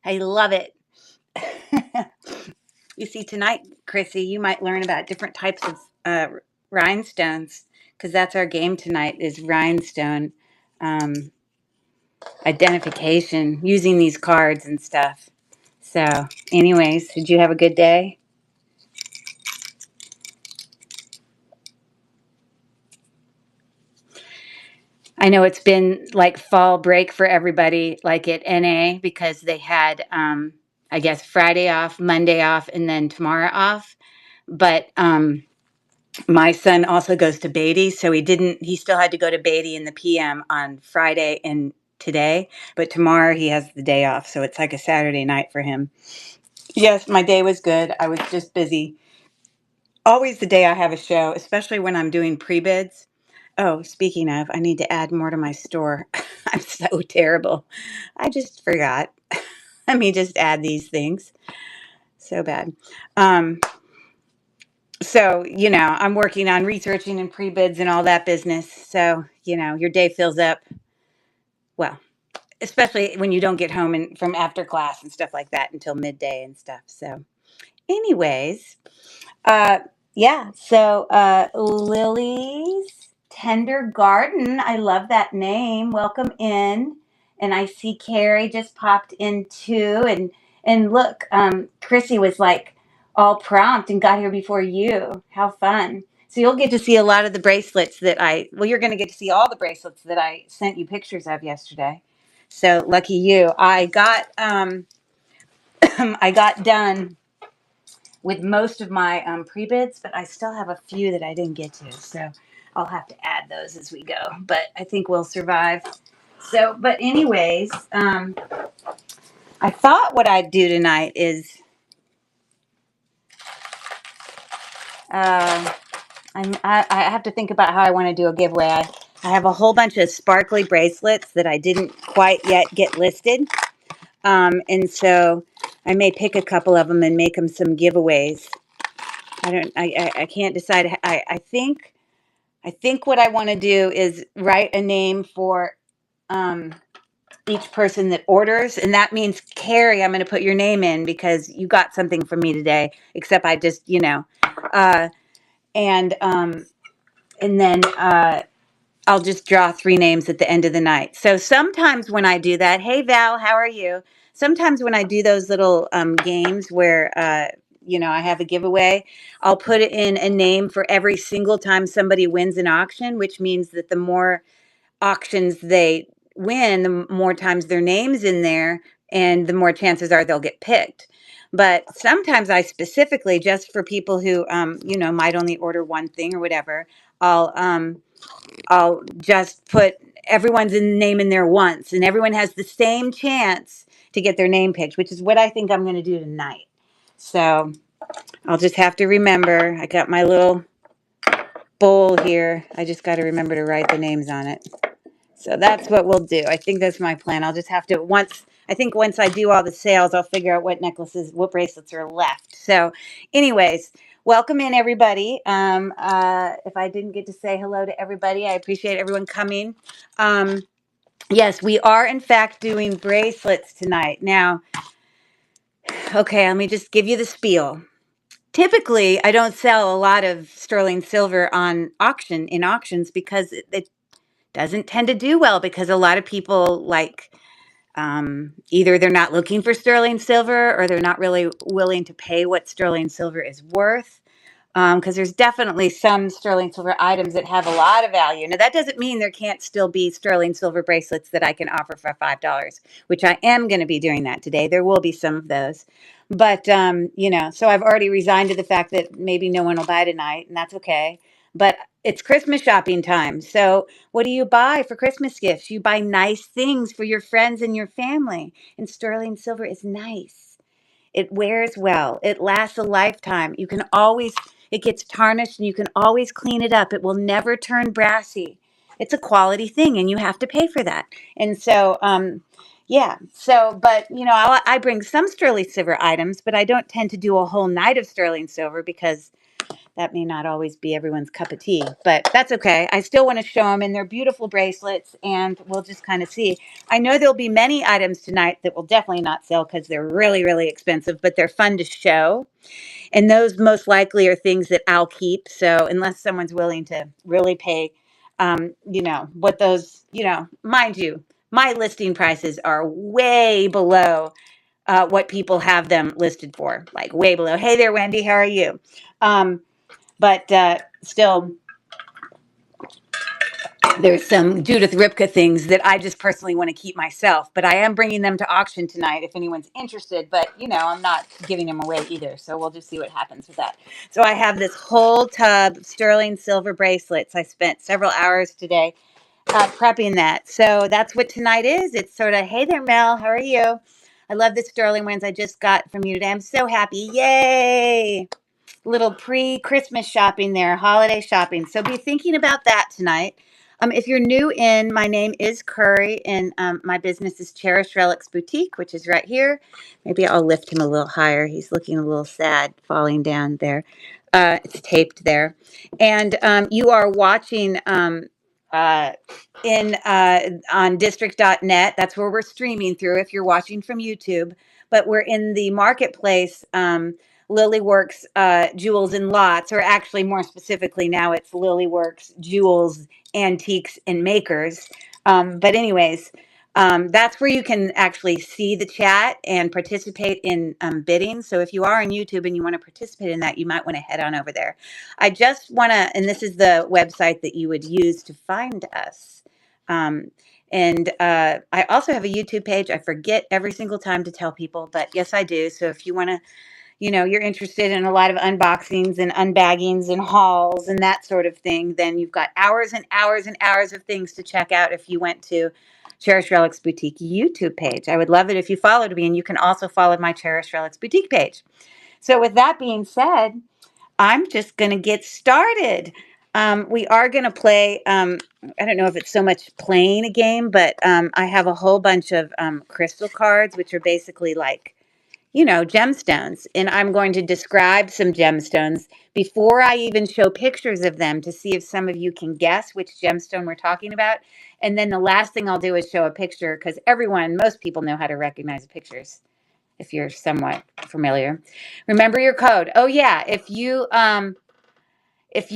I love it. You see, tonight, Chrissy, you might learn about different types of rhinestones because that's our game tonight is rhinestone um, identification using these cards and stuff. So, anyways, did you have a good day? I know it's been like fall break for everybody, like at NA, because they had, I guess, Friday off, Monday off, and then tomorrow off. But my son also goes to Beatty, so he still had to go to Beatty in the PM on Friday and today, but tomorrow he has the day off, so it's like a Saturday night for him. Yes, my day was good. I was just busy. Always the day I have a show, especially when I'm doing pre-bids. Oh, speaking of, I need to add more to my store. I'm so terrible. I just forgot. Let me just add these things. So bad. Um, So, I'm working on researching and pre-bids and all that business. So, your day fills up. Well, especially when you don't get home and from after class and stuff like that until midday and stuff. So, anyways, uh, yeah. So, Lily's Tender Garden. I love that name. Welcome in. And I see Carrie just popped in too. And look, Chrissy was like all prompt and got here before you. How fun. So you'll get to see a lot of the bracelets you're going to get to see all the bracelets that I sent you pictures of yesterday. So lucky you. I got, I got done with most of my pre-bids, but I still have a few that I didn't get to. So I'll have to add those as we go. But I think we'll survive. So, but anyways, I thought what I'd do tonight is uh, I have to think about how I want to do a giveaway. I have a whole bunch of sparkly bracelets that I didn't quite yet get listed. And so I may pick a couple of them and make them some giveaways. I can't decide. I think what I want to do is write a name for each person that orders, and that means Carrie, I'm going to put your name in because you got something from me today. Except I just, uh, and then I'll just draw 3 names at the end of the night. So sometimes when I do that, hey Val, how are you? Sometimes when I do those little games where I have a giveaway, I'll put in a name for every single time somebody wins an auction, which means that the more auctions they win, the more times their name's in there, and the more chances are they'll get picked. But sometimes I specifically, just for people who, might only order one thing or whatever, I'll I'll just put everyone's name in there once, and everyone has the same chance to get their name picked, which is what I think I'm going to do tonight. So I'll just have to remember. I got my little bowl here. I just got to remember to write the names on it. So that's what we'll do. I think that's my plan. I'll just have to once I do all the sales, I'll figure out what bracelets are left. So, anyways, welcome in everybody. If I didn't get to say hello to everybody, I appreciate everyone coming. Yes, we are in fact doing bracelets tonight. Now, okay, let me just give you the spiel. Typically, I don't sell a lot of sterling silver in auctions because it doesn't tend to do well because a lot of people either they're not looking for sterling silver or they're not really willing to pay what sterling silver is worth. Because there's definitely some sterling silver items that have a lot of value. Now, that doesn't mean there can't still be sterling silver bracelets that I can offer for $5, which I am going to be doing that today. There will be some of those. But, so I've already resigned to the fact that maybe no one will buy tonight, and that's okay. But it's Christmas shopping time. So what do you buy for Christmas gifts? You buy nice things for your friends and your family. And sterling silver is nice. It wears well. It lasts a lifetime. It gets tarnished and you can always clean it up. It will never turn brassy. It's a quality thing and you have to pay for that. And so, yeah. So, but, I bring some sterling silver items, but I don't tend to do a whole night of sterling silver because that may not always be everyone's cup of tea, but that's okay. I still want to show them, and they're beautiful bracelets, and we'll just kind of see. I know there'll be many items tonight that will definitely not sell because they're really, really expensive, but they're fun to show. And those most likely are things that I'll keep. So unless someone's willing to really pay, what those, mind you, my listing prices are way below what people have them listed for, like way below. Hey there, Wendy, how are you? But still, there's some Judith Ripka things that I just personally want to keep myself, but I am bringing them to auction tonight if anyone's interested, but I'm not giving them away either. So we'll just see what happens with that. So I have this whole tub of sterling silver bracelets. I spent several hours today prepping that. So that's what tonight is. It's sort of, hey there, Mel, how are you? I love the sterling ones I just got from you today. I'm so happy. Yay. Little pre-Christmas shopping there, holiday shopping. So be thinking about that tonight. If you're new in, my name is Curry, and my business is Cherish Relics Boutique, which is right here. Maybe I'll lift him a little higher. He's looking a little sad, falling down there. It's taped there. And you are watching uh, on district.net. That's where we're streaming through if you're watching from YouTube. But we're in the marketplace. Lilyworks Jewels and Lots, or actually more specifically now it's Lilyworks Jewels, Antiques, and Makers. But anyways, that's where you can actually see the chat and participate in bidding. So if you are on YouTube and you want to participate in that, you might want to head on over there. I just want to, and this is the website that you would use to find us. And I also have a YouTube page. I forget every single time to tell people, but yes, I do. So if you want to, you're interested in a lot of unboxings and unbaggings and hauls and that sort of thing, then you've got hours and hours and hours of things to check out if you went to Cherish Relics Boutique YouTube page. I would love it if you followed me, and you can also follow my Cherish Relics Boutique page. So with that being said, I'm just going to get started. We are going to play, I don't know if it's so much playing a game, but I have a whole bunch of crystal cards, which are basically like, gemstones. And I'm going to describe some gemstones before I even show pictures of them to see if some of you can guess which gemstone we're talking about. And then the last thing I'll do is show a picture because most people know how to recognize pictures if you're somewhat familiar. Remember your code. Oh yeah, if you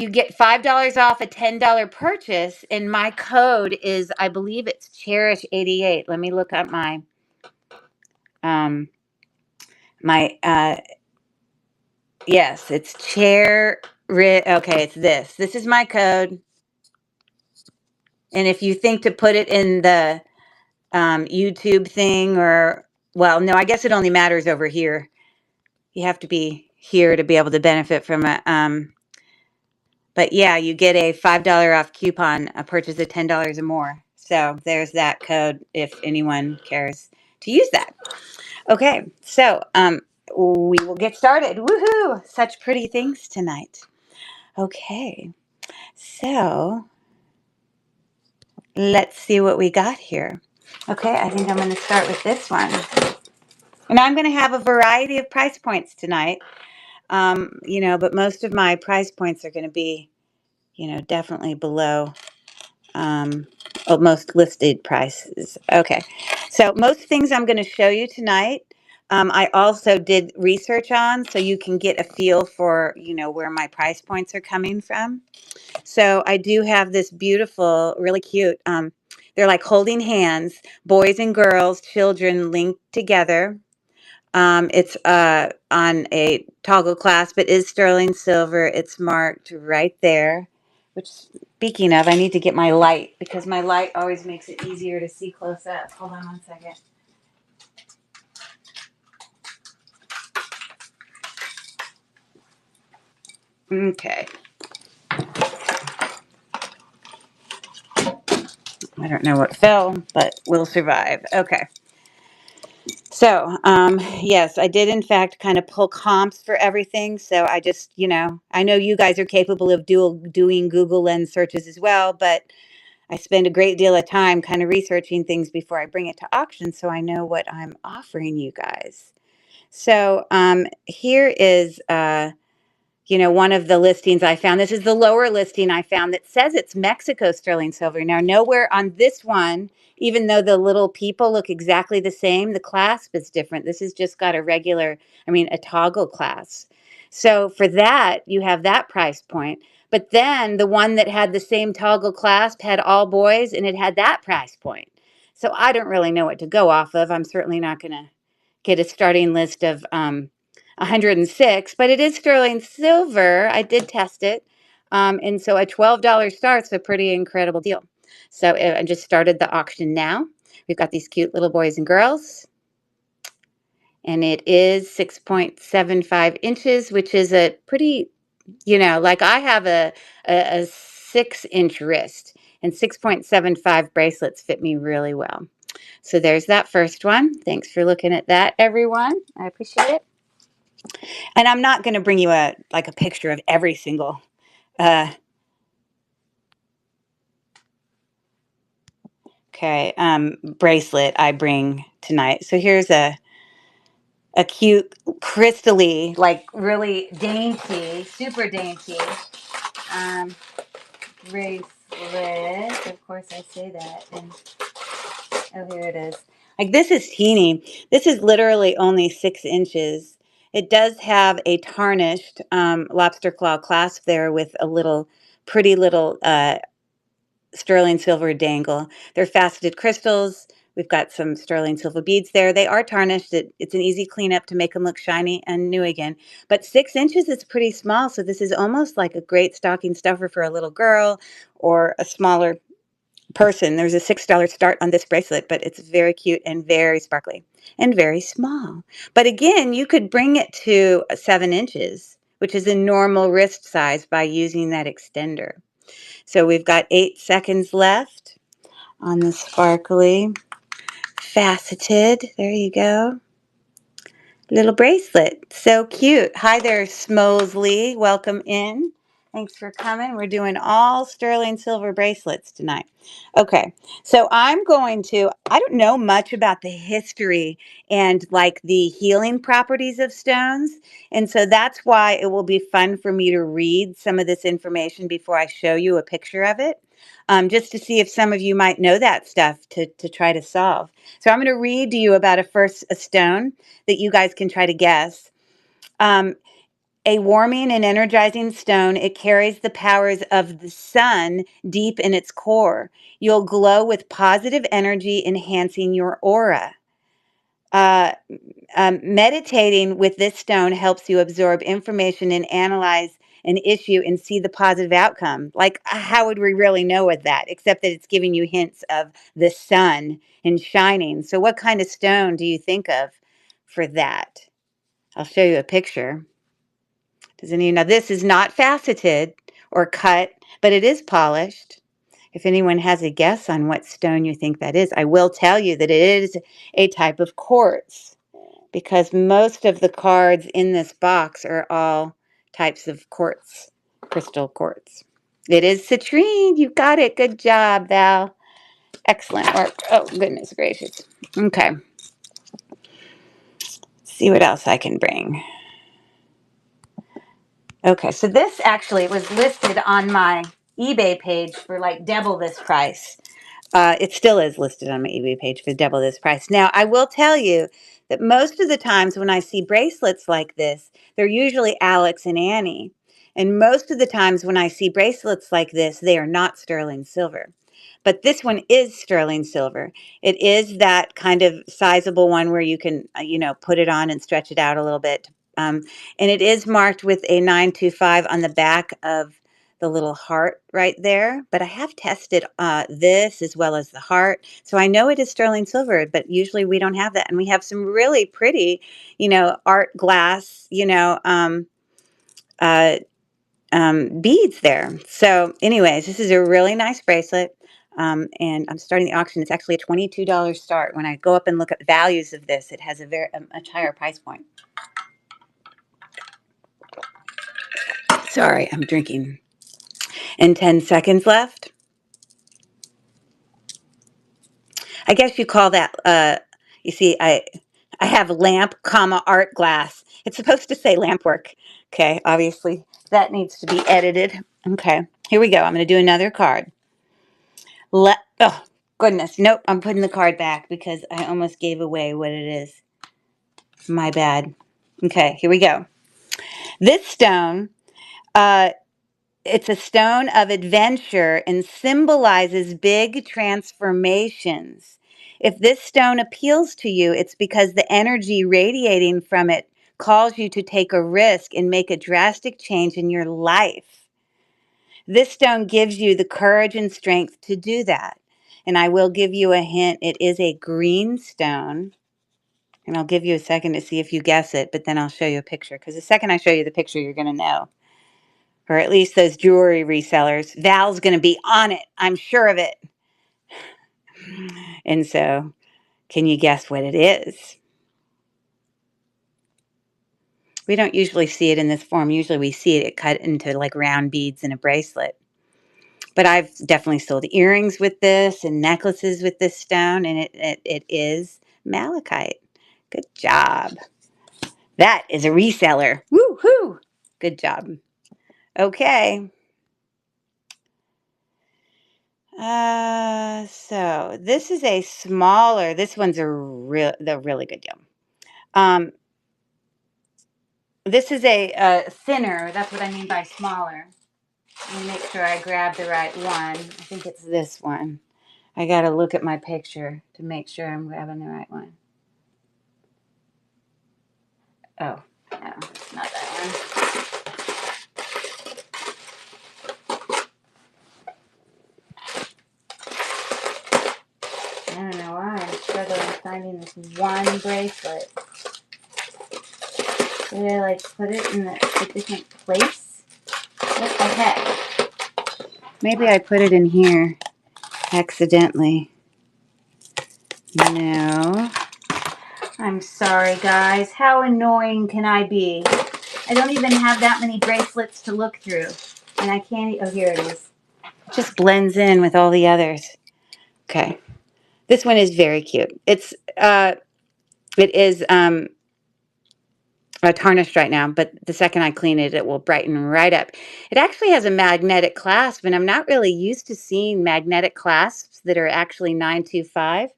get $5 off a $10 purchase, and my code is, I believe it's Cherish88. Let me look up my yes, it's okay, it's this. This is my code. And if you think to put it in the YouTube thing, well, no, I guess it only matters over here. You have to be here to be able to benefit from it. But yeah, you get a $5 off coupon, a purchase of $10 or more. So there's that code if anyone cares to use that. Okay, so we will get started. Woohoo! Such pretty things tonight. Okay, so let's see what we got here. Okay, I think I'm going to start with this one. And I'm going to have a variety of price points tonight. But most of my price points are going to be, definitely below most listed prices. Okay, so most things I'm going to show you tonight, I also did research on, so you can get a feel for, where my price points are coming from. So I do have this beautiful, really cute, they're like holding hands, boys and girls, children linked together. It's on a toggle clasp. It is sterling silver. It's marked right there, which, speaking of, I need to get my light because my light always makes it easier to see close up. Hold on one second. Okay. I don't know what fell, but we'll survive. Okay. So, yes, I did in fact kind of pull comps for everything. So I just, I know you guys are capable of doing Google Lens searches as well, but I spend a great deal of time kind of researching things before I bring it to auction so I know what I'm offering you guys. So here is, one of the listings I found. This is the lower listing I found that says it's Mexico sterling silver. Now, nowhere on this one, even though the little people look exactly the same, the clasp is different. This has just got a toggle clasp. So for that, you have that price point. But then the one that had the same toggle clasp had all boys, and it had that price point. So I don't really know what to go off of. I'm certainly not going to get a starting list of 106, but it is sterling silver. I did test it. And so a $12 start's a pretty incredible deal. So I just started the auction now. We've got these cute little boys and girls. And it is 6.75 inches, which is a pretty, like I have a 6-inch wrist, and 6.75 bracelets fit me really well. So there's that first one. Thanks for looking at that, everyone. I appreciate it. And I'm not going to bring you a picture of every single bracelet I bring tonight. So here's a cute crystally, like really dainty, super dainty bracelet. Of course I say that. And oh, here it is. Like, this is teeny. This is literally only 6 inches. It does have a tarnished lobster claw clasp there with a pretty little sterling silver dangle. They're faceted crystals. We've got some sterling silver beads there. They are tarnished. It's an easy cleanup to make them look shiny and new again. But 6 inches is pretty small, so this is almost like a great stocking stuffer for a little girl or a smaller person. There's a $6 start on this bracelet, but it's very cute and very sparkly and very small. But again, you could bring it to 7 inches, which is a normal wrist size, by using that extender. So we've got 8 seconds left on the sparkly faceted. There you go. Little bracelet. So cute. Hi there, Smosley. Welcome in. Thanks for coming. We're doing all sterling silver bracelets tonight. Okay, so I don't know much about the history and like the healing properties of stones. And so that's why it will be fun for me to read some of this information before I show you a picture of it. Just to see if some of you might know that stuff to try to solve. So I'm going to read to you about a stone that you guys can try to guess. A warming and energizing stone, it carries the powers of the sun deep in its core. You'll glow with positive energy, enhancing your aura. Meditating with this stone helps you absorb information and analyze an issue and see the positive outcome. Like, how would we really know with that, except that it's giving you hints of the sun and shining? So what kind of stone do you think of for that? I'll show you a picture. Now, this is not faceted or cut, but it is polished. If anyone has a guess on what stone you think that is, I will tell you that it is a type of quartz, because most of the cards in this box are all types of quartz, crystal quartz. It is citrine. You got it. Good job, Val. Excellent work. Oh, goodness gracious. Okay. Let's see what else I can bring. Okay, so this actually was listed on my eBay page for like double this price. It still is listed on my eBay page for double this price. Now, I will tell you that most of the times when I see bracelets like this, they're usually Alex and Annie. And most of the times when I see bracelets like this, they are not sterling silver. But this one is sterling silver. It is that kind of sizable one where you can, put it on and stretch it out a little bit. And it is marked with a 925 on the back of the little heart right there. But I have tested this as well as the heart. So I know it is sterling silver, but usually we don't have that. And we have some really pretty, art glass, beads there. So anyways, this is a really nice bracelet. And I'm starting the auction. It's actually a $22 start. When I go up and look at the values of this, it has a much higher price point. Sorry, I'm drinking. And 10 seconds left. I guess you call that, you see, I I have lamp, comma, art glass. It's supposed to say lamp work. Okay, obviously that needs to be edited. Okay, here we go. I'm going to do another card. Oh, goodness. Nope, I'm putting the card back because I almost gave away what it is. My bad. Okay, here we go. This stone, it's a stone of adventure and symbolizes big transformations. If this stone appeals to you, it's because the energy radiating from it calls you to take a risk and make a drastic change in your life. This stone gives you the courage and strength to do that. And I will give you a hint. It is a green stone. And I'll give you a second to see if you guess it, but then I'll show you a picture. Because the second I show you the picture, you're going to know. Or at least those jewelry resellers. Val's going to be on it. I'm sure of it. And so, can you guess what it is? We don't usually see it in this form. Usually we see it cut into like round beads in a bracelet. But I've definitely sold earrings with this and necklaces with this stone, and it is malachite. Good job. That is a reseller. Woo-hoo! Good job. Okay. So this is a smaller, this one's the really good deal. This is a thinner, that's what I mean by smaller. Let me make sure I grab the right one. I think it's this one. I got to look at my picture to make sure I'm grabbing the right one. Oh, no, it's not that one. I don't know why I'm struggling finding this one bracelet. Did I like put it in a different place? What the heck? Maybe I put it in here accidentally. No. I'm sorry, guys. How annoying can I be? I don't even have that many bracelets to look through. And I can't... Oh, here it is. It just blends in with all the others. Okay. This one is very cute. It is tarnished right now, but the second I clean it, it will brighten right up. It actually has a magnetic clasp, and I'm not really used to seeing magnetic clasps that are actually 925.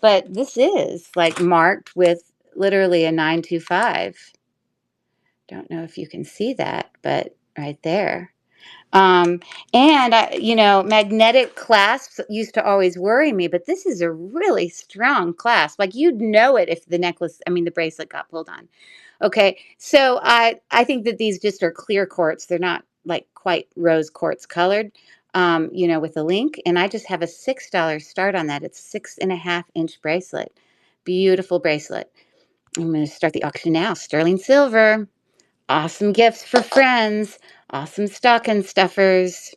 But this is like marked with literally a 925. Don't know if you can see that, but right there. Magnetic clasps used to always worry me, but this is a really strong clasp. Like you'd know it if the bracelet got pulled on. Okay, so I think that these just are clear quartz. They're not like quite rose quartz colored, with a link. And I just have a $6 start on that. It's 6.5-inch bracelet. Beautiful bracelet. I'm going to start the auction now. Sterling silver. Awesome gifts for friends. Awesome stocking stuffers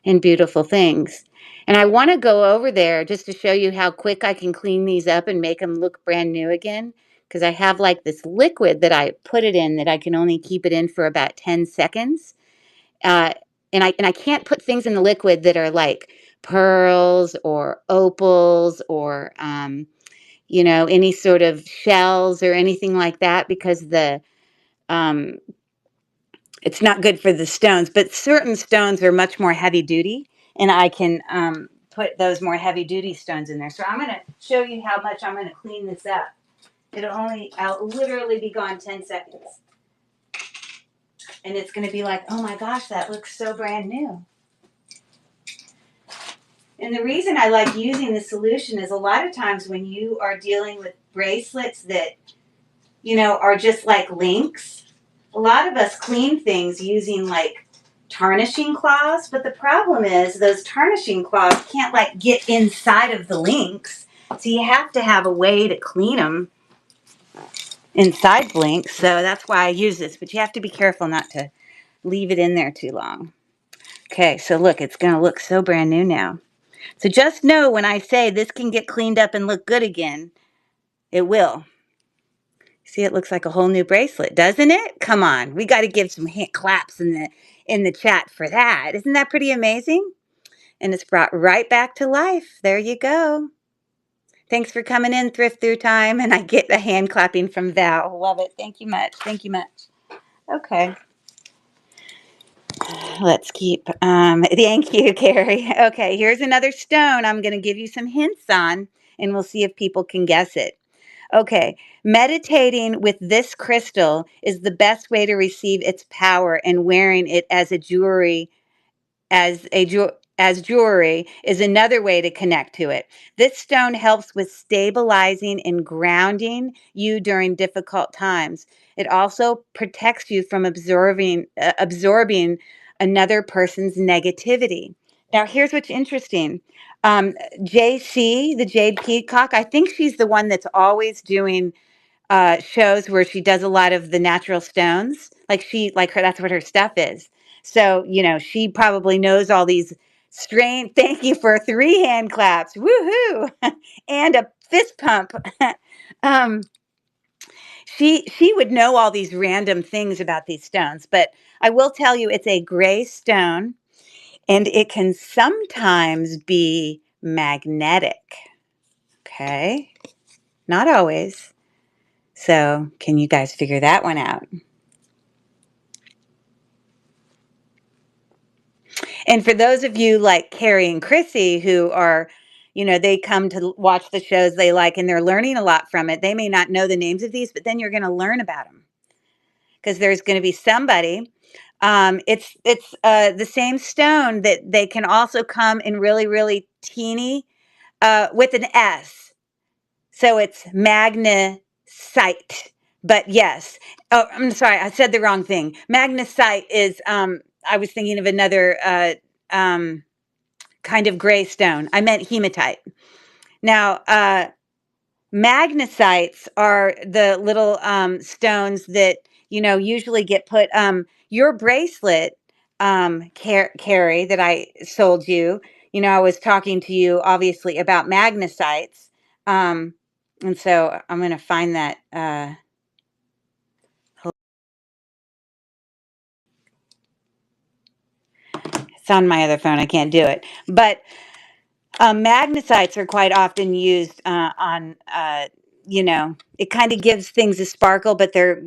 and beautiful things. And I want to go over there just to show you how quick I can clean these up and make them look brand new again. Because I have like this liquid that I put it in that I can only keep it in for about 10 seconds. And I can't put things in the liquid that are like pearls or opals or, any sort of shells or anything like that because um, it's not good for the stones. But certain stones are much more heavy duty, and I can put those more heavy duty stones in there. So I'm going to show you how much I'm going to clean this up. I'll literally be gone 10 seconds. And it's going to be like, oh my gosh, that looks so brand new. And the reason I like using the solution is a lot of times when you are dealing with bracelets that, are just like links, a lot of us clean things using like tarnishing cloths, but the problem is those tarnishing cloths can't like get inside of the links. So you have to have a way to clean them inside links. So that's why I use this, but you have to be careful not to leave it in there too long. Okay, so look, it's going to look so brand new now. So just know when I say this can get cleaned up and look good again, it will. See, it looks like a whole new bracelet, doesn't it? Come on, we got to give some hand claps in the chat for that. Isn't that pretty amazing? And it's brought right back to life. There you go. Thanks for coming in, Thrift Through Time. And I get a hand clapping from Val. Love it. Thank you much. Thank you much. Okay. Let's keep, thank you, Carrie. Okay, here's another stone I'm going to give you some hints on, and we'll see if people can guess it. Okay, meditating with this crystal is the best way to receive its power, and wearing it as a jewelry as jewelry is another way to connect to it. This stone helps with stabilizing and grounding you during difficult times. It also protects you from absorbing another person's negativity. Now, here's what's interesting. JC, the Jade Peacock, I think she's the one that's always doing shows where she does a lot of the natural stones. Like her, that's what her stuff is. So, she probably knows all these strange, thank you for 3 hand claps. Woohoo. And a fist pump. um, she would know all these random things about these stones, but I will tell you it's a gray stone and it can sometimes be magnetic. Okay. Not always. So, can you guys figure that one out? And for those of you like Carrie and Chrissy who are, they come to watch the shows they like and they're learning a lot from it, they may not know the names of these, but then you're going to learn about them because there's going to be somebody. It's the same stone that they can also come in really, really teeny with an S. So it's magnesite. But yes. Oh, I'm sorry. I said the wrong thing. Magnesite is, I was thinking of another um, kind of gray stone. I meant hematite. Now, magnesites are the little stones that, usually get put, your bracelet, Carrie, that I sold you, I was talking to you obviously about magnesites. Um, and so I'm going to find that. It's on my other phone. I can't do it. But magnesites are quite often used on, it kind of gives things a sparkle, but they're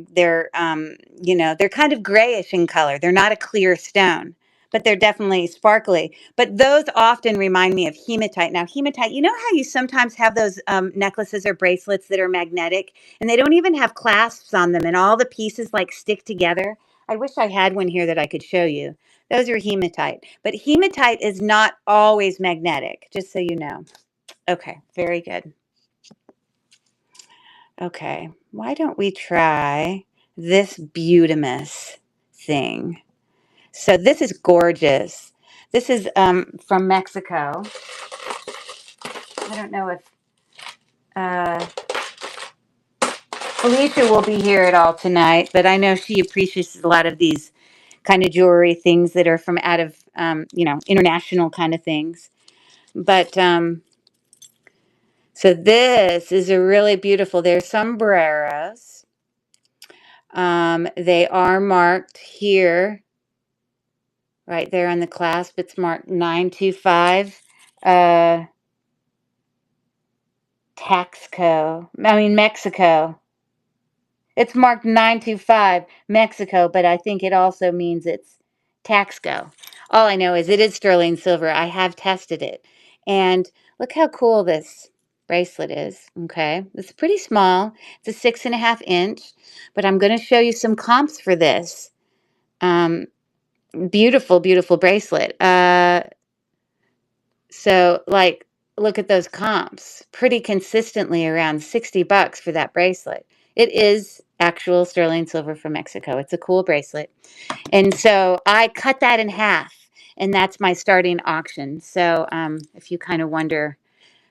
kind of grayish in color. They're not a clear stone, but they're definitely sparkly. But those often remind me of hematite. Now, hematite, you know how you sometimes have those necklaces or bracelets that are magnetic, and they don't even have clasps on them, and all the pieces like stick together? I wish I had one here that I could show you. Those are hematite. But hematite is not always magnetic, just so you know. Okay, very good. Okay, why don't we try this Butamus thing? So this is gorgeous. This is from Mexico. I don't know if uh, Felicia will be here at all tonight, but I know she appreciates a lot of these kind of jewelry things that are from out of, international kind of things. But so this is a really beautiful. They're sombreros. They are marked here, right there on the clasp. It's marked 925. Mexico. It's marked 925 Mexico, but I think it also means it's Taxco. All I know is it is sterling silver. I have tested it. And look how cool this bracelet is. Okay. It's pretty small. It's a 6.5 inch, but I'm going to show you some comps for this. Beautiful, beautiful bracelet. So like, look at those comps. Pretty consistently around $60 for that bracelet. It is actual sterling silver from Mexico. It's a cool bracelet. And so I cut that in half, and that's my starting auction. So if you kind of wonder,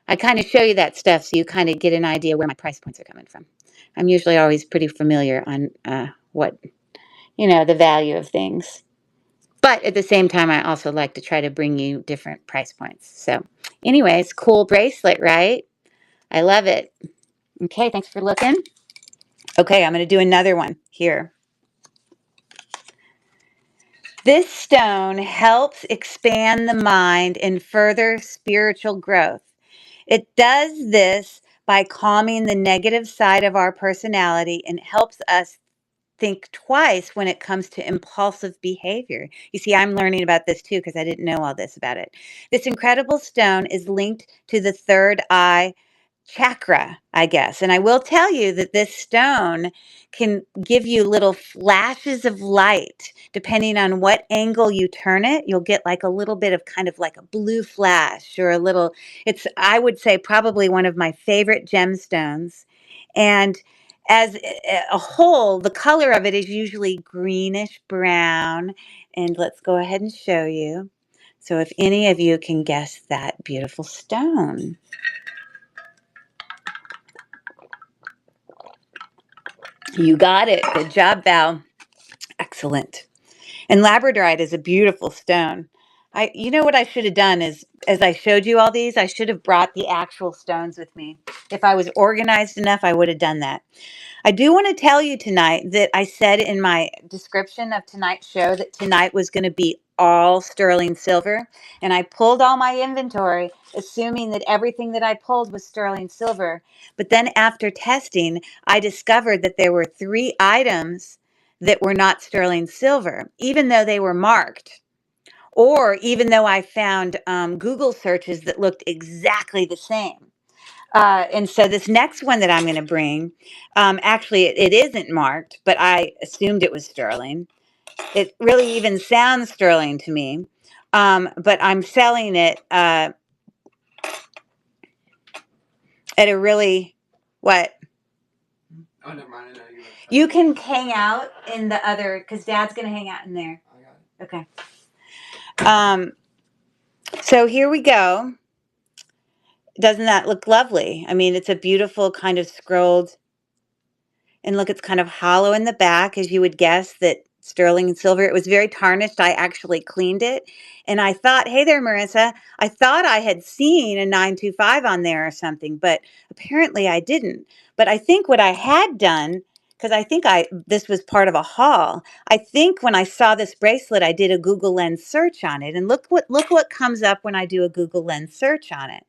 I kind of show you that stuff so you kind of get an idea where my price points are coming from. I'm usually always pretty familiar on what, the value of things. But at the same time, I also like to try to bring you different price points. So anyways, cool bracelet, right? I love it. Okay, thanks for looking. Okay, I'm going to do another one here. This stone helps expand the mind and further spiritual growth. It does this by calming the negative side of our personality and helps us think twice when it comes to impulsive behavior. You see, I'm learning about this too because I didn't know all this about it. This incredible stone is linked to the third eye chakra, I guess. And I will tell you that this stone can give you little flashes of light. Depending on what angle you turn it, you'll get like a little bit of kind of like a blue flash or a little, it's, I would say, probably one of my favorite gemstones. And as a whole, the color of it is usually greenish brown. And let's go ahead and show you. So if any of you can guess that beautiful stone. You got it. Good job, Val. Excellent. And labradorite is a beautiful stone. You know what I should have done is, as I showed you all these, I should have brought the actual stones with me. If I was organized enough, I would have done that. I do want to tell you tonight that I said in my description of tonight's show that tonight was going to be all sterling silver. And I pulled all my inventory, assuming that everything that I pulled was sterling silver. But then after testing, I discovered that there were 3 items that were not sterling silver, even though they were marked. Or even though I found Google searches that looked exactly the same. And so this next one that I'm going to bring, actually, it isn't marked, but I assumed it was sterling. It really even sounds sterling to me. But I'm selling it at a really, what? Oh, never mind. I know you can hang out in the other, because Dad's going to hang out in there. I got it. Okay. So here we go. Doesn't that look lovely? I mean, it's a beautiful kind of scrolled. And look, it's kind of hollow in the back, as you would guess, that sterling and silver. It was very tarnished. I actually cleaned it. And I thought, hey there, Marissa, I thought I had seen a 925 on there or something, but apparently I didn't. But I think what I had done, because I think this was part of a haul. I think when I saw this bracelet, I did a Google Lens search on it. And look what comes up when I do a Google Lens search on it.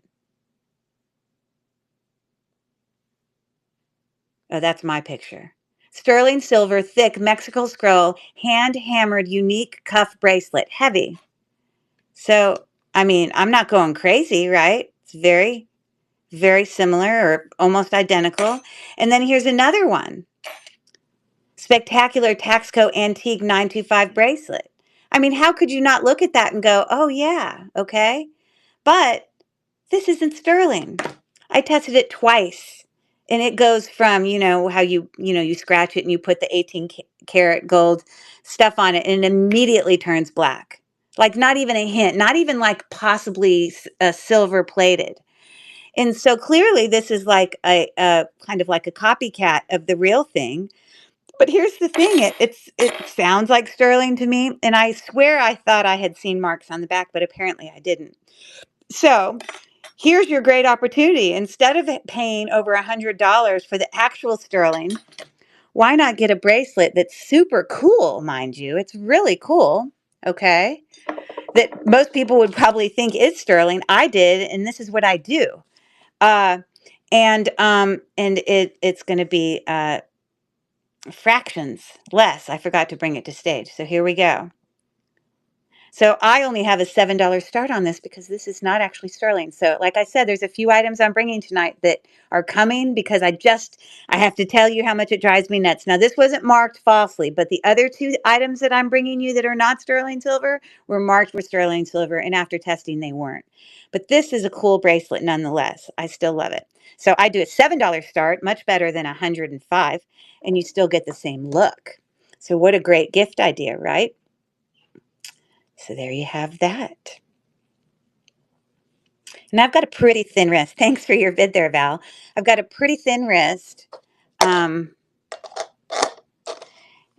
Oh, that's my picture. Sterling silver, thick Mexico scroll, hand-hammered, unique cuff bracelet, heavy. So, I mean, I'm not going crazy, right? It's very, very similar or almost identical. And then here's another one. Spectacular Taxco Antique 925 bracelet. I mean, how could you not look at that and go, oh, yeah, okay? But this isn't sterling. I tested it twice. And it goes from, how you scratch it and you put the 18 karat gold stuff on it and it immediately turns black. Like not even a hint, not even like possibly silver plated. And so clearly this is like a kind of like a copycat of the real thing. But here's the thing, it sounds like sterling to me. And I swear I thought I had seen marks on the back, but apparently I didn't. So here's your great opportunity. Instead of paying over $100 for the actual sterling, why not get a bracelet that's super cool, mind you? It's really cool, okay? That most people would probably think is sterling. I did, and this is what I do. And it's going to be fractions less. I forgot to bring it to stage. So here we go. So I only have a $7 start on this because this is not actually sterling. So like I said, there's a few items I'm bringing tonight that are coming because I have to tell you how much it drives me nuts. Now, this wasn't marked falsely, but the other 2 items that I'm bringing you that are not sterling silver were marked with sterling silver, and after testing, they weren't. But this is a cool bracelet nonetheless. I still love it. So I do a $7 start, much better than $105, and you still get the same look. So what a great gift idea, right? So there you have that. And I've got a pretty thin wrist. Thanks for your bid there, Val. I've got a pretty thin wrist. And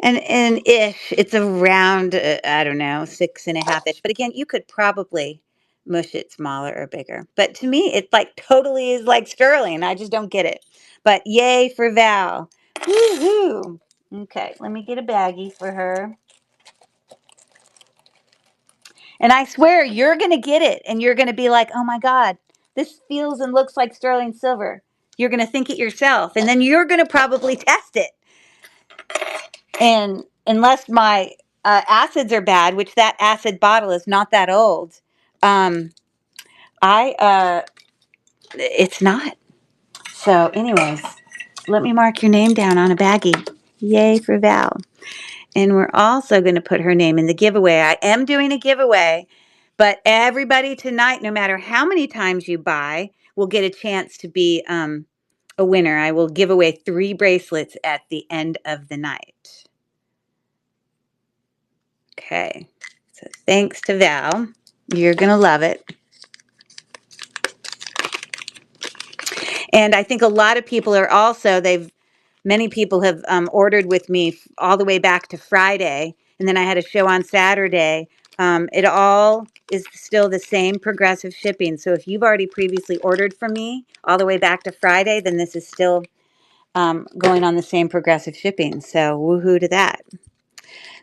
ish, it's around, I don't know, 6.5-ish. But again, you could probably mush it smaller or bigger. But to me, it like totally is like sterling. I just don't get it. But yay for Val. Woohoo. Okay, let me get a baggie for her. And I swear you're going to get it and you're going to be like, oh my God, this feels and looks like sterling silver. You're going to think it yourself, and then you're going to probably test it. And unless my acids are bad, which that acid bottle is not that old, I it's not. So, anyways, let me mark your name down on a baggie. Yay for Val. And we're also going to put her name in the giveaway. I am doing a giveaway, but everybody tonight, no matter how many times you buy, will get a chance to be a winner. I will give away 3 bracelets at the end of the night. Okay. So thanks to Val. You're going to love it. And I think a lot of people are also, many people have ordered with me all the way back to Friday. And then I had a show on Saturday. It all is still the same progressive shipping. So if you've already previously ordered from me all the way back to Friday, then this is still going on the same progressive shipping. So woohoo to that.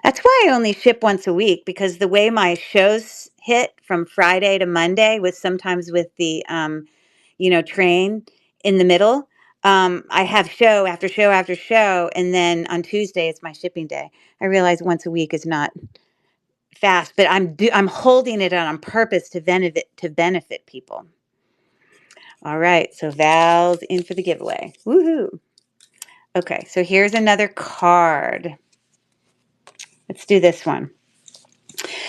That's why I only ship once a week, because the way my shows hit from Friday to Monday was sometimes with the, train in the middle. I have show after show after show, and then on Tuesday it's my shipping day. I realize once a week is not fast, but I'm holding it on purpose to benefit people. All right, so Val's in for the giveaway. Woohoo! Okay, so here's another card. Let's do this one.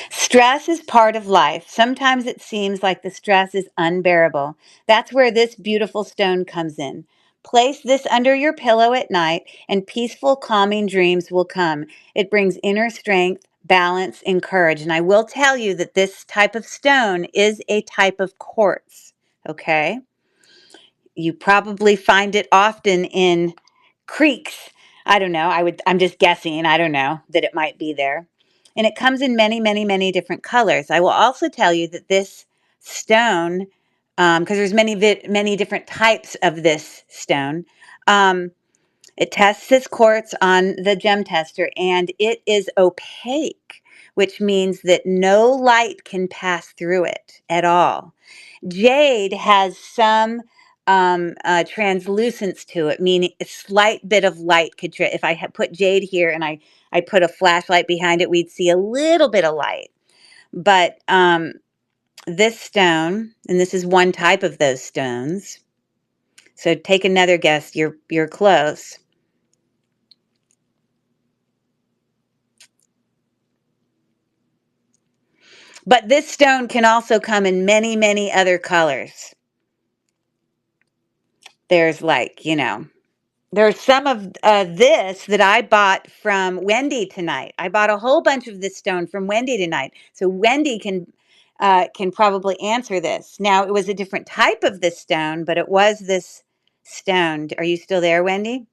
Stress is part of life. Sometimes it seems like the stress is unbearable. That's where this beautiful stone comes in. Place this under your pillow at night, and peaceful, calming dreams will come. It brings inner strength, balance, and courage. And I will tell you that this type of stone is a type of quartz. Okay? You probably find it often in creeks. I don't know. I'm just guessing. I don't know that it might be there. And it comes in many, many, many different colors. I will also tell you that this stone, because there's many different types of this stone, it tests its quartz on the gem tester, and it is opaque, which means that no light can pass through it at all. Jade has some translucence to it, meaning a slight bit of light could, if I had put jade here and I put a flashlight behind it, we'd see a little bit of light. But this stone, and this is one type of those stones. So take another guess. You're close. But this stone can also come in many, many other colors. There's there's some of this that I bought from Wendy tonight. I bought a whole bunch of this stone from Wendy tonight. So Wendy can probably answer this. Now, it was a different type of this stone, but it was this stone. Are you still there, Wendy?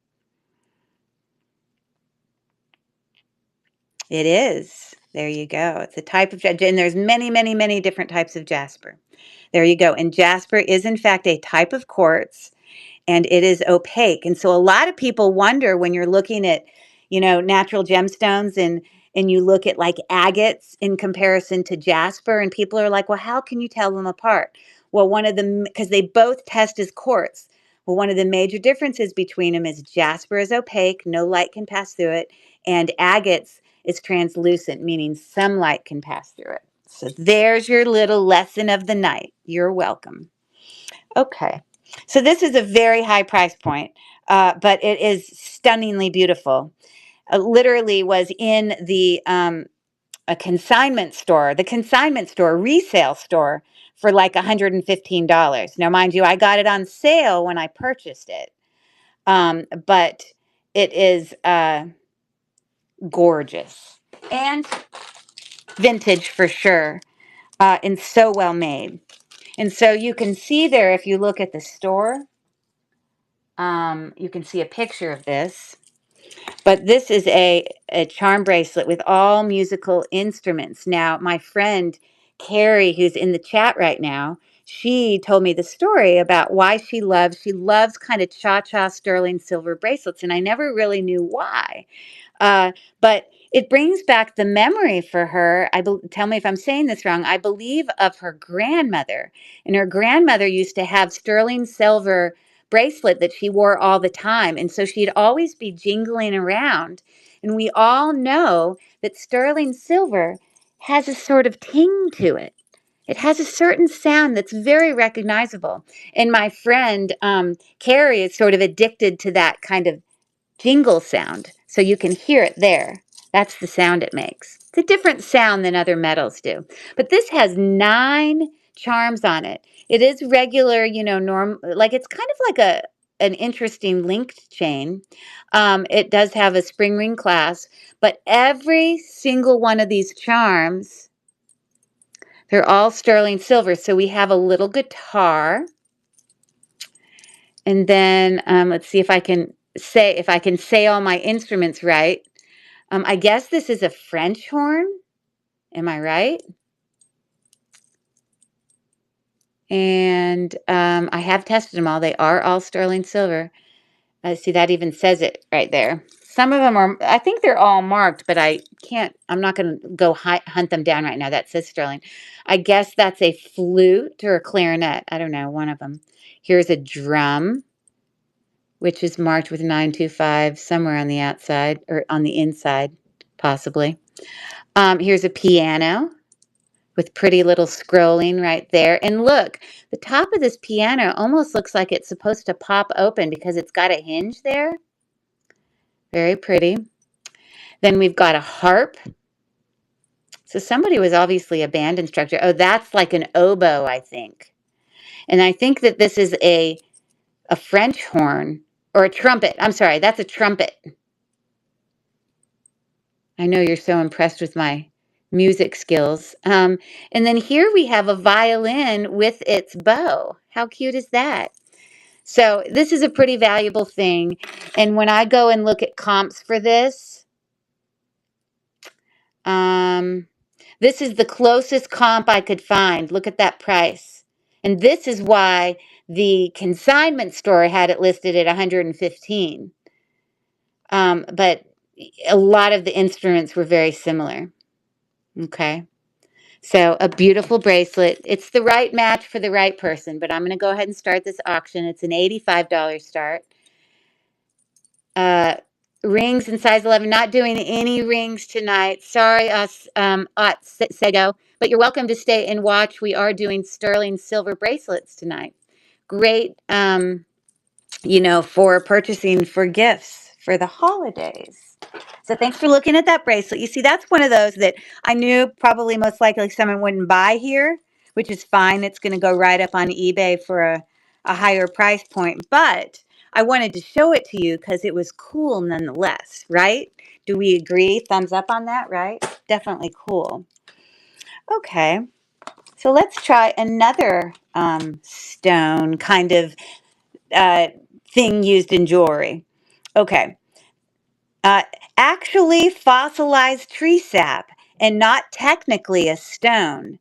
It is. There you go. It's a type of, and there's many, many, many different types of jasper. There you go. And jasper is, in fact, a type of quartz, and it is opaque. And so a lot of people wonder when you're looking at, natural gemstones, and you look at like agates in comparison to jasper, and people are like, well, how can you tell them apart? Well, because they both test as quartz. Well, one of the major differences between them is jasper is opaque, no light can pass through it, and agates is translucent, meaning some light can pass through it. So there's your little lesson of the night. You're welcome. Okay. So this is a very high price point, but it is stunningly beautiful. Literally was in a consignment store, resale store, for like $115. Now, mind you, I got it on sale when I purchased it, but it is gorgeous and vintage for sure, and so well made. And so you can see there, if you look at the store, you can see a picture of this. But this is a charm bracelet with all musical instruments. Now, my friend Carrie, who's in the chat right now, she told me the story about why she loves kind of cha-cha sterling silver bracelets, and I never really knew why. But it brings back the memory for her. Tell me if I'm saying this wrong. I believe of her grandmother, and her grandmother used to have sterling silver bracelet that she wore all the time, and so she'd always be jingling around. And we all know that sterling silver has a sort of ting to it. It has a certain sound that's very recognizable. And my friend Carrie is sort of addicted to that kind of jingle sound. So you can hear it there. That's the sound it makes. It's a different sound than other metals do. But this has 9 charms on it. It is regular, like it's kind of like an interesting linked chain. It does have a spring ring clasp, but every single one of these charms, they're all sterling silver. So we have a little guitar. And then let's see if I can say all my instruments right. I guess this is a French horn. Am I right? And I have tested them all. They are all sterling silver. See, that even says it right there. Some of them are, I think they're all marked, but I'm not going to go hunt them down right now. That says sterling. I guess that's a flute or a clarinet. I don't know, one of them. Here's a drum, which is marked with 925 somewhere on the outside or on the inside, possibly. Here's a piano with pretty little scrolling right there. And look, the top of this piano almost looks like it's supposed to pop open because it's got a hinge there. Very pretty. Then we've got a harp. So somebody was obviously a band instructor. Oh, that's like an oboe, I think. And I think that this is a French horn or a trumpet. I'm sorry, that's a trumpet. I know you're so impressed with my music skills. And then here we have a violin with its bow. How cute is that? So this is a pretty valuable thing. And when I go and look at comps for this is the closest comp I could find. Look at that price. And this is why the consignment store had it listed at $115. But a lot of the instruments were very similar. Okay. So a beautiful bracelet. It's the right match for the right person, but I'm going to go ahead and start this auction. It's an $85 start. Rings in size 11. Not doing any rings tonight. Sorry, Sego, but you're welcome to stay and watch. We are doing sterling silver bracelets tonight. Great, for purchasing for gifts for the holidays. So thanks for looking at that bracelet. You see, that's one of those that I knew probably most likely someone wouldn't buy here, which is fine. It's going to go right up on eBay for a higher price point. But I wanted to show it to you because it was cool nonetheless, right? Do we agree? Thumbs up on that, right? Definitely cool. Okay. So let's try another stone kind of thing used in jewelry. Okay. Uh, Actually fossilized tree sap and not technically a stone.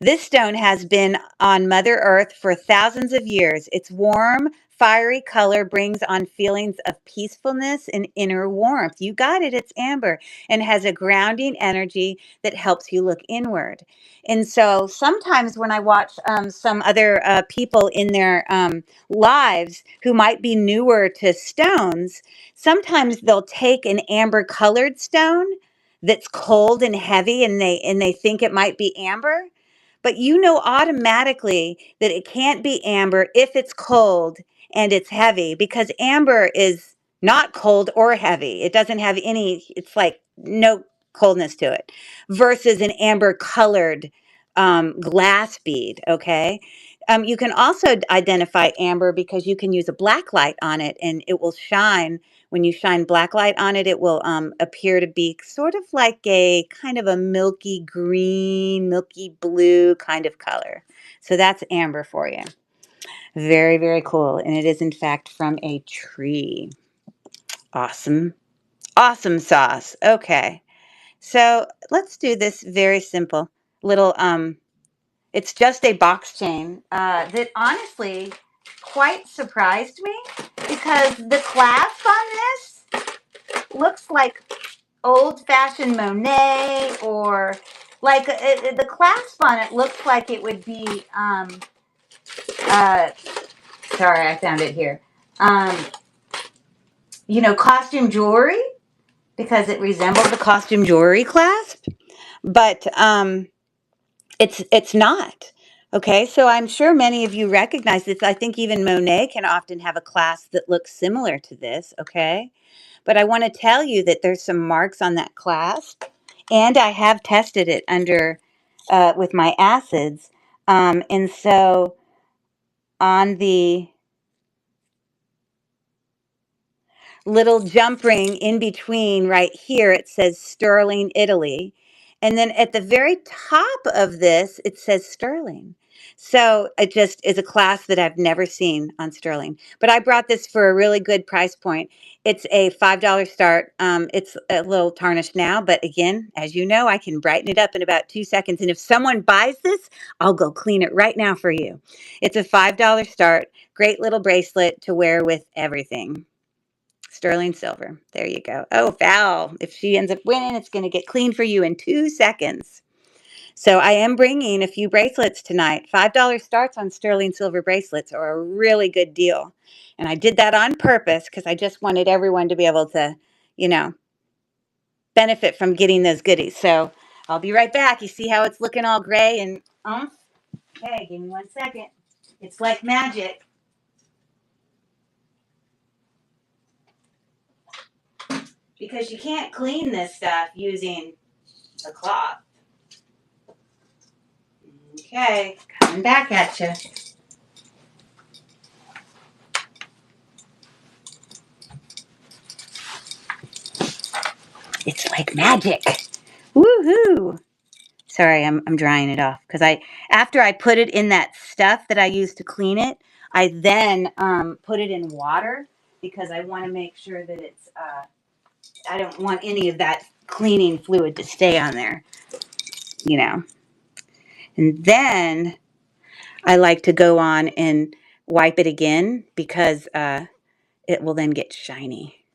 This stone has been on Mother Earth for thousands of years. Its warm, fiery color brings on feelings of peacefulness and inner warmth. You got it, it's amber, and has a grounding energy that helps you look inward. And so sometimes when I watch some other people in their lives who might be newer to stones, sometimes they'll take an amber colored stone that's cold and heavy and they think it might be amber, but you know automatically that it can't be amber if it's cold and it's heavy, because amber is not cold or heavy. It doesn't have any, it's like no coldness to it, versus an amber colored glass bead, okay? You can also identify amber because you can use a black light on it and it will shine. When you shine black light on it, it will appear to be sort of like a kind of a milky green, milky blue kind of color. So that's amber for you. Very, very cool. And it is, in fact, from a tree. Awesome. Awesome sauce. Okay. So let's do this very simple little It's just a box chain that honestly quite surprised me because the clasp on this looks like old-fashioned Monet, or like the clasp on it looks like it would be uh, sorry, I found it here. You know, costume jewelry, because it resembles the costume jewelry clasp, but it's not. Okay, so I'm sure many of you recognize this. I think even Monet can often have a clasp that looks similar to this. Okay, but I want to tell you that there's some marks on that clasp, and I have tested it under with my acids, and so on the little jump ring in between right here, it says Sterling, Italy. And then at the very top of this, it says Sterling. So it just is a class that I've never seen on Sterling. But I brought this for a really good price point. It's a $5 start. It's a little tarnished now, but again, as you know, I can brighten it up in about 2 seconds. And if someone buys this, I'll go clean it right now for you. It's a $5 start. Great little bracelet to wear with everything. Sterling silver. There you go. Oh, Val, if she ends up winning, it's going to get clean for you in 2 seconds. So I am bringing a few bracelets tonight. $5 starts on sterling silver bracelets are a really good deal. And I did that on purpose because I just wanted everyone to be able to, you know, benefit from getting those goodies. So I'll be right back. You see how it's looking all gray and okay, give me 1 second. It's like magic. Because you can't clean this stuff using a cloth. Okay, coming back at you. It's like magic. Woohoo! Sorry, I'm drying it off because after I put it in that stuff that I used to clean it, I then put it in water because I want to make sure that it's I don't want any of that cleaning fluid to stay on there, you know. And then I like to go on and wipe it again because it will then get shiny.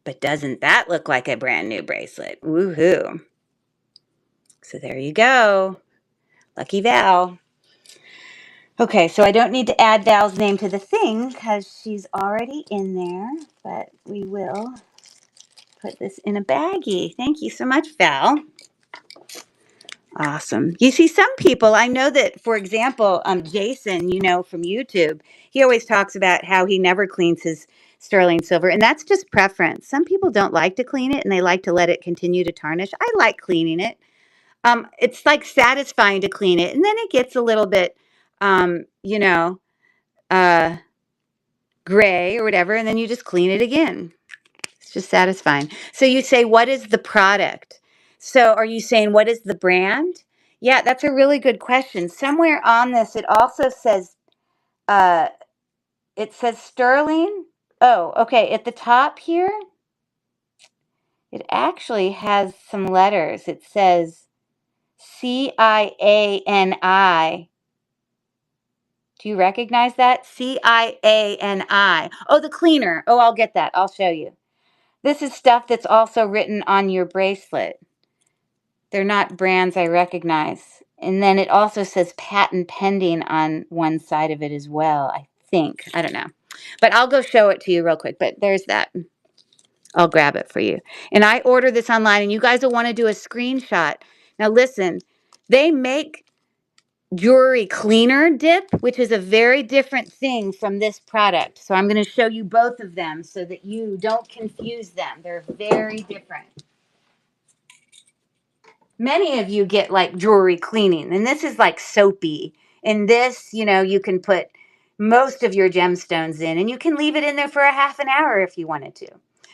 But doesn't that look like a brand new bracelet? Woohoo! So there you go. Lucky Val. Okay, so I don't need to add Val's name to the thing because she's already in there, but we will put this in a baggie. Thank you so much, Val. Awesome. You see, some people, I know that, for example, Jason, you know, from YouTube, he always talks about how he never cleans his sterling silver, and that's just preference. Some people don't like to clean it and they like to let it continue to tarnish. I like cleaning it. It's like satisfying to clean it, and then it gets a little bit, you know, uh, gray or whatever, and then you just clean it again. It's just satisfying. So you say, what is the product? So are you saying, what is the brand? Yeah, that's a really good question. Somewhere on this, uh, it says Sterling. Oh, okay. At the top here, it actually has some letters. It says CIANI. Do you recognize that? CIANI. Oh, the cleaner. Oh, I'll get that. I'll show you. This is stuff that's also written on your bracelet. They're not brands I recognize. And then it also says patent pending on one side of it as well, I think. I don't know. But I'll go show it to you real quick. But there's that. I'll grab it for you. And I order this online, and you guys will want to do a screenshot. Now, listen, they make jewelry cleaner dip, which is a very different thing from this product. So I'm going to show you both of them so that you don't confuse them. They're very different. Many of you get like jewelry cleaning, and this is like soapy. And this, you know, you can put most of your gemstones in, and you can leave it in there for a half an hour if you wanted to.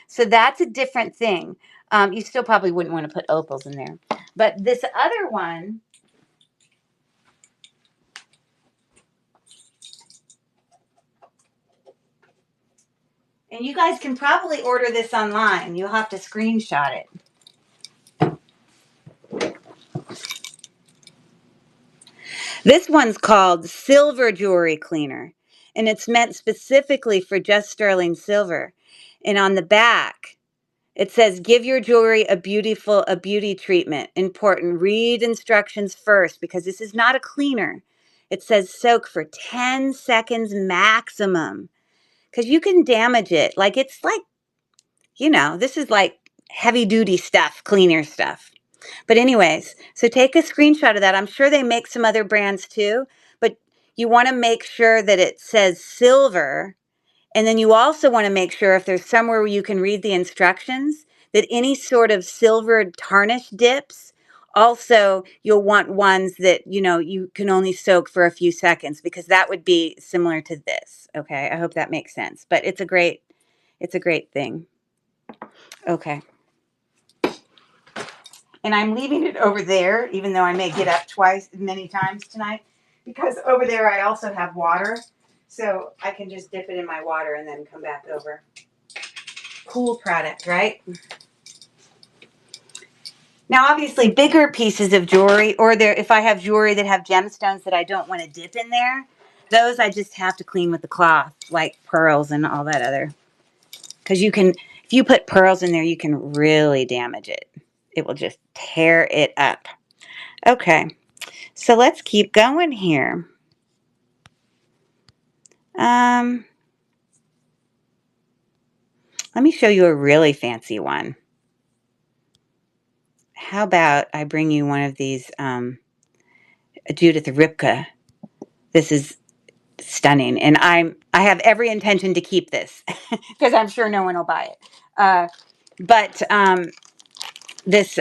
So that's a different thing. You still probably wouldn't want to put opals in there. But this other one, and you guys can probably order this online. You'll have to screenshot it. This one's called Silver Jewelry Cleaner, and it's meant specifically for just sterling silver. And on the back, it says, give your jewelry a beauty treatment. Important, read instructions first because this is not a cleaner. It says soak for 10 seconds maximum because you can damage it. Like, it's like, this is like heavy duty stuff, cleaner stuff. But anyways, so take a screenshot of that. I'm sure they make some other brands too, but you want to make sure that it says silver. And then you also want to make sure if there's somewhere where you can read the instructions that any sort of silver tarnish dips, also you'll want ones that, you can only soak for a few seconds because that would be similar to this. Okay. I hope that makes sense, but it's a great thing. Okay. And I'm leaving it over there, even though I may get up many times tonight, because over there I also have water. So I can just dip it in my water and then come back over. Cool product, right? Now, obviously, bigger pieces of jewelry, or if I have jewelry that have gemstones that I don't want to dip in there, those I just have to clean with the cloth, like pearls and all that other. Because if you put pearls in there, you can really damage it. It will just tear it up. Okay. So let's keep going here. Let me show you a really fancy one. How about I bring you one of these Judith Ripka. This is stunning, and I have every intention to keep this because I'm sure no one will buy it. But this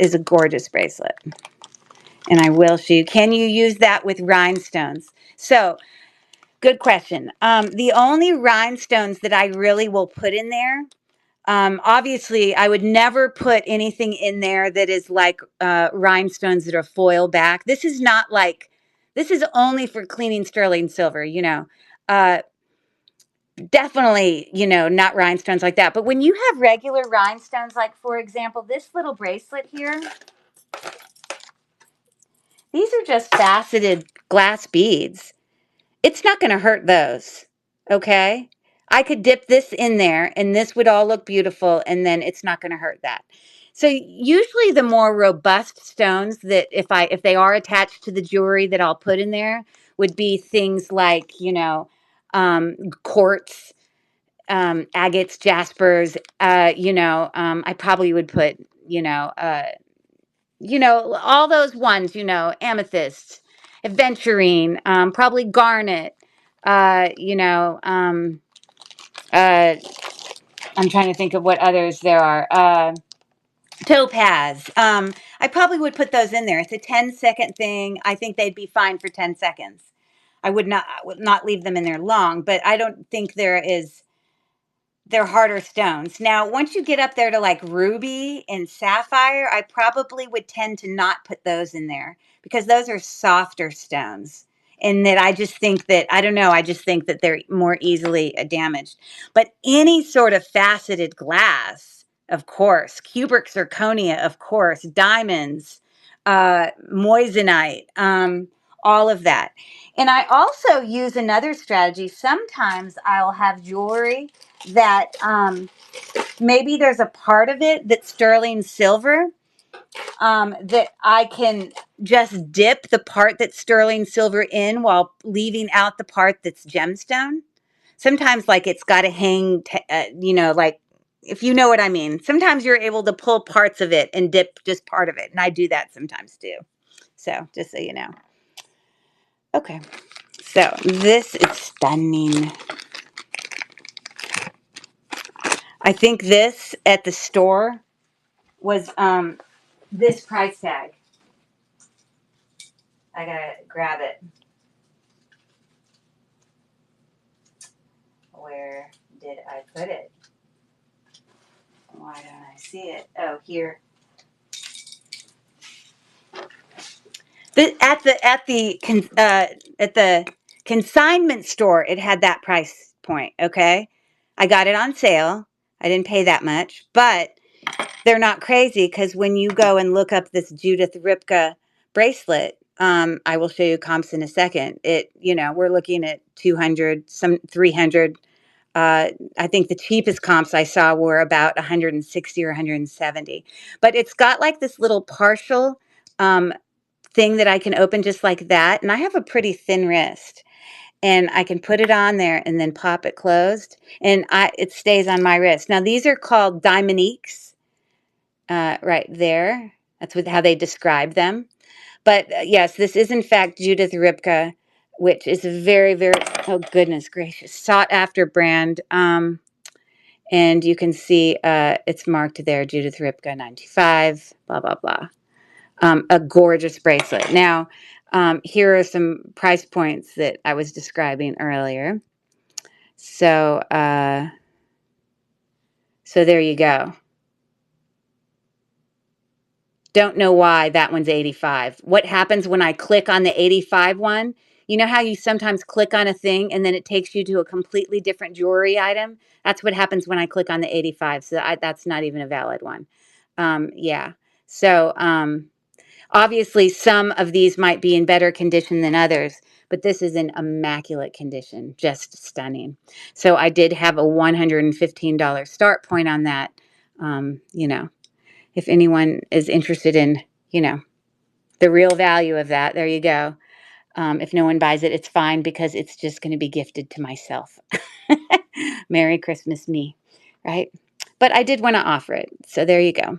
is a gorgeous bracelet. And I will show you. Can you use that with rhinestones? So, good question. The only rhinestones that I really will put in there, obviously, I would never put anything in there that is like rhinestones that are foil back. This is only for cleaning sterling silver, Definitely, not rhinestones like that. But when you have regular rhinestones, like, for example, this little bracelet here, these are just faceted glass beads. It's not going to hurt those, okay? I could dip this in there and this would all look beautiful and then it's not going to hurt that. So usually the more robust stones that if they are attached to the jewelry that I'll put in there would be things like, quartz, agates, jaspers, I probably would put, all those ones, amethyst, aventurine, probably garnet, uh, you know, um, uh, I'm trying to think of what others there are. Topaz. I probably would put those in there. It's a 10-second thing. I think they'd be fine for 10 seconds. I would not leave them in there long, but I don't think they're harder stones. Now, once you get up there to like ruby and sapphire, I probably would tend to not put those in there because those are softer stones. And that I just think that, I don't know, I just think that they're more easily damaged. But any sort of faceted glass, of course, cubic zirconia, of course, diamonds, moissanite, all of that. And I also use another strategy. Sometimes I'll have jewelry that maybe there's a part of it that's sterling silver, that I can just dip the part that's sterling silver in while leaving out the part that's gemstone. Sometimes, like, it's got to hang, like, if you know what I mean. Sometimes you're able to pull parts of it and dip just part of it. And I do that sometimes too. So, just so you know. Okay. So, this is stunning. I think this at the store was this price tag. I gotta grab it. Where did I put it? Why don't I see it? Oh, here. At the consignment store, it had that price point. Okay, I got it on sale. I didn't pay that much, but they're not crazy because when you go and look up this Judith Ripka bracelet, I will show you comps in a second. We're looking at 200, some 300. I think the cheapest comps I saw were about 160 or 170. But it's got like this little partial thing that I can open just like that. And I have a pretty thin wrist. And I can put it on there and then pop it closed. And it stays on my wrist. Now, these are called Diamoniques right there. That's how they describe them. But yes, this is in fact Judith Ripka, which is a very, very, oh goodness gracious, sought after brand. And you can see it's marked there, Judith Ripka 95, blah, blah, blah. A gorgeous bracelet. Now, here are some price points that I was describing earlier. So, so there you go. Don't know why that one's 85. What happens when I click on the 85 one? You know how you sometimes click on a thing and then it takes you to a completely different jewelry item? That's what happens when I click on the 85. So that's not even a valid one. Yeah. So obviously some of these might be in better condition than others, but this is in immaculate condition. Just stunning. So I did have a $115 start point on that. If anyone is interested in, the real value of that, there you go. If no one buys it, it's fine because it's just going to be gifted to myself. Merry Christmas, me, right? But I did want to offer it. So there you go.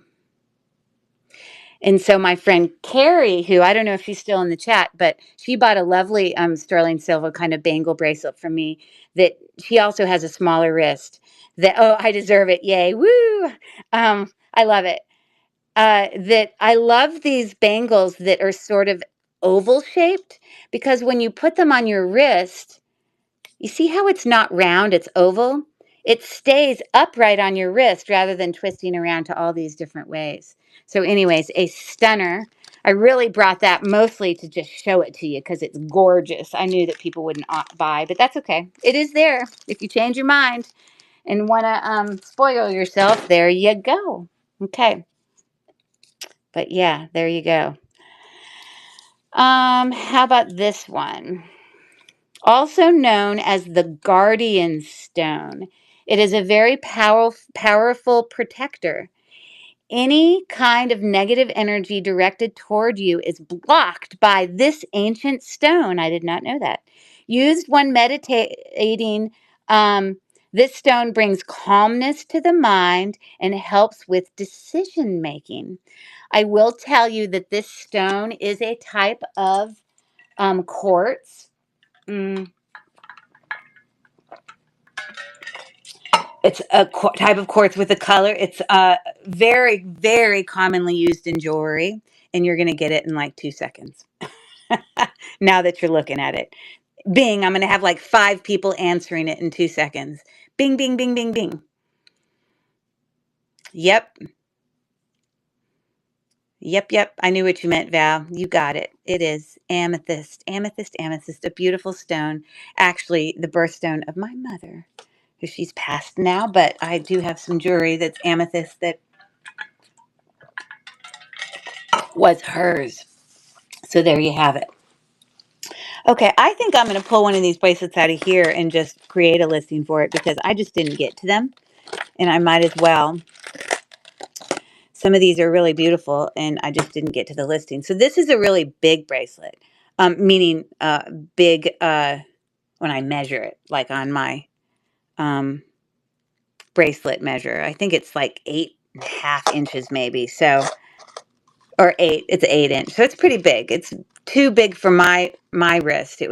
And so my friend Carrie, who I don't know if she's still in the chat, but she bought a lovely sterling silver kind of bangle bracelet from me that she also has a smaller wrist. Oh, I deserve it. Yay. Woo. I love it. That I love these bangles that are sort of oval shaped because when you put them on your wrist, you see how it's not round, it's oval? It stays upright on your wrist rather than twisting around to all these different ways. So anyways, a stunner. I really brought that mostly to just show it to you because it's gorgeous. I knew that people wouldn't buy, but that's okay. It is there. If you change your mind and want to spoil yourself, there you go. Okay. But yeah, there you go. How about this one? Also known as the Guardian Stone. It is a very powerful protector. Any kind of negative energy directed toward you is blocked by this ancient stone. I did not know that. Used when meditating, this stone brings calmness to the mind and helps with decision making. I will tell you that this stone is a type of quartz. It's a type of quartz with a color. It's very, very commonly used in jewelry, and you're going to get it in like 2 seconds. Now that you're looking at it. Bing, I'm going to have like 5 people answering it in 2 seconds. Bing, bing, bing, bing, bing. Yep. Yep. I knew what you meant, Val. You got it. It is amethyst. Amethyst, amethyst. A beautiful stone. Actually, the birthstone of my mother, who she's passed now, but I do have some jewelry that's amethyst that was hers. So there you have it. Okay, I think I'm going to pull one of these bracelets out of here and just create a listing for it because I just didn't get to them, and I might as well. Some of these are really beautiful, and I just didn't get to the listing. So this is a really big bracelet, meaning big when I measure it, like on my bracelet measure. I think it's like 8.5 inches maybe. So, or 8. It's 8 inch. So it's pretty big. It's too big for my wrist.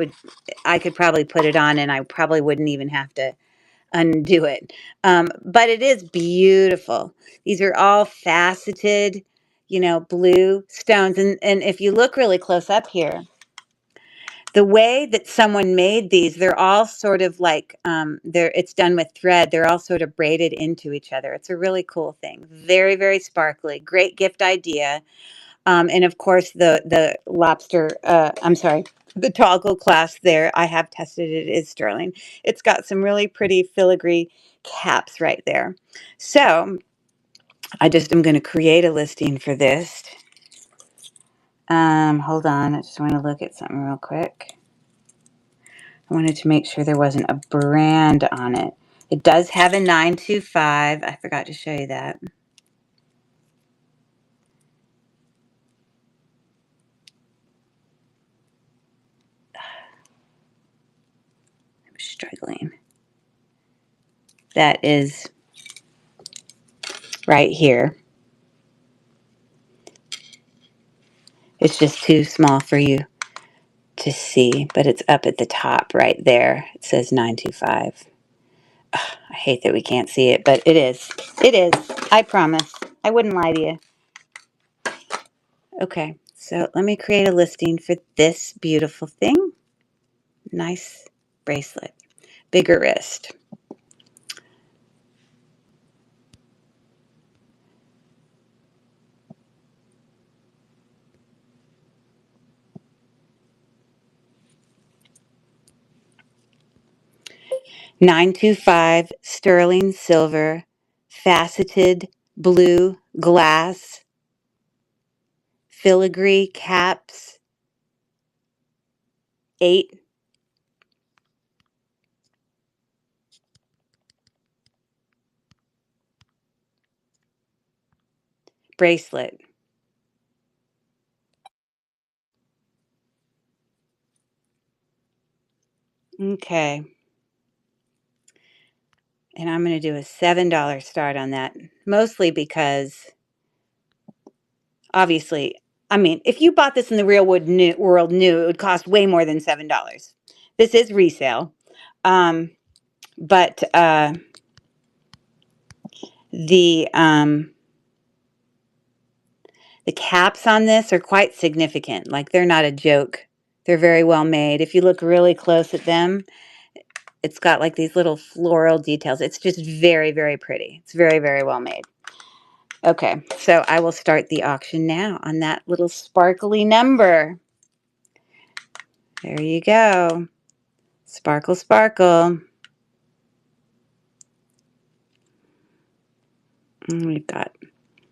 I could probably put it on, and I probably wouldn't even have to undo it. But it is beautiful. These are all faceted, blue stones. And if you look really close up here, the way that someone made these, they're all sort of like, it's done with thread. They're all sort of braided into each other. It's a really cool thing. Very, very sparkly. Great gift idea. And of course, the lobster, the toggle clasp there, I have tested it, is sterling. It's got some really pretty filigree caps right there. So I just am going to create a listing for this. Hold on. I just want to look at something real quick. I wanted to make sure there wasn't a brand on it. It does have a 925. I forgot to show you that. I'm struggling. That is right here. It's just too small for you to see, but it's up at the top right there. It says 925. Ugh, I hate that we can't see it, but it is. It is. I promise. I wouldn't lie to you. Okay, so let me create a listing for this beautiful thing. Nice bracelet. Bigger wrist. $925 sterling silver, faceted blue glass, filigree caps, 8 bracelet. Okay. And I'm going to do a $7 start on that, mostly because obviously, I mean, if you bought this in the real world new, it would cost way more than $7. This is resale. Um, but the the caps on this are quite significant. Like, they're not a joke. They're very well made. If you look really close at them, it's got like these little floral details. It's just very, very pretty. It's very, very well made. Okay, so I will start the auction now on that little sparkly number. There you go. Sparkle, sparkle. We've got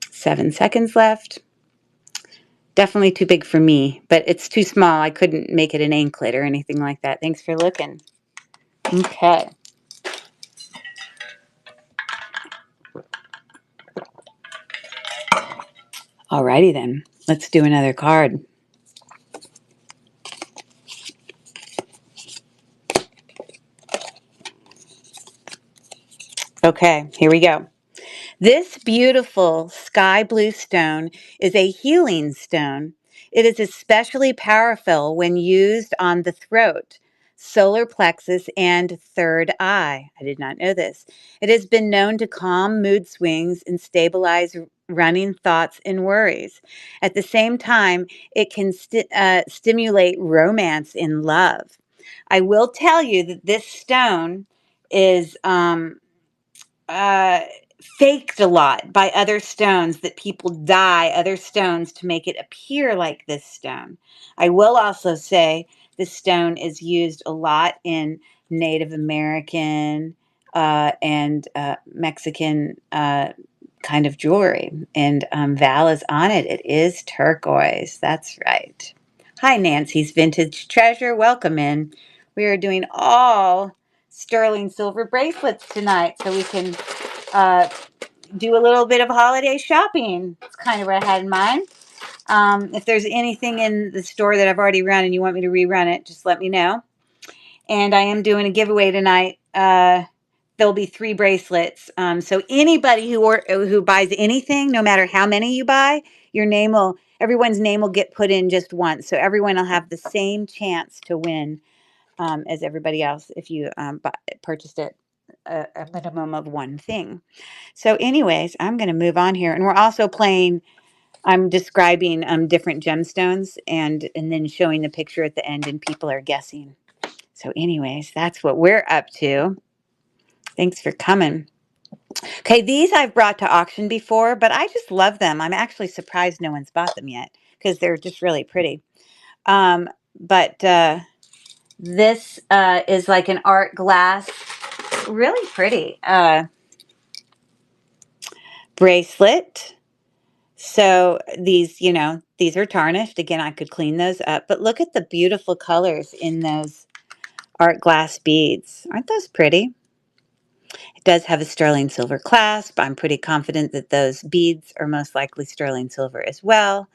7 seconds left. Definitely too big for me, but it's too small. I couldn't make it an anklet or anything like that. Thanks for looking. Okay. Alrighty then. Let's do another card. Okay, here we go. This beautiful sky blue stone is a healing stone. It is especially powerful when used on the throat, solar plexus, and third eye. I did not know this. It has been known to calm mood swings and stabilize running thoughts and worries. At the same time, it can stimulate romance and love. I will tell you that this stone is uh, faked a lot by other stones, that people dye other stones to make it appear like this stone. I will also say this stone is used a lot in Native American and Mexican kind of jewelry. And Val is on it. It is turquoise. That's right. Hi, Nancy's Vintage Treasure. Welcome in. We are doing all sterling silver bracelets tonight, so we can uh, do a little bit of holiday shopping. It's kind of what I had in mind. If there's anything in the store that I've already run and you want me to rerun it, just let me know. And I am doing a giveaway tonight. There'll be 3 bracelets. So anybody who buys anything, no matter how many you buy, everyone's name will get put in just once. So everyone will have the same chance to win as everybody else if you purchased it a minimum of one thing. So anyways, I'm going to move on here. And we're also playing, I'm describing different gemstones and then showing the picture at the end, and people are guessing. So anyways, that's what we're up to. Thanks for coming. Okay, these I've brought to auction before, but I just love them. I'm actually surprised no one's bought them yet because they're just really pretty. But this is like an art glass, really pretty bracelet. So these, these are tarnished. Again, I could clean those up, but look at the beautiful colors in those art glass beads. Aren't those pretty? It does have a sterling silver clasp. I'm pretty confident that those beads are most likely sterling silver as well.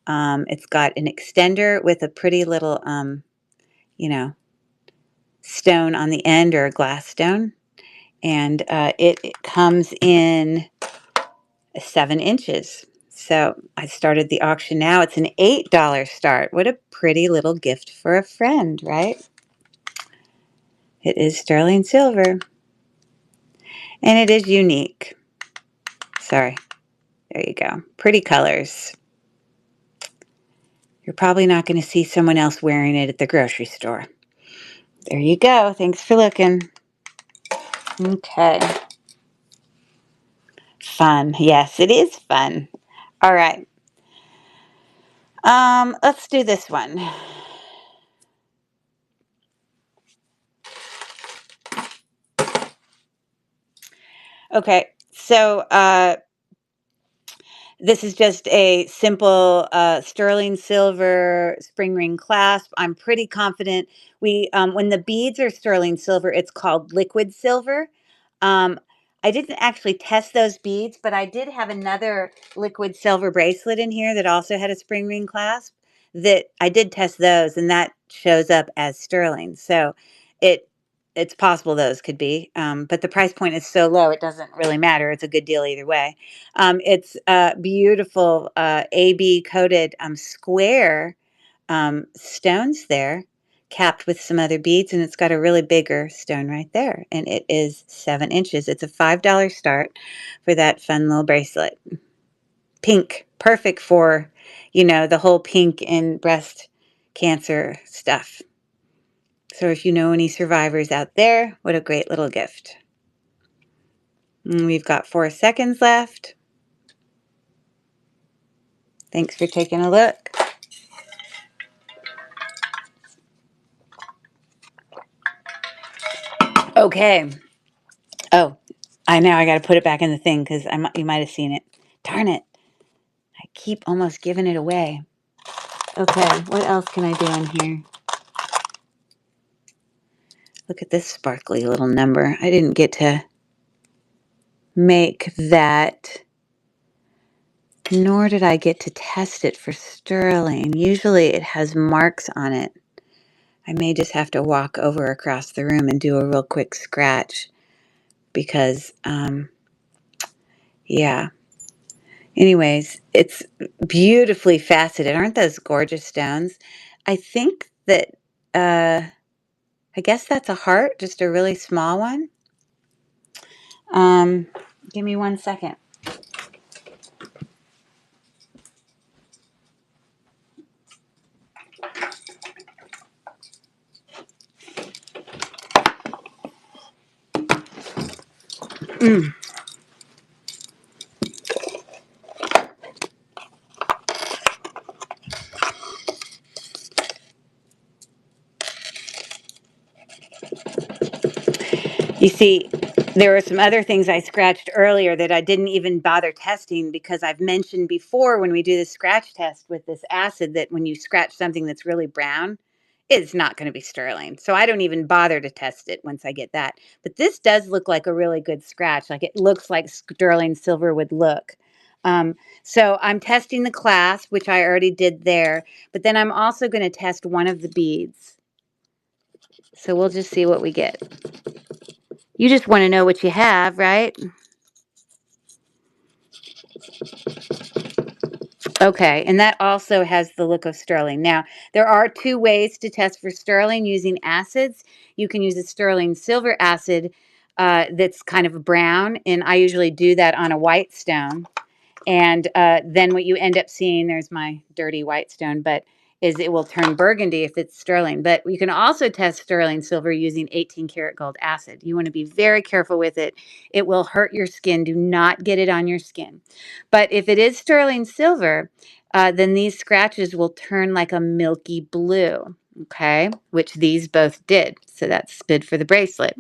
It's got an extender with a pretty little, you know, stone on the end, or a glass stone. And it comes in 7 inches. So I started the auction now. It's an $8 start. What a pretty little gift for a friend, right? It is sterling silver. And it is unique. Sorry. There you go. Pretty colors. You're probably not going to see someone else wearing it at the grocery store. There you go. Thanks for looking. Okay. Fun. Yes, it is fun. All right. Let's do this one. Okay. So, this is just a simple sterling silver spring ring clasp. I'm pretty confident when the beads are sterling silver, it's called liquid silver. Um, I didn't actually test those beads, but I did have another liquid silver bracelet in here that also had a spring ring clasp that I did test those, and that shows up as sterling. So it it's possible those could be, but the price point is so low, it doesn't really matter. It's a good deal either way. It's beautiful AB coated square stones there, capped with some other beads, and it's got a really bigger stone right there, and it is 7 inches. It's a $5 start for that fun little bracelet. Pink, perfect for, the whole pink and breast cancer stuff. So if you know any survivors out there, what a great little gift. And we've got 4 seconds left. Thanks for taking a look. Okay. Oh, I got to put it back in the thing because you might have seen it. Darn it. I keep almost giving it away. Okay, what else can I do in here? Look at this sparkly little number. I didn't get to make that, nor did I get to test it for sterling. Usually it has marks on it. I may just have to walk over across the room and do a real quick scratch because, yeah. Anyways, it's beautifully faceted. Aren't those gorgeous stones? I think that, I guess that's a heart, just a really small one. Um, Give me 1 second. Mm. You see, there were some other things I scratched earlier that I didn't even bother testing because I've mentioned before when we do the scratch test with this acid that when you scratch something that's really brown, it's not going to be sterling. So I don't even bother to test it once I get that. But this does look like a really good scratch. Like it looks like sterling silver would look. So I'm testing the clasp, which I already did there. But then I'm also going to test one of the beads. So we'll just see what we get. You just want to know what you have, right? Okay, and that also has the look of sterling. Now, there are 2 ways to test for sterling using acids. You can use a sterling silver acid that's kind of brown, and I usually do that on a white stone. And then what you end up seeing, there's my dirty white stone, but is it will turn burgundy if it's sterling. But you can also test sterling silver using 18 karat gold acid. You want to be very careful with it. It will hurt your skin. Do not get it on your skin. But if it is sterling silver, then these scratches will turn like a milky blue, okay, which these both did. So that's good for the bracelet.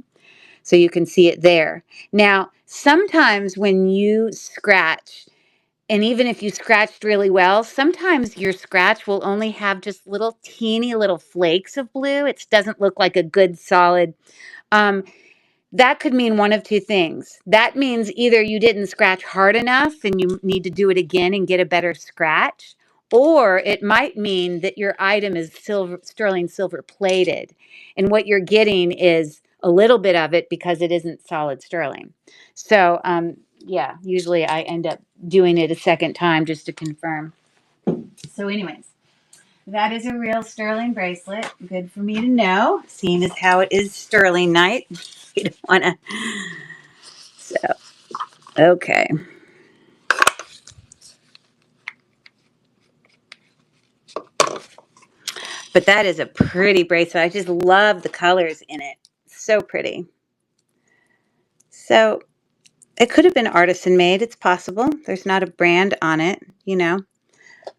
So you can see it there. Now, sometimes when you scratch And even if you scratched really well, sometimes your scratch will only have just little teeny little flakes of blue. It doesn't look like a good solid. Um, that could mean one of two things. That means either you didn't scratch hard enough and you need to do it again and get a better scratch, or it might mean that your item is sterling silver plated, and what you're getting is a little bit of it because it isn't solid sterling. So, yeah, usually I end up doing it a second time just to confirm. So, anyways, that is a real sterling bracelet. Good for me to know, seeing as how it is sterling night. You don't want to. So, okay. But that is a pretty bracelet. I just love the colors in it. So pretty. So, it could have been artisan made. It's possible. There's not a brand on it, you know.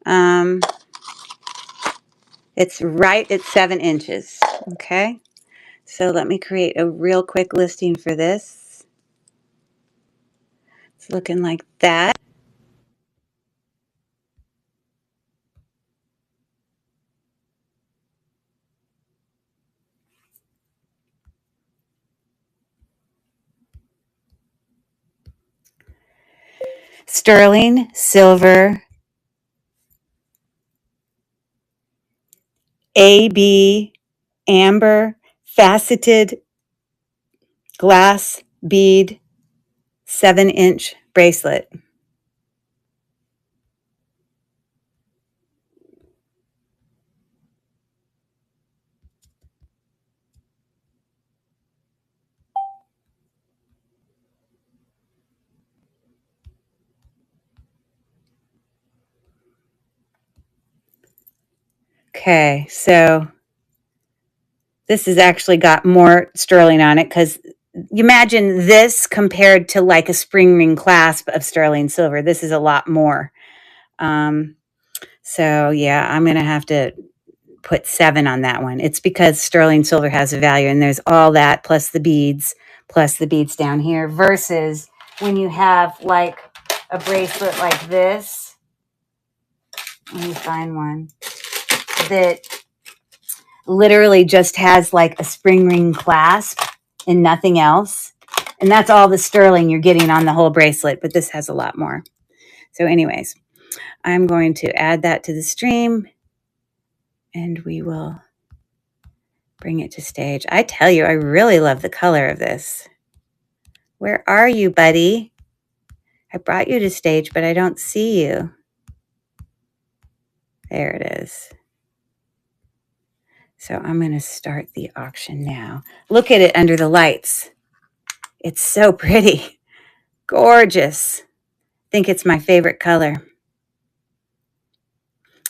Um, it's right at 7 inches. Okay. So let me create a real quick listing for this. It's looking like that. Sterling silver AB amber faceted glass bead 7-inch bracelet. Okay, so this has actually got more sterling on it because you imagine this compared to like a spring ring clasp of sterling silver. This is a lot more. So yeah, I'm going to have to put 7 on that one. It's because sterling silver has a value, and there's all that plus the beads down here, versus when you have like a bracelet like this. Let me find one that literally just has like a spring ring clasp and nothing else. And that's all the sterling you're getting on the whole bracelet, but this has a lot more. So anyways, I'm going to add that to the stream and we will bring it to stage. I tell you, I really love the color of this. Where are you, buddy? I brought you to stage, but I don't see you. There it is. So I'm going to start the auction now. Look at it under the lights. It's so pretty. Gorgeous. I think it's my favorite color.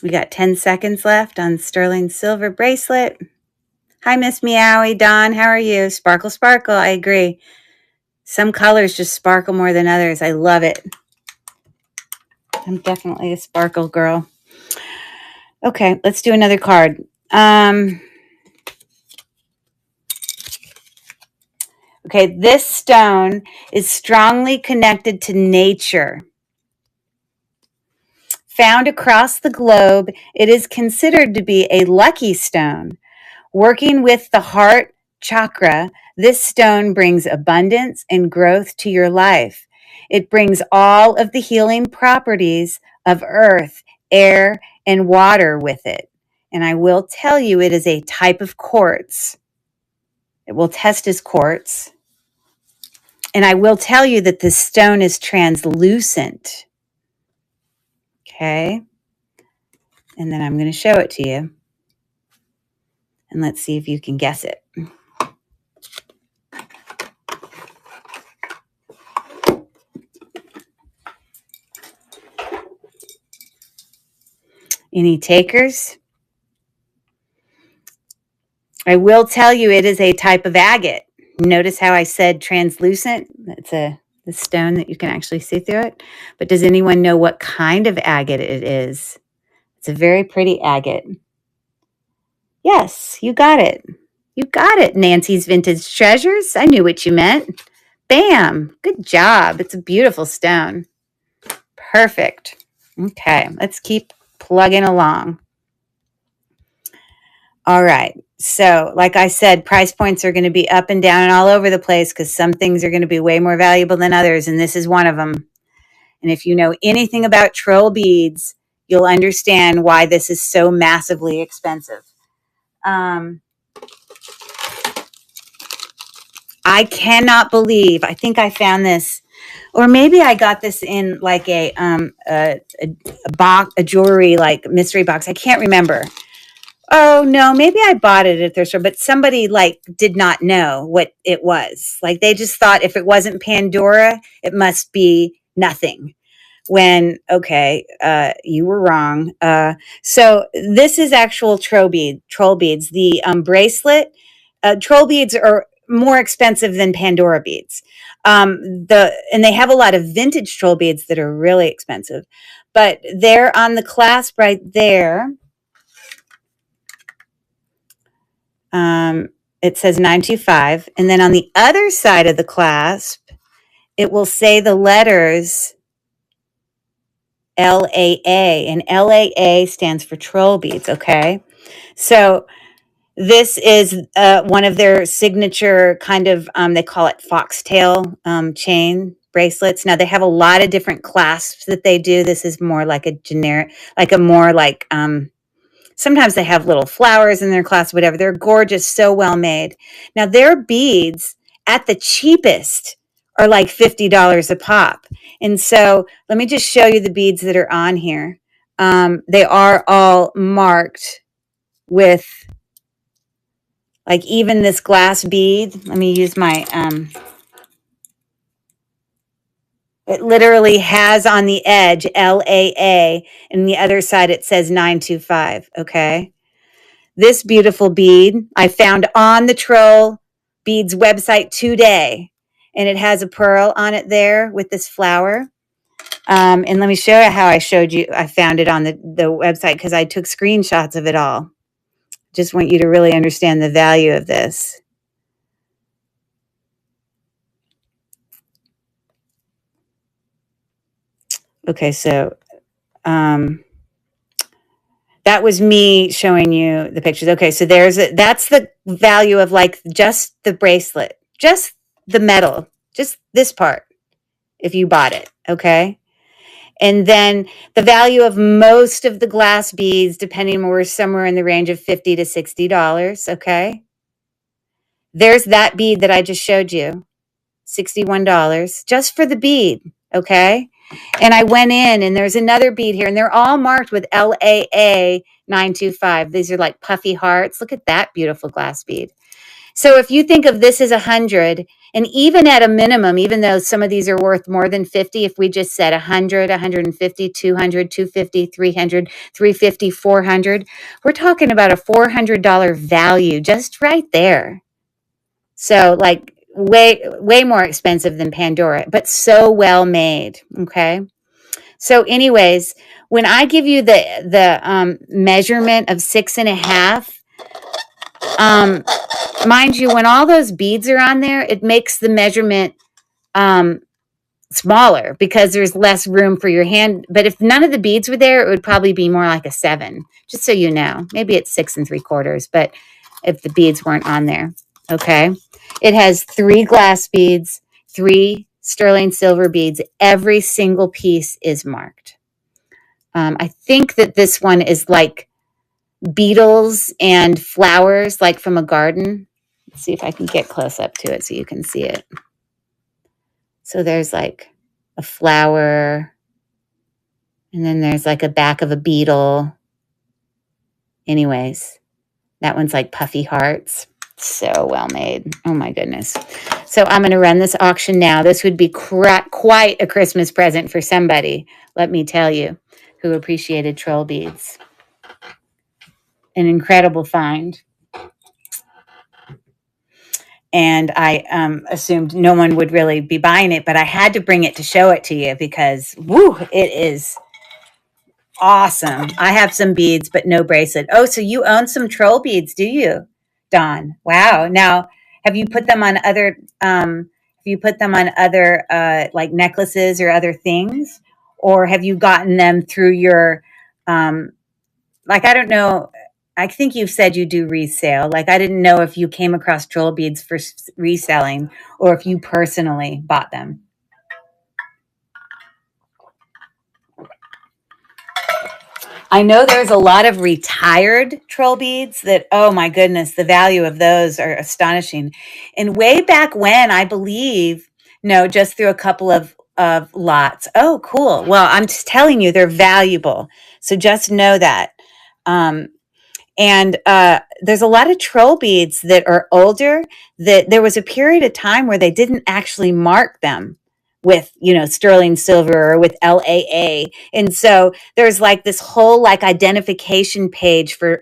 We got 10 seconds left on sterling silver bracelet. Hi, Miss Meowie. Dawn, how are you? Sparkle, sparkle. I agree. Some colors just sparkle more than others. I love it. I'm definitely a sparkle girl. Okay, let's do another card. Okay, this stone is strongly connected to nature. Found across the globe, it is considered to be a lucky stone. Working with the heart chakra, this stone brings abundance and growth to your life. It brings all of the healing properties of earth, air, and water with it. And I will tell you, it is a type of quartz. It will test as quartz. And I will tell you that this stone is translucent. Okay. And then I'm going to show it to you. And let's see if you can guess it. Any takers? I will tell you it is a type of agate. Notice how I said translucent? It's the stone that you can actually see through it. But does anyone know what kind of agate it is? It's a very pretty agate. Yes, you got it. You got it, Nancy's Vintage Treasures. I knew what you meant. Bam. Good job. It's a beautiful stone. Perfect. Okay, let's keep plugging along. All right. So, like I said, price points are going to be up and down and all over the place because some things are going to be way more valuable than others, and this is one of them. And if you know anything about troll beads, you'll understand why this is so massively expensive. I cannot believe, I think I found this, or maybe I got this in like a box, a jewelry like mystery box. I can't remember. Oh no, maybe I bought it at their store, but somebody like did not know what it was. Like they just thought if it wasn't Pandora, it must be nothing. When, okay, you were wrong. So this is actual troll beads. The bracelet, troll beads are more expensive than Pandora beads. And they have a lot of vintage troll beads that are really expensive, but they're on the clasp right there. It says 925. And then on the other side of the clasp, it will say the letters LAA, and LAA stands for troll beads. Okay. So this is one of their signature kind of, they call it foxtail chain bracelets. Now they have a lot of different clasps that they do. This is more like a generic, like a more like, sometimes they have little flowers in their clasp, whatever. They're gorgeous, so well made. Now their beads at the cheapest are like $50 a pop. And so let me just show you the beads that are on here. They are all marked with, like, even this glass bead. Let me use my, it literally has on the edge LAA, and the other side it says 925. Okay. This beautiful bead I found on the Troll Beads website today, and it has a pearl on it there with this flower. And let me show you how I found it on the website, because I took screenshots of it all. Just want you to really understand the value of this. Okay, so that was me showing you the pictures. Okay, so that's the value of like just the bracelet, just the metal, just this part, if you bought it, okay? And then the value of most of the glass beads, depending on, we're somewhere in the range of $50 to $60, okay? There's that bead that I just showed you, $61, just for the bead, okay? And I went in, and there's another bead here, and they're all marked with LAA 925. These are like puffy hearts. Look at that beautiful glass bead. So if you think of this as 100, and even at a minimum, even though some of these are worth more than 50, if we just said 100, 150, 200, 250, 300, 350, 400, we're talking about a $400 value just right there. So like way more expensive than Pandora, but so well made. Okay. So anyways, when I give you the measurement of 6.5, mind you, when all those beads are on there, it makes the measurement smaller because there's less room for your hand. But if none of the beads were there, it would probably be more like a 7, just so you know. Maybe it's 6 3/4, but if the beads weren't on there. Okay. It has 3 glass beads, 3 sterling silver beads. Every single piece is marked. I think that this one is like beetles and flowers, like from a garden. Let's see if I can get close up to it so you can see it. So there's like a flower, and then there's like a back of a beetle. Anyways, that one's like puffy hearts. So well made. Oh my goodness. So I'm going to run this auction now. This would be quite a Christmas present for somebody, let me tell you, who appreciated troll beads. An incredible find. And I assumed no one would really be buying it, but I had to bring it to show it to you because, woo, it is awesome. I have some beads, but no bracelet. Oh, so you own some troll beads, do you, Dawn? Wow. Now, have you put them on other like necklaces or other things? or have you gotten them through your, like, I don't know. I think you said you do resale. Like, I didn't know if you came across troll beads for reselling or if you personally bought them. I know there's a lot of retired troll beads that, oh my goodness, the value of those are astonishing. And way back when, I believe, no, just through a couple of lots. Oh, cool. Well, I'm just telling you, they're valuable. So just know that. Um, and there's a lot of troll beads that are older that there was a period of time where they didn't actually mark them with, sterling silver or with LAA. And so there's like this whole like identification page for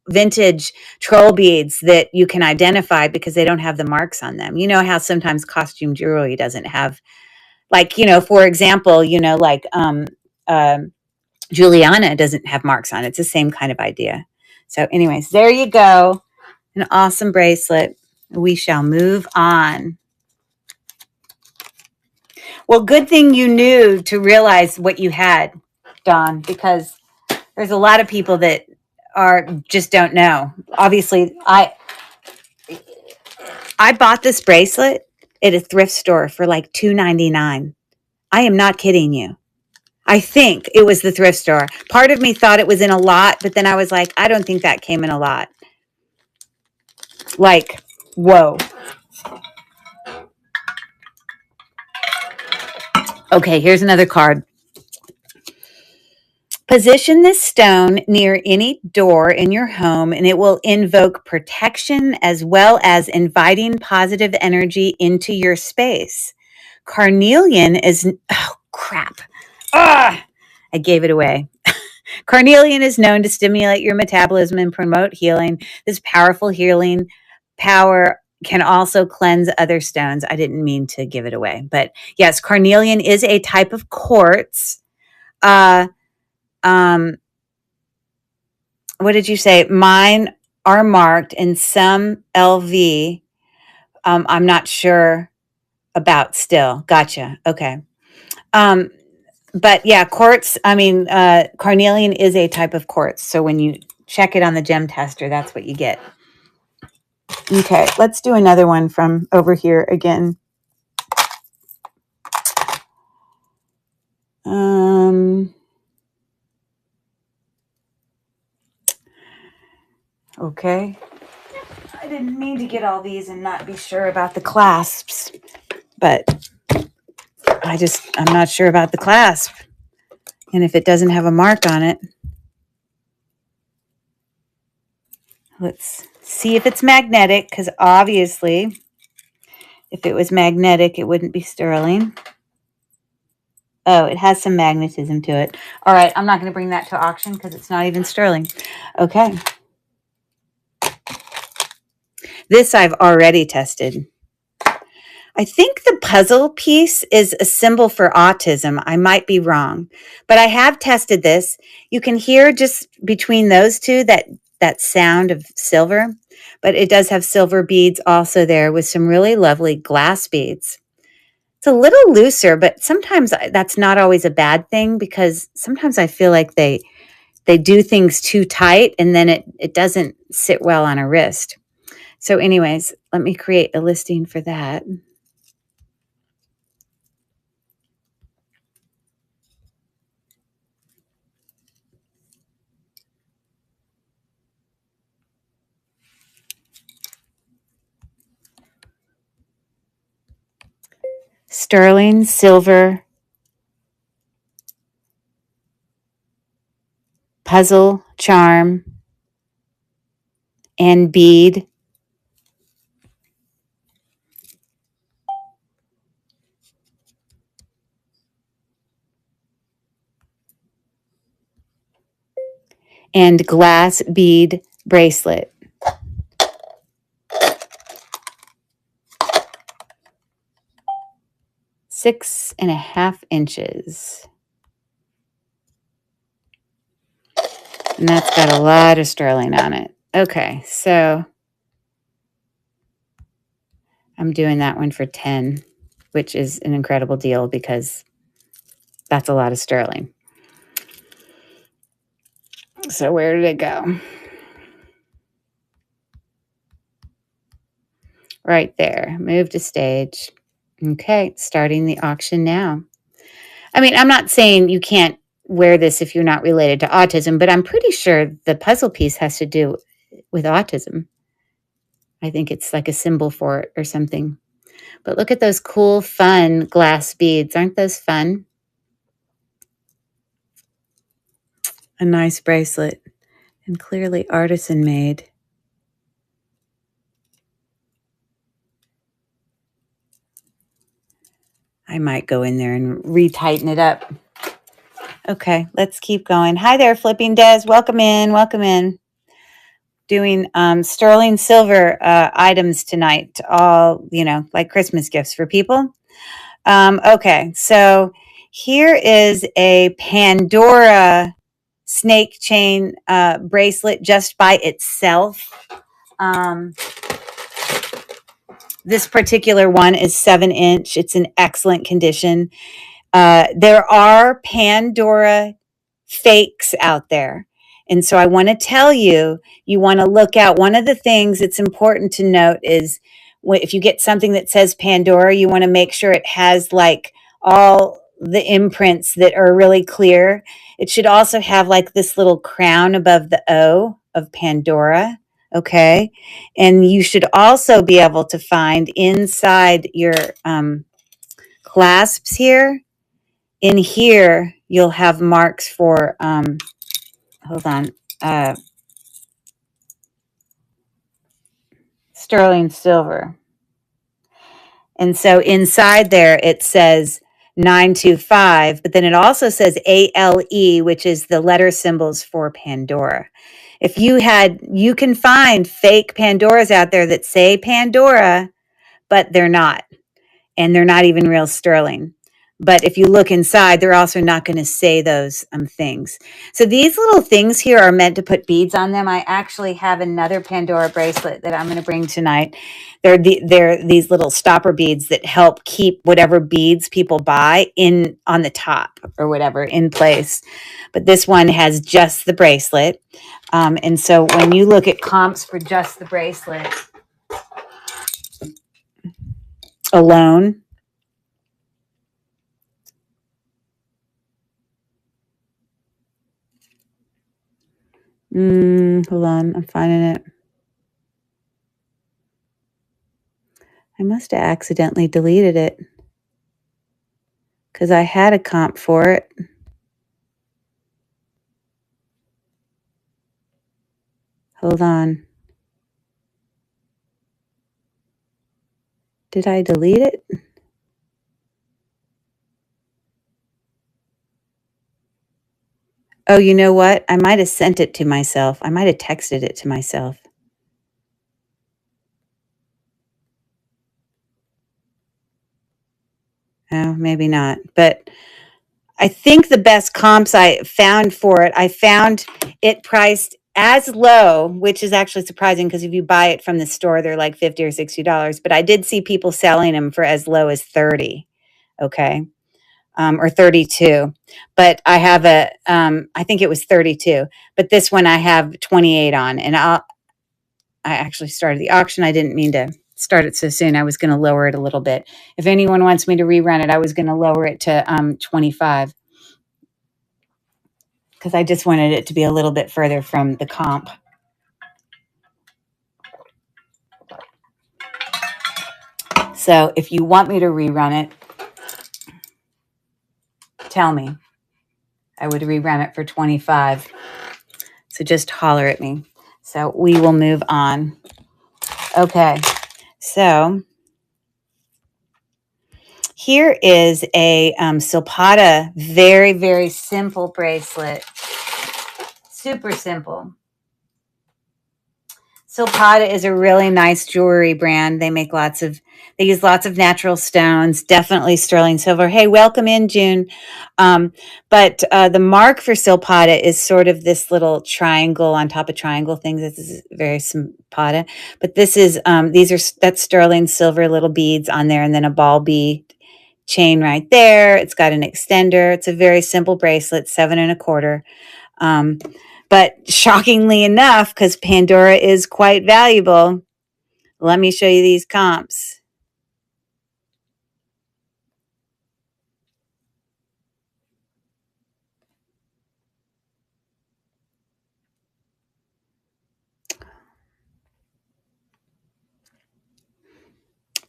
vintage troll beads that you can identify because they don't have the marks on them. You know how sometimes costume jewelry doesn't have, like, for example, Juliana doesn't have marks on it. It's the same kind of idea. So anyways, there you go. An awesome bracelet. We shall move on. Well, good thing you knew to realize what you had, Dawn, because there's a lot of people that just don't know. Obviously, I bought this bracelet at a thrift store for like $2.99. I am not kidding you. I think it was the thrift store. Part of me thought it was in a lot, but then I was like, I don't think that came in a lot. Like, whoa. Okay, here's another card. Position this stone near any door in your home, and it will invoke protection as well as inviting positive energy into your space. Carnelian is, oh, crap. Ah, I gave it away. Carnelian is known to stimulate your metabolism and promote healing. This powerful healing power can also cleanse other stones. I didn't mean to give it away, but yes, carnelian is a type of quartz. What did you say? Mine are marked in some LV. I'm not sure about still. Gotcha. Okay. But yeah, quartz, carnelian is a type of quartz. So when you check it on the gem tester, that's what you get. Okay, let's do another one from over here again. Okay. I didn't mean to get all these and not be sure about the clasps, but I'm not sure about the clasp. And if it doesn't have a mark on it, let's see if it's magnetic, because obviously if it was magnetic, it wouldn't be sterling. Oh, it has some magnetism to it. All right, I'm not going to bring that to auction because it's not even sterling. Okay. This I've already tested. I think the puzzle piece is a symbol for autism. I might be wrong, but I have tested this. You can hear just between those two that sound of silver, but it does have silver beads also there with some really lovely glass beads. It's a little looser, but sometimes that's not always a bad thing, because sometimes I feel like they do things too tight and then it doesn't sit well on a wrist. So anyways, let me create a listing for that. Sterling silver puzzle charm and bead. And glass bead bracelet. Six and a half inches. And that's got a lot of sterling on it. Okay, so I'm doing that one for 10, which is an incredible deal because That's a lot of sterling. So where did it go? Right there. Move to stage. Okay, starting the auction now. I mean, I'm not saying you can't wear this if you're not related to autism, but I'm pretty sure the puzzle piece has to do with autism. I think it's like a symbol for it or something. But look at those cool, fun glass beads. Aren't those fun? A nice bracelet, and clearly artisan made. I might go in there and retighten it up. Okay, let's keep going. Hi there, Flipping Des. Welcome in. Welcome in. Doing sterling silver items tonight, all, like Christmas gifts for people. Okay, so here is a Pandora snake chain bracelet just by itself. This particular one is 7-inch. It's in excellent condition. There are Pandora fakes out there. And so I want to tell you, you want to look out. One of the things that's important to note is if you get something that says Pandora, you want to make sure it has like all the imprints that are really clear. It should also have like this little crown above the O of Pandora. Okay. And you should also be able to find inside your clasps here. In here, you'll have marks for, hold on, sterling silver. And so inside there, it says 925, but then it also says ALE, which is the letter symbols for Pandora. If you can find fake Pandoras out there that say Pandora, but they're not. And they're not even real sterling. But if you look inside, they're also not going to say those things. So these little things here are meant to put beads on them. I actually have another Pandora bracelet that I'm going to bring tonight. They're these little stopper beads that help keep whatever beads people buy on the top or whatever in place. But this one has just the bracelet. And so when you look at comps for just the bracelet alone, hold on, I'm finding it. I must have accidentally deleted it because I had a comp for it. Hold on. Did I delete it? Oh, you know what? I might have sent it to myself. I might have texted it to myself. Oh, maybe not. But I think the best comps I found for it, I found it priced as low, which is actually surprising because if you buy it from the store, they're like $50 or $60. But I did see people selling them for as low as $30. Okay. Or 32, but I have I think it was 32, but this one I have 28 on, and I actually started the auction. I didn't mean to start it so soon. I was going to lower it a little bit. If anyone wants me to rerun it, I was going to lower it to 25 because I just wanted it to be a little bit further from the comp. So if you want me to rerun it, tell me. I would rerun it for 25. So just holler at me. So we will move on. Okay. So here is a Silpata, very, very simple bracelet. Super simple. Silpata is a really nice jewelry brand. They use lots of natural stones, definitely sterling silver. Hey, welcome in, June. But the mark for Silpata is sort of this little triangle on top of triangle things. This is very Silpata. But this is, that's sterling silver little beads on there and then a ball bead chain right there. It's got an extender. It's a very simple bracelet, 7 1/4. But shockingly enough, because Pandora is quite valuable, let me show you these comps.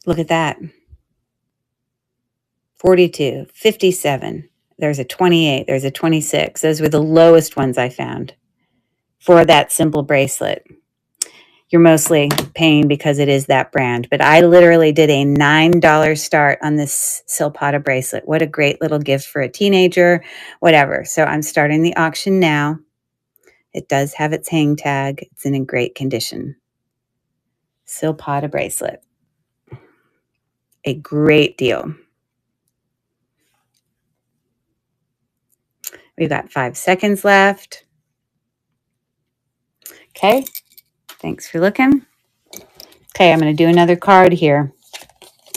Look at that. 42, 57. There's a 28. There's a 26. Those were the lowest ones I found for that simple bracelet. You're mostly paying because it is that brand. But I literally did a $9 start on this Silpata bracelet. What a great little gift for a teenager, whatever. So I'm starting the auction now. It does have its hang tag. It's in great condition. Silpata bracelet. A great deal. We've got 5 seconds left. Okay. Thanks for looking. Okay, I'm going to do another card here.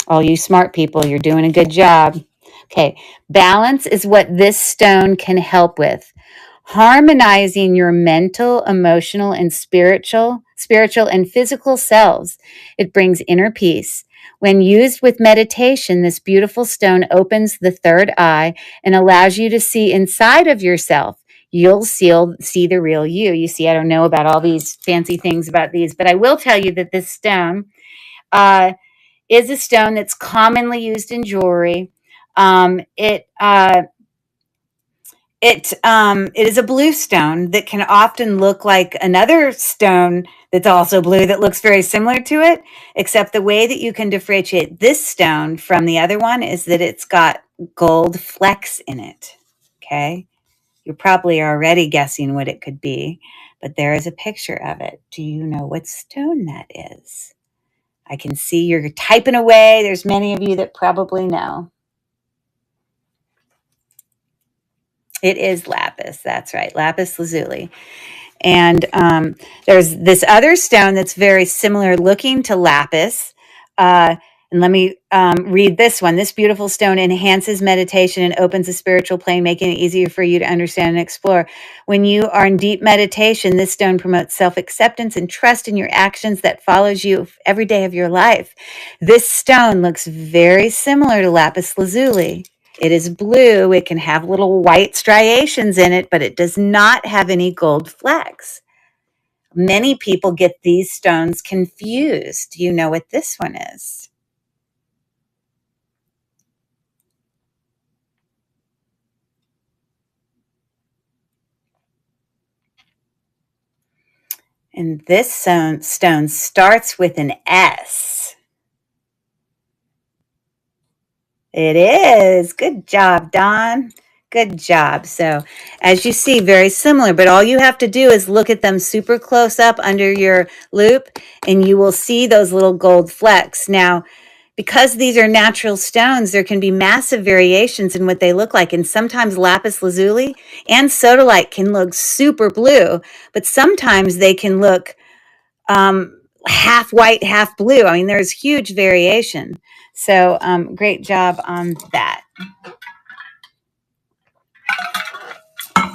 All you smart people, you're doing a good job. Okay, balance is what this stone can help with. Harmonizing your mental, emotional, and spiritual and physical selves. It brings inner peace. When used with meditation, this beautiful stone opens the third eye and allows you to see inside of yourself. You'll see the real you. You see, I don't know about all these fancy things about these, but I will tell you that this stone is a stone that's commonly used in jewelry. It is a blue stone that can often look like another stone that's also blue that looks very similar to it, except the way that you can differentiate this stone from the other one is that it's got gold flecks in it. Okay. You're probably already guessing what it could be, but there is a picture of it. Do you know what stone that is? I can see you're typing away. There's many of you that probably know. It is lapis. That's right. Lapis lazuli. And there's this other stone that's very similar looking to lapis. And let me read this one. This beautiful stone enhances meditation and opens a spiritual plane, making it easier for you to understand and explore. When you are in deep meditation, this stone promotes self-acceptance and trust in your actions that follows you every day of your life. This stone looks very similar to lapis lazuli. It is blue. It can have little white striations in it, but it does not have any gold flecks. Many people get these stones confused. Do you know what this one is? And this stone starts with an S. It is. Good job, Don. Good job. So as you see, very similar, but all you have to do is look at them super close up under your loop and you will see those little gold flecks. Now, because these are natural stones, there can be massive variations in what they look like. And sometimes lapis lazuli and sodalite can look super blue, but sometimes they can look half white, half blue. I mean, there's huge variation. So great job on that.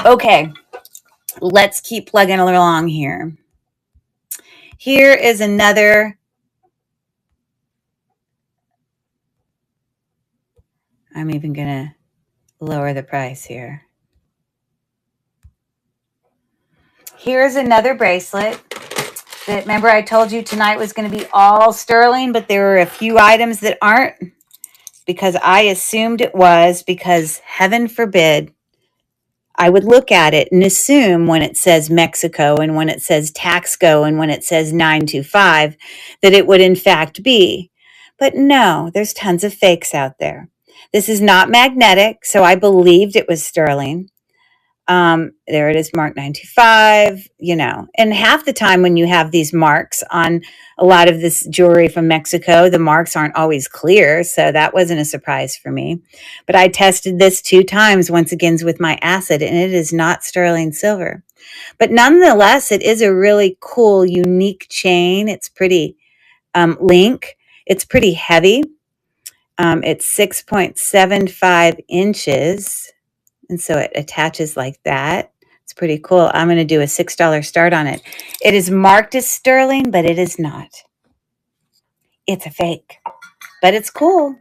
Okay, let's keep plugging along here. Here is another. I'm even going to lower the price here. Here's another bracelet. Remember I told you tonight was going to be all sterling, but there were a few items that aren't because I assumed it was, because heaven forbid I would look at it and assume when it says Mexico and when it says Taxco and when it says 925 that it would in fact be. But no, there's tons of fakes out there. This is not magnetic, so I believed it was sterling. There it is, mark 925, and half the time when you have these marks on a lot of this jewelry from Mexico, the marks aren't always clear. So that wasn't a surprise for me, but I tested this 2 times, once again with my acid, and it is not sterling silver, but nonetheless, it is a really cool, unique chain. It's pretty link. It's pretty heavy. It's 6.75 inches. And so it attaches like that. It's pretty cool. I'm going to do a $6 start on it. It is marked as sterling, but it is not. It's a fake, but it's cool.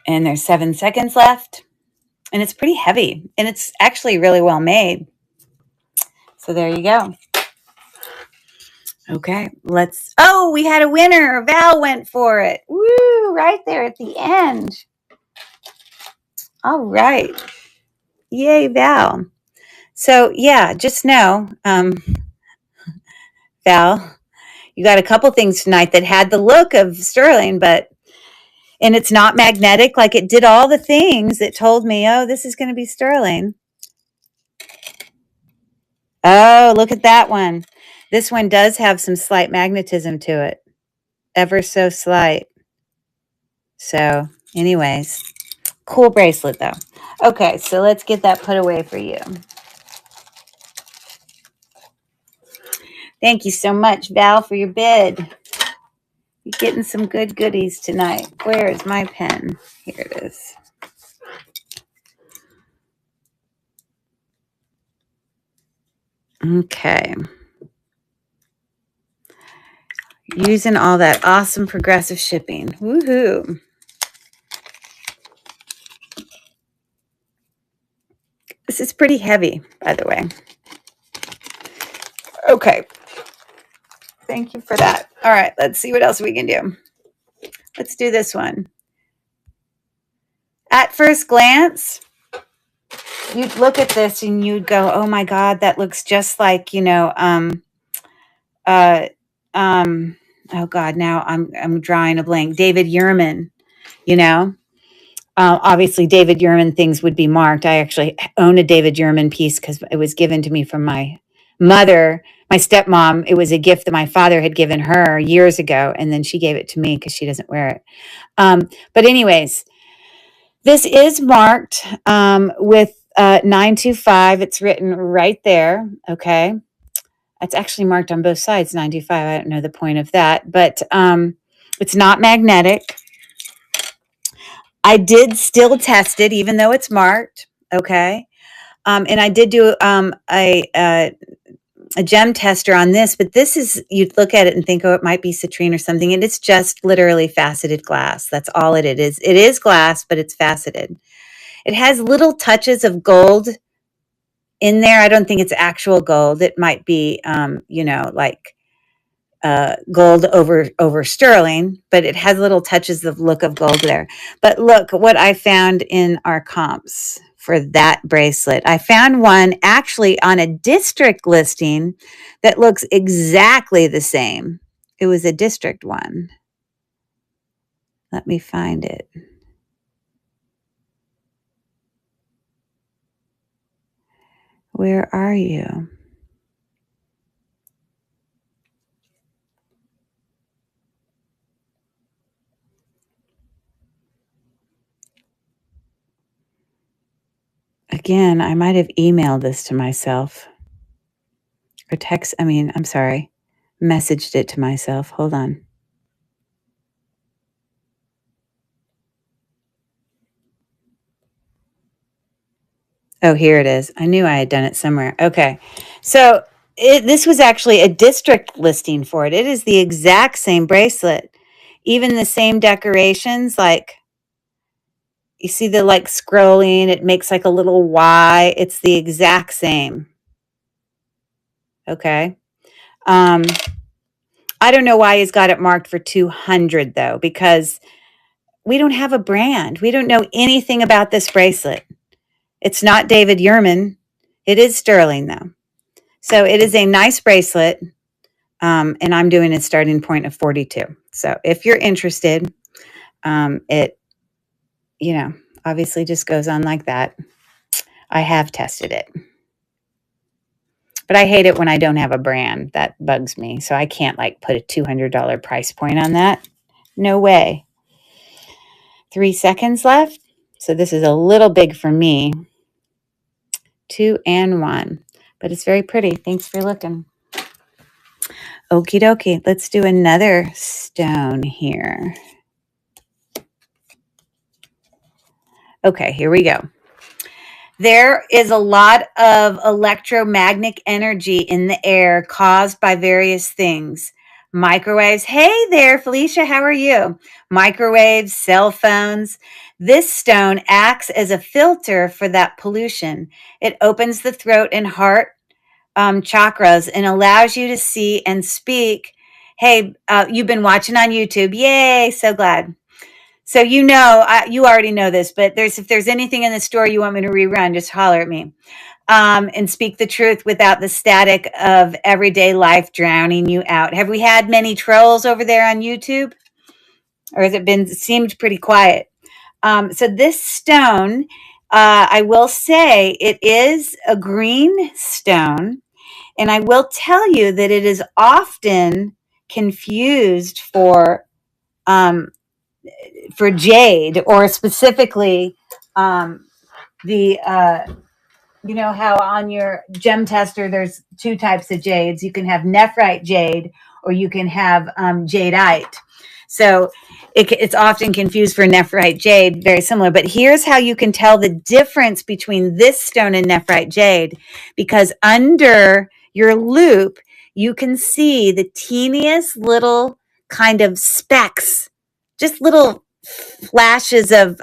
And there's 7 seconds left. And it's pretty heavy. And it's actually really well made. So there you go. Okay, oh, we had a winner. Val went for it. Woo, right there at the end. All right. Yay, Val. So yeah, just know, Val, you got a couple things tonight that had the look of sterling, and it's not magnetic. Like, it did all the things that told me, oh, this is going to be sterling. Oh, look at that one. This one does have some slight magnetism to it. Ever so slight. So anyways, cool bracelet though. Okay, so let's get that put away for you. Thank you so much, Val, for your bid. You're getting some good goodies tonight. Where is my pen? Here it is. Okay. Using all that awesome progressive shipping. Woohoo. This is pretty heavy, by the way. Okay. Thank you for that. All right, let's see what else we can do. Let's do this one. At first glance, you'd look at this and you'd go, oh my God, that looks just like, oh God, now I'm drawing a blank. David Yurman, obviously David Yurman things would be marked. I actually own a David Yurman piece because it was given to me from my mother, my stepmom. It was a gift that my father had given her years ago, and then she gave it to me because she doesn't wear it. But anyways, this is marked with 925. It's written right there. Okay. It's actually marked on both sides, 925. I don't know the point of that, but it's not magnetic. I did still test it, even though it's marked. Okay. And I did do a gem tester on this, but this is, you'd look at it and think, oh, it might be citrine or something. And it's just literally faceted glass. That's all it is. It is glass, but it's faceted. It has little touches of gold in there. I don't think it's actual gold. It might be, like gold over sterling, but it has little touches of look of gold there. But look what I found in our comps for that bracelet. I found one actually on a district listing that looks exactly the same. It was a district one. Let me find it. Where are you? Again, I might have emailed this to myself or messaged it to myself. Hold on. Oh, here it is. I knew I had done it somewhere. Okay. So this was actually a district listing for it. It is the exact same bracelet. Even the same decorations, like you see the like scrolling, it makes like a little Y. It's the exact same. Okay. I don't know why he's got it marked for 200 though, because we don't have a brand. We don't know anything about this bracelet. It's not David Yurman. It is sterling though. So it is a nice bracelet. And I'm doing a starting point of 42. So if you're interested, it, obviously just goes on like that. I have tested it. But I hate it when I don't have a brand. That bugs me. So I can't like put a $200 price point on that. No way. 3 seconds left. So this is a little big for me. 2 and 1. But it's very pretty. Thanks for looking. Okie dokie. Let's do another stone here. Okay, here we go. There is a lot of electromagnetic energy in the air caused by various things. Microwaves. Hey there, Felicia. How are you? Microwaves, cell phones. This stone acts as a filter for that pollution. It opens the throat and heart chakras and allows you to see and speak. Hey, you've been watching on YouTube. Yay, so glad. So you already know this, but if there's anything in the story you want me to rerun, just holler at me. And speak the truth without the static of everyday life drowning you out. Have we had many trolls over there on YouTube? Or has it seemed pretty quiet? So this stone, I will say it is a green stone. And I will tell you that it is often confused for jade, or specifically the you know how on your gem tester there's two types of jades. You can have nephrite jade, or you can have jadeite. So it's often confused for nephrite jade, very similar. But here's how you can tell the difference between this stone and nephrite jade, because under your loop you can see the teeniest little kind of specks, just little flashes of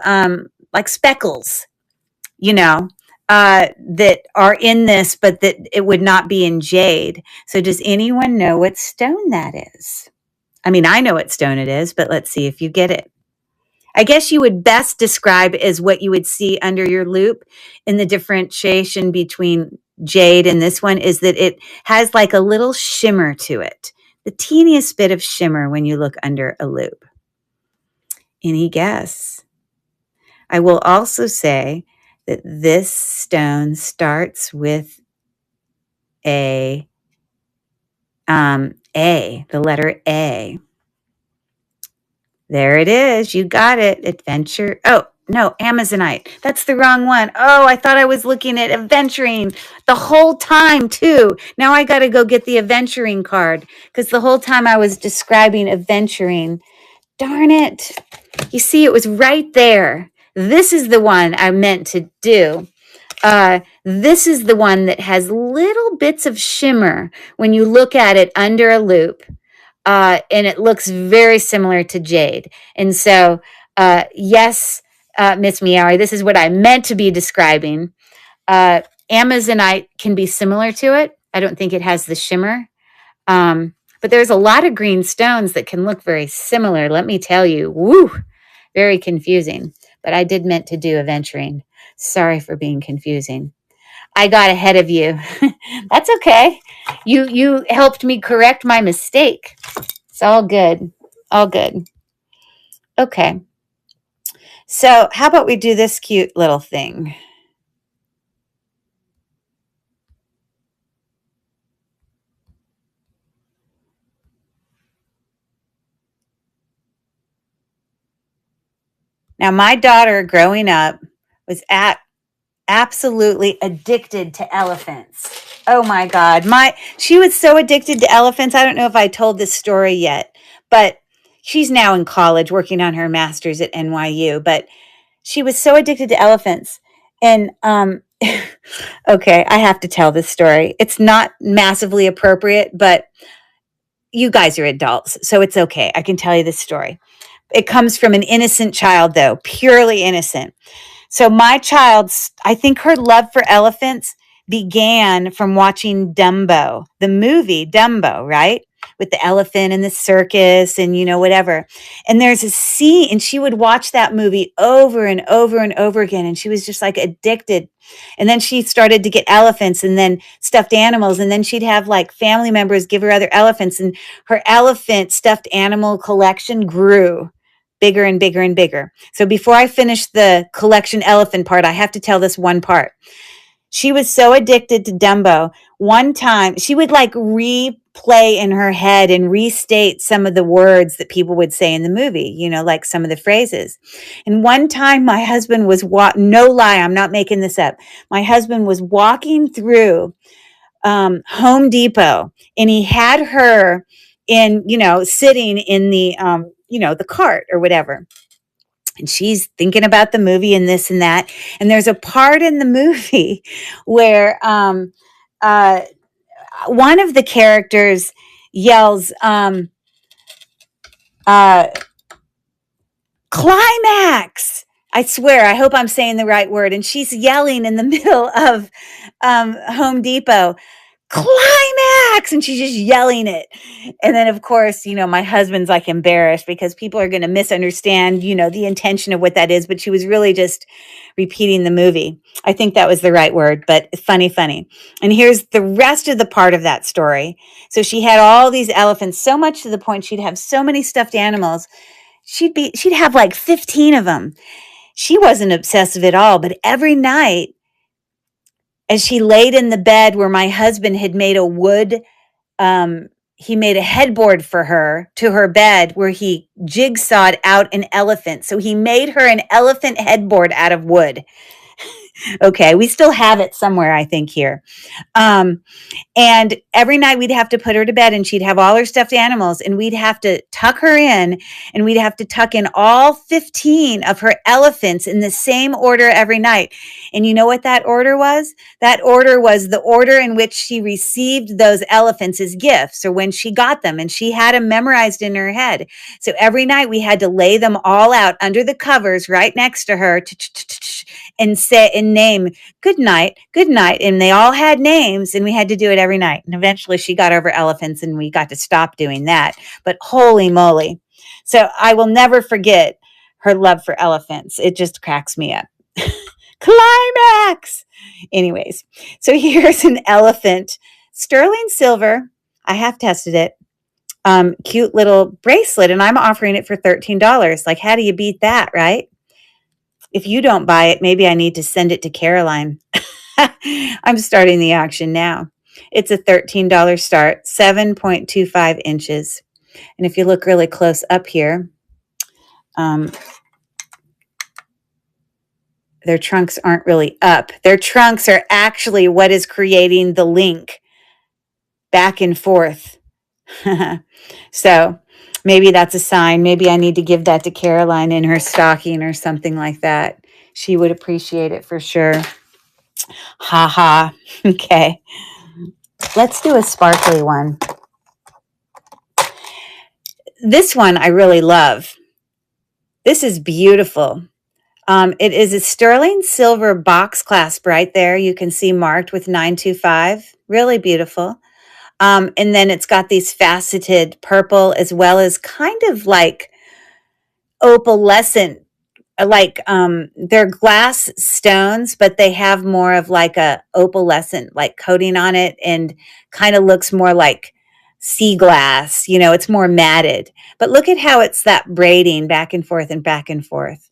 like speckles, you know, that are in this, but that it would not be in jade. So does anyone know what stone that is? I mean, I know what stone it is, but let's see if you get it. I guess you would best describe as what you would see under your loop in the differentiation between jade and this one is that it has like a little shimmer to it. The teeniest bit of shimmer when you look under a loop. Any guess? I will also say that this stone starts with the letter A. There it is. You got it. Adventure. Oh, no, Amazonite. That's the wrong one. Oh, I thought I was looking at aventurine the whole time, too. Now I got to go get the aventurine card because the whole time I was describing aventurine. Darn it. You see, it was right there. This is the one I meant to do. This is the one that has little bits of shimmer when you look at it under a loop. And it looks very similar to jade. And so, yes, Miss Meowie, this is what I meant to be describing. Amazonite can be similar to it. I don't think it has the shimmer. But there's a lot of green stones that can look very similar. Let me tell you, woo, very confusing. But I did meant to do aventurine. Sorry for being confusing. I got ahead of you. That's okay. You helped me correct my mistake. It's all good. All good. Okay. So how about we do this cute little thing? Now, my daughter growing up was absolutely addicted to elephants. Oh my God. She was so addicted to elephants. I don't know if I told this story yet, but she's now in college working on her master's at NYU, but she was so addicted to elephants. And okay, I have to tell this story. It's not massively appropriate, but you guys are adults, so it's okay. I can tell you this story. It comes from an innocent child, though, purely innocent. So my child's, I think her love for elephants began from watching Dumbo, the movie Dumbo, right? With the elephant and the circus and, whatever. And there's a scene, and she would watch that movie over and over and over again. And she was just like addicted. And then she started to get elephants and then stuffed animals. And then she'd have like family members give her other elephants. And her elephant stuffed animal collection grew bigger and bigger and bigger. So before I finish the collection elephant part, I have to tell this one part. She was so addicted to Dumbo. One time, she would like replay in her head and restate some of the words that people would say in the movie, like some of the phrases. And one time my husband was, no lie, I'm not making this up. My husband was walking through Home Depot, and he had her in, sitting in the, the cart or whatever. And she's thinking about the movie and this and that. And there's a part in the movie where uh, one of the characters yells, uh, climax. I swear, I hope I'm saying the right word. And she's yelling in the middle of Home Depot, climax, and she's just yelling it. And then, of course, my husband's like embarrassed because people are going to misunderstand, the intention of what that is. But she was really just repeating the movie. I think that was the right word, but funny. And here's the rest of the part of that story. So she had all these elephants, so much to the point she'd have so many stuffed animals. She'd have like 15 of them. She wasn't obsessive at all, but every night as she laid in the bed where my husband had made a wood, he made a headboard for her to her bed where he jigsawed out an elephant. So he made her an elephant headboard out of wood. Okay, we still have it somewhere, I think, here. And every night we'd have to put her to bed and she'd have all her stuffed animals and we'd have to tuck her in and we'd have to tuck in all 15 of her elephants in the same order every night. And you know what that order was? That order was the order in which she received those elephants as gifts, or when she got them, and she had them memorized in her head. So every night we had to lay them all out under the covers right next to her and say and name good night. And they all had names and we had to do it every night. And eventually she got over elephants and we got to stop doing that. But holy moly. So I will never forget her love for elephants. It just cracks me up. Climax. Anyways, so here's an elephant, sterling silver. I have tested it. Cute little bracelet, and I'm offering it for $13. Like, how do you beat that, right? If you don't buy it, maybe I need to send it to Caroline. I'm starting the auction now. It's a $13 start, 7.25 inches. And if you look really close up here, their trunks aren't really up. Their trunks are actually what is creating the link back and forth. So maybe that's a sign. Maybe I need to give that to Caroline in her stocking or something like that. She would appreciate it for sure. Ha ha. Okay. Let's do a sparkly one. This one I really love. This is beautiful. It is a sterling silver box clasp right there. You can see marked with 925. Really beautiful. And then it's got these faceted purple as well as kind of like opalescent, like they're glass stones, but they have more of like a opalescent like coating on it and kind of looks more like sea glass. It's more matted. But look at how it's that braiding back and forth and back and forth.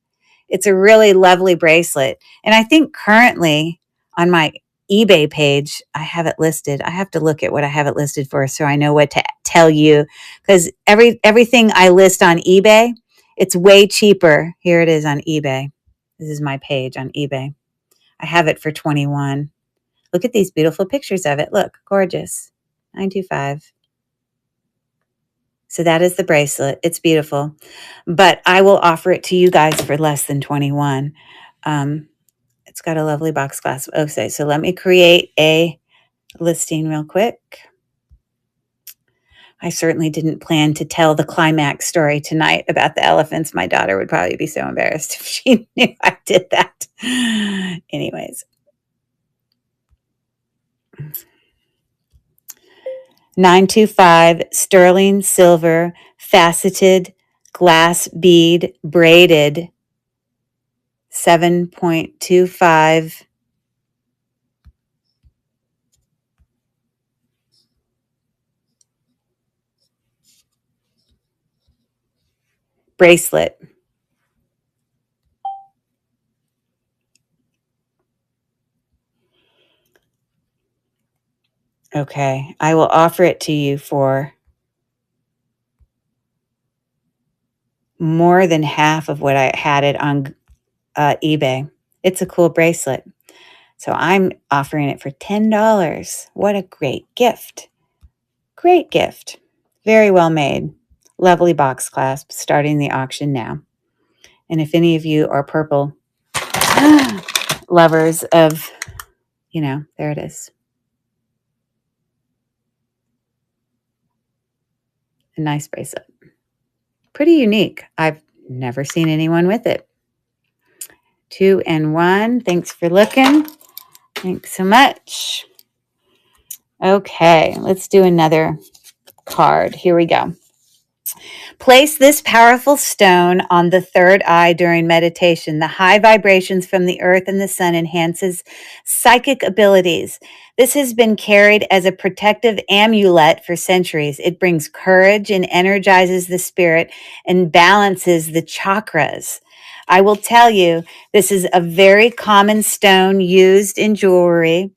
It's a really lovely bracelet. And I think currently on my eBay page, I have it listed. I have to look at what I have it listed for so I know what to tell you. Because everything I list on eBay, it's way cheaper. Here it is on eBay. This is my page on eBay. I have it for $21. Look at these beautiful pictures of it. Look, gorgeous. $9.25. So that is the bracelet. It's beautiful. But I will offer it to you guys for less than $21. It's got a lovely box clasp. Okay, so let me create a listing real quick. I certainly didn't plan to tell the climax story tonight about the elephants. My daughter would probably be so embarrassed if she knew I did that. Anyways. $9.25 sterling silver faceted glass bead braided 7.25 bracelet. Okay, I will offer it to you for more than half of what I had it on eBay. It's a cool bracelet. So I'm offering it for $10. What a great gift. Great gift. Very well made. Lovely box clasp, starting the auction now. And if any of you are purple lovers of, there it is. A nice bracelet. Pretty unique. I've never seen anyone with it. 2 and 1. Thanks for looking. Thanks so much. Okay, let's do another card. Here we go. Place this powerful stone on the third eye during meditation. The high vibrations from the earth and the sun enhances psychic abilities. This has been carried as a protective amulet for centuries. It brings courage and energizes the spirit and balances the chakras. I will tell you, this is a very common stone used in jewelry.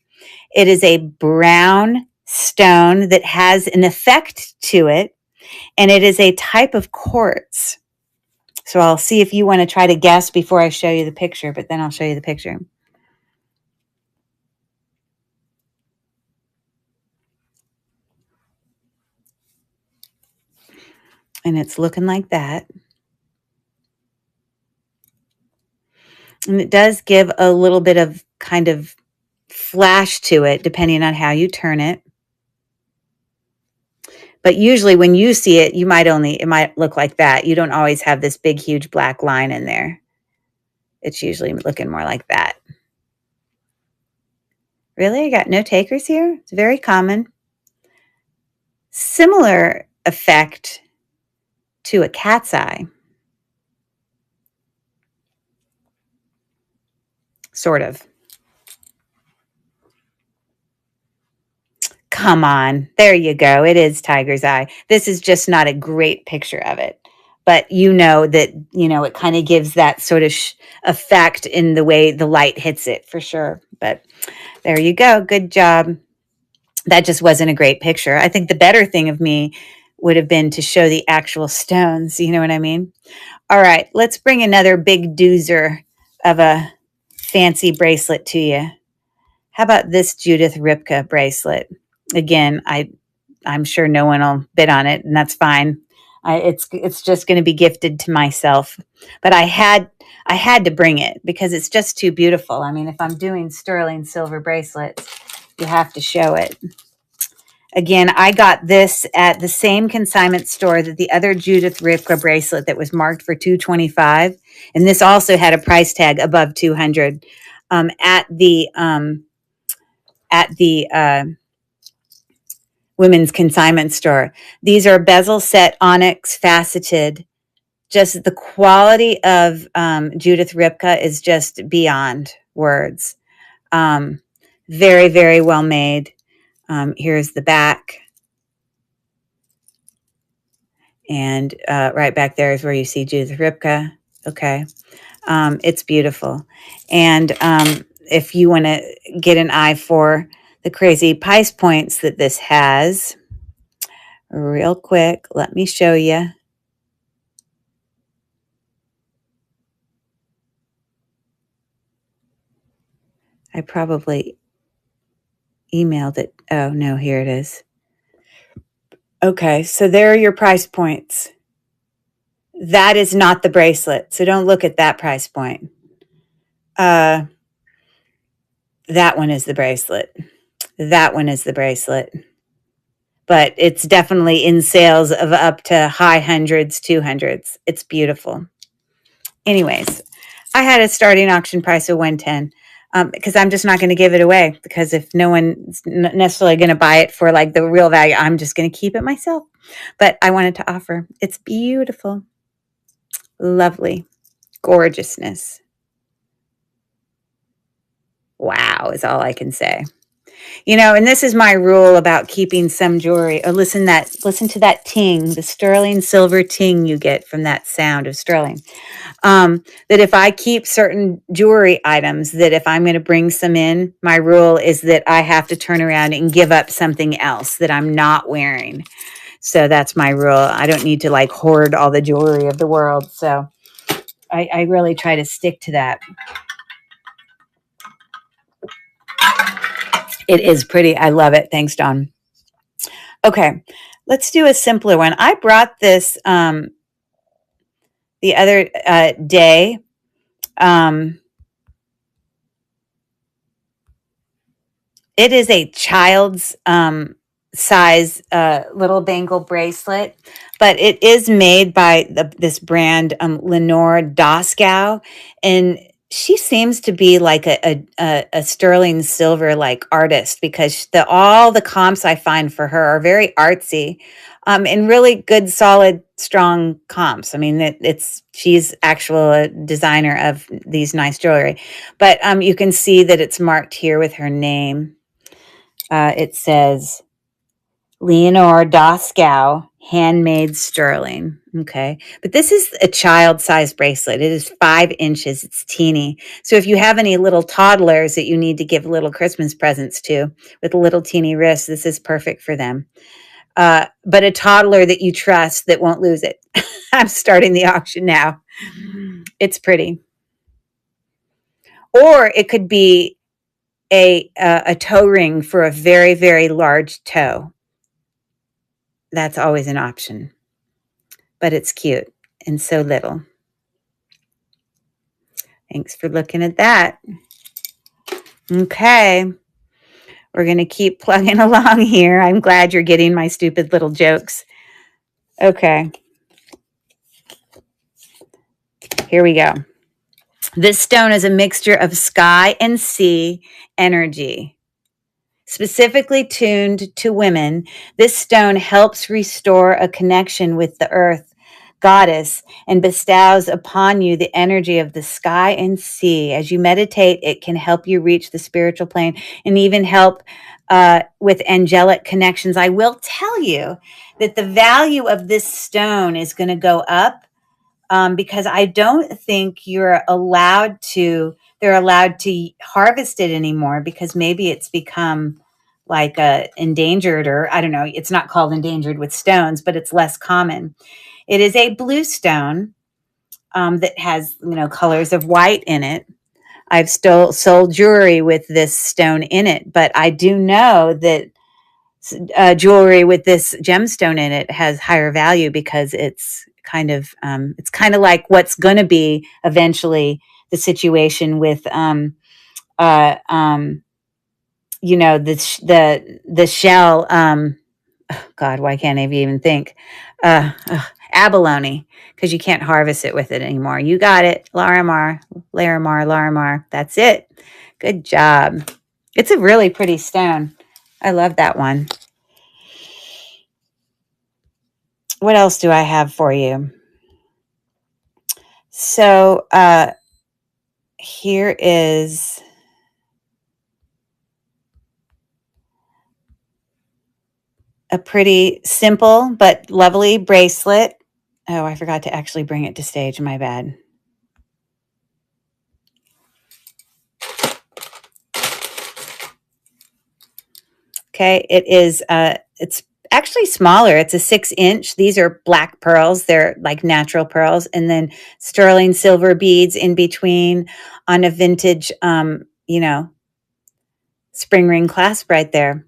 It is a brown stone that has an effect to it, and it is a type of quartz. So I'll see if you want to try to guess before I show you the picture, but then I'll show you the picture. And it's looking like that. And it does give a little bit of kind of flash to it, depending on how you turn it. But usually when you see it, it might look like that. You don't always have this big, huge black line in there. It's usually looking more like that. Really? I got no takers here? It's very common. Similar effect to a cat's eye. Sort of. Come on. There you go. It is tiger's eye. This is just not a great picture of it. But that, it kind of gives that sort of effect in the way the light hits it for sure. But there you go. Good job. That just wasn't a great picture. I think the better thing of me would have been to show the actual stones. You know what I mean? All right. Let's bring another big doozer of a fancy bracelet to you. How about this Judith Ripka bracelet? Again, I'm sure no one will bid on it, and that's fine. It's just going to be gifted to myself. But I had to bring it because it's just too beautiful. I mean, if I'm doing sterling silver bracelets, you have to show it. Again, I got this at the same consignment store that the other Judith Ripka bracelet that was marked for $225, and this also had a price tag above $200 at the women's consignment store. These are bezel set onyx faceted. Just the quality of Judith Ripka is just beyond words. Very, very well made. Here's the back. And right back there is where you see Judith Ripka. Okay. It's beautiful. And if you want to get an eye for the crazy price points that this has, real quick, let me show you. I probably emailed it. Oh, no, here it is. Okay, so there are your price points. That is not the bracelet, so don't look at that price point. That one is the bracelet. That one is the bracelet. But it's definitely in sales of up to high hundreds, 200s. It's beautiful. Anyways, I had a starting auction price of $110 because I'm just not going to give it away, because if no one's necessarily going to buy it for like the real value, I'm just going to keep it myself. But I wanted to offer. It's beautiful. Lovely. Gorgeousness. Wow is all I can say. And this is my rule about keeping some jewelry. Listen to that ting, the sterling silver ting you get from that sound of sterling. That if I keep certain jewelry items, that if I'm going to bring some in, my rule is that I have to turn around and give up something else that I'm not wearing. So that's my rule. I don't need to like hoard all the jewelry of the world. So I really try to stick to that. It is pretty. I love it. Thanks, Dawn. Okay, let's do a simpler one. I brought this the other day. Um, It is a child's size little bangle bracelet, but it is made by this brand, Lenore Doskow, and she seems to be like a sterling silver like artist because all the comps I find for her are very artsy, and really good, solid, strong comps. I mean, she's actual designer of these nice jewelry, but you can see that it's marked here with her name. It says Leonore Doskow, handmade sterling. Okay. But this is a child size bracelet. It is 5 inches. It's teeny. So if you have any little toddlers that you need to give little Christmas presents to with little teeny wrists, this is perfect for them. But a toddler that you trust that won't lose it. I'm starting the auction now. It's pretty. Or it could be a toe ring for a very, very large toe. That's always an option, but it's cute and so little. Thanks for looking at that. Okay, we're going to keep plugging along here. I'm glad you're getting my stupid little jokes. Okay, here we go. This stone is a mixture of sky and sea energy. Specifically tuned to women, this stone helps restore a connection with the earth goddess and bestows upon you the energy of the sky and sea. As you meditate, it can help you reach the spiritual plane and even help with angelic connections. I will tell you that the value of this stone is going to go up because I don't think they're allowed to harvest it anymore because maybe it's become like endangered, or I don't know, it's not called endangered with stones, but it's less common. It is a blue stone that has, colors of white in it. I've sold jewelry with this stone in it, but I do know that jewelry with this gemstone in it has higher value because it's kind of like what's going to be eventually the situation with the shell. God, why can't I even think? Abalone, because you can't harvest it with it anymore. You got it, Larimar. That's it. Good job. It's a really pretty stone. I love that one. What else do I have for you? So here is a pretty simple but lovely bracelet. Oh, I forgot to actually bring it to stage. My bad. Okay, it's actually smaller. It's a 6-inch. These are black pearls. They're like natural pearls, and then sterling silver beads in between on a vintage, spring ring clasp right there.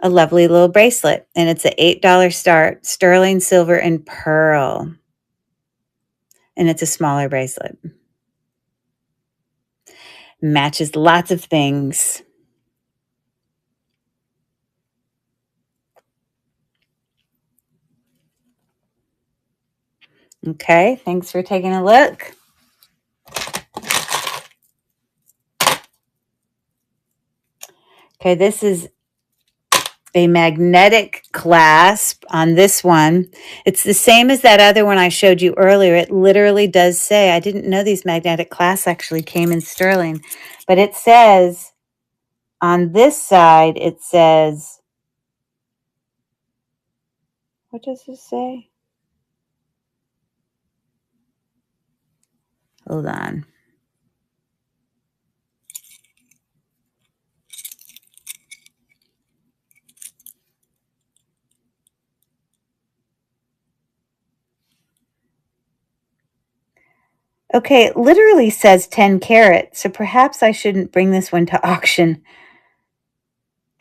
A lovely little bracelet, and it's an $8 start, sterling silver and pearl, and it's a smaller bracelet. Matches lots of things. Okay, thanks for taking a look. Okay, this is a magnetic clasp on this one. It's the same as that other one I showed you earlier. It literally does say, I didn't know these magnetic clasps actually came in sterling, but it says on this side, it says, what does it say? Hold on. Okay, it literally says 10 carat, so perhaps I shouldn't bring this one to auction.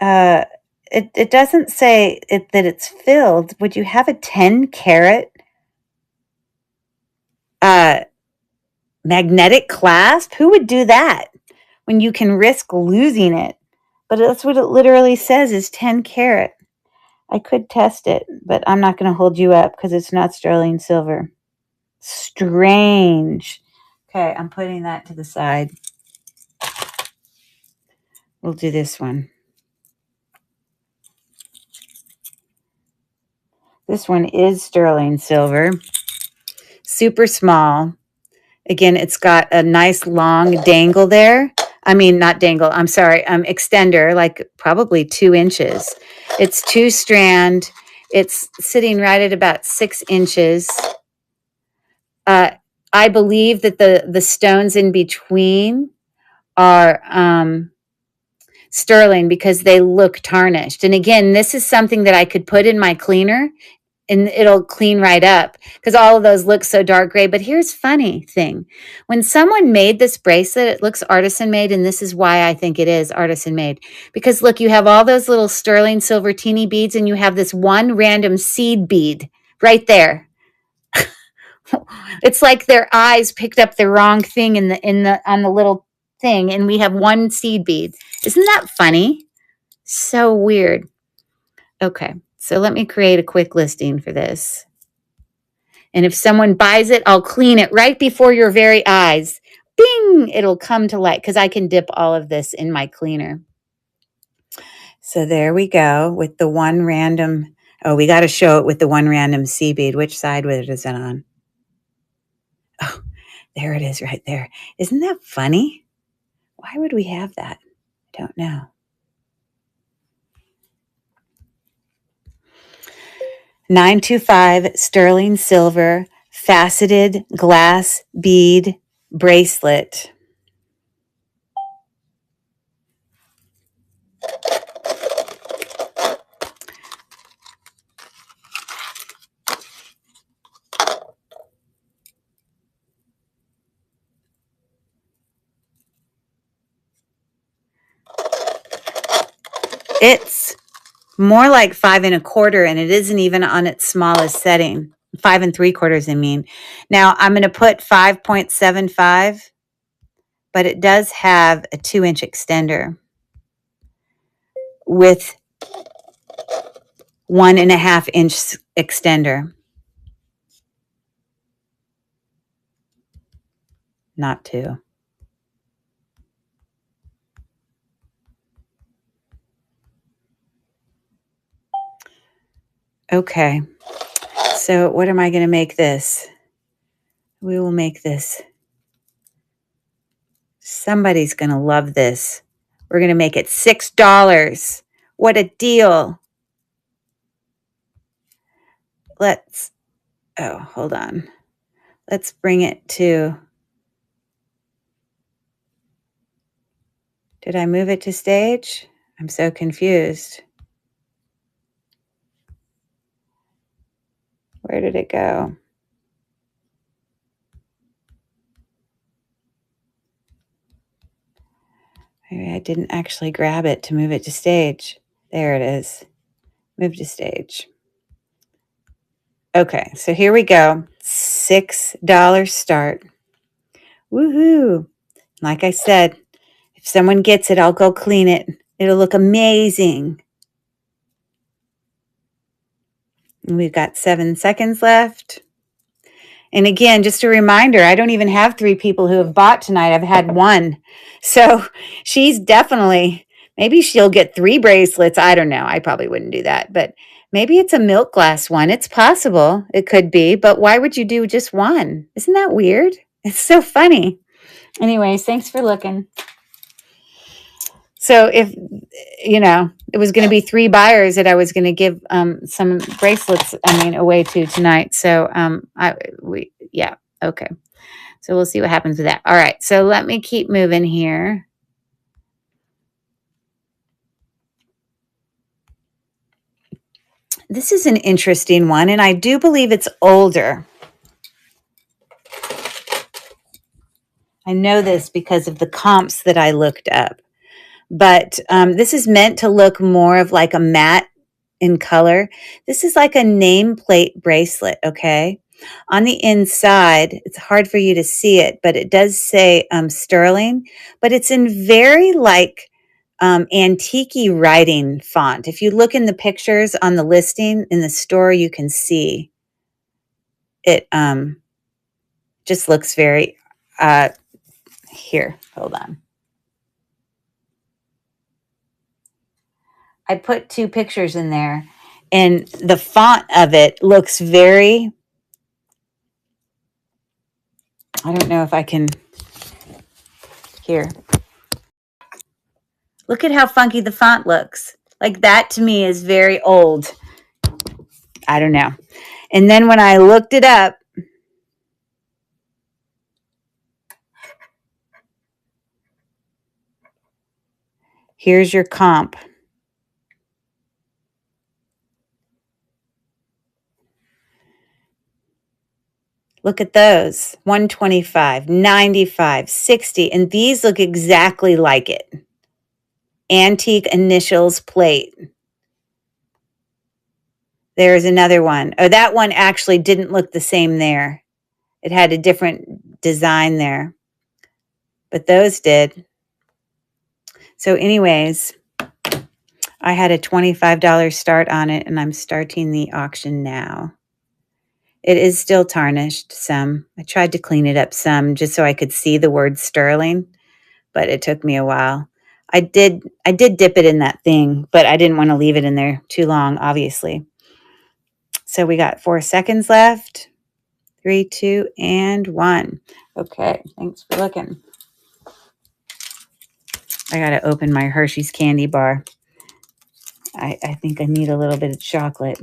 Uh, it doesn't say that it's filled. Would you have a 10 carat uh, magnetic clasp? Who would do that when you can risk losing it? But that's what it literally says is 10 carat. I could test it, but I'm not going to hold you up because it's not sterling silver. Strange. Okay, I'm putting that to the side. We'll do this one. This one is sterling silver. Super small. Again, it's got a nice long dangle there. I mean, not dangle, I'm sorry, extender, like probably 2 inches. It's 2-strand. It's sitting right at about 6 inches. I believe that the stones in between are sterling because they look tarnished. And again, this is something that I could put in my cleaner and it'll clean right up because all of those look so dark gray. But here's funny thing. When someone made this bracelet, it looks artisan made. And this is why I think it is artisan made. Because look, you have all those little sterling silver teeny beads and you have this one random seed bead right there. It's like their eyes picked up the wrong thing on the little thing. And we have one seed bead. Isn't that funny? So weird. Okay. So let me create a quick listing for this. And if someone buys it, I'll clean it right before your very eyes. Bing! It'll come to light because I can dip all of this in my cleaner. So there we go with the one random. Oh, we got to show it with the one random sea bead. Which side is it on? Oh, there it is right there. Isn't that funny? Why would we have that? I don't know. $925 sterling silver faceted glass bead bracelet. It's more like 5 1/4, and it isn't even on its smallest setting. 5 3/4, I mean. Now I'm going to put 5.75, but it does have a 2-inch extender with 1.5-inch extender. Not 2. Okay. So what am I going to make this? We will make this. Somebody's going to love this. We're going to make it $6. What a deal. Hold on. Let's bring it to, did I move it to stage? I'm so confused. Where did it go? Maybe I didn't actually grab it to move it to stage. There it is. Move to stage. Okay, so here we go. $6 start. Woohoo. Like I said, if someone gets it, I'll go clean it. It'll look amazing. And we've got 7 seconds left. And again, just a reminder, I don't even have 3 people who have bought tonight. I've had 1. So she's definitely, maybe she'll get 3 bracelets. I don't know. I probably wouldn't do that. But maybe it's a milk glass one. It's possible. It could be. But why would you do just 1? Isn't that weird? It's so funny. Anyways, thanks for looking. So if, it was going to be 3 buyers that I was going to give some bracelets, away to tonight. So, okay. So we'll see what happens with that. All right. So let me keep moving here. This is an interesting one, and I do believe it's older. I know this because of the comps that I looked up. But this is meant to look more of like a matte in color. This is like a nameplate bracelet, okay? On the inside, it's hard for you to see it, but it does say sterling, but it's in very like antique writing font. If you look in the pictures on the listing in the store, you can see it just looks very, here, hold on. I put two pictures in there, and the font of it looks very, I don't know if I can, here. Look at how funky the font looks. Like that to me is very old. I don't know. And then when I looked it up, here's your comp. Look at those. 125, 95, 60, and these look exactly like it. Antique initials plate. There's another one. Oh, that one actually didn't look the same there. It had a different design there, but those did. So anyways, I had a $25 start on it, and I'm starting the auction now. It is still tarnished some. I tried to clean it up some just so I could see the word sterling, but it took me a while. I did dip it in that thing, but I didn't want to leave it in there too long, obviously. So we got 4 seconds left. 3, 2, and 1. Okay, thanks for looking. I got to open my Hershey's candy bar. I think I need a little bit of chocolate.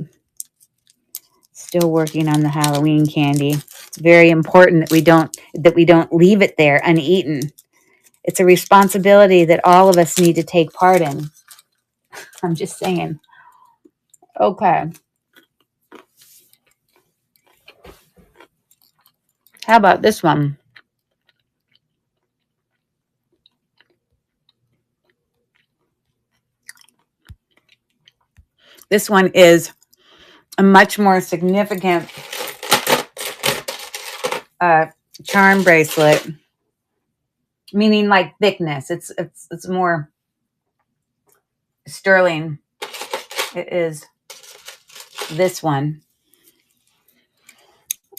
Still working on the Halloween candy. It's very important that we don't leave it there uneaten. It's a responsibility that all of us need to take part in. I'm just saying. Okay. How about this one? This one is a much more significant charm bracelet, meaning like thickness. It's more sterling. It is this one.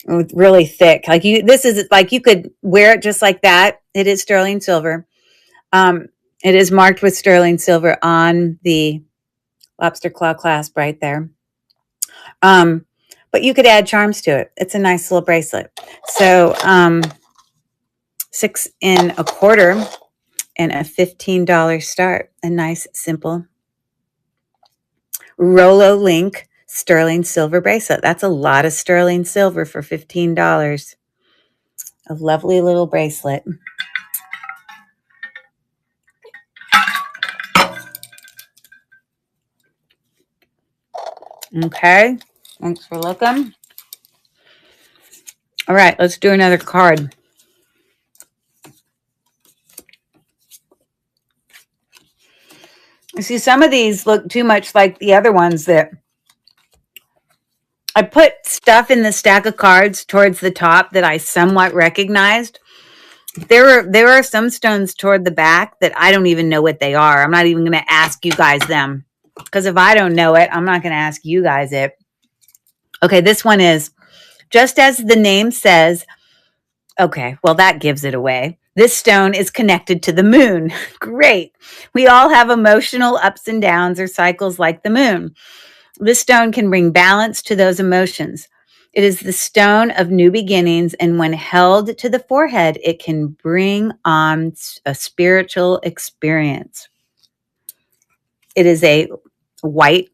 Really thick. Like this is like you could wear it just like that. It is sterling silver. It is marked with sterling silver on the lobster claw clasp right there. But you could add charms to it. It's a nice little bracelet. So 6 1/4 and a $15 start. A nice, simple Rolo Link sterling silver bracelet. That's a lot of sterling silver for $15. A lovely little bracelet. Okay, thanks for looking. All right, let's do another card. You see, some of these look too much like the other ones that I put stuff in the stack of cards towards the top that I somewhat recognized. There are some stones toward the back that I don't even know what they are. I'm not even going to ask you guys them, because if I don't know it, I'm not going to ask you guys it. Okay, this one is just as the name says. Okay, well, that gives it away. This stone is connected to the moon. Great. We all have emotional ups and downs or cycles like the moon. This stone can bring balance to those emotions. It is the stone of new beginnings, and when held to the forehead, it can bring on a spiritual experience. It is a white,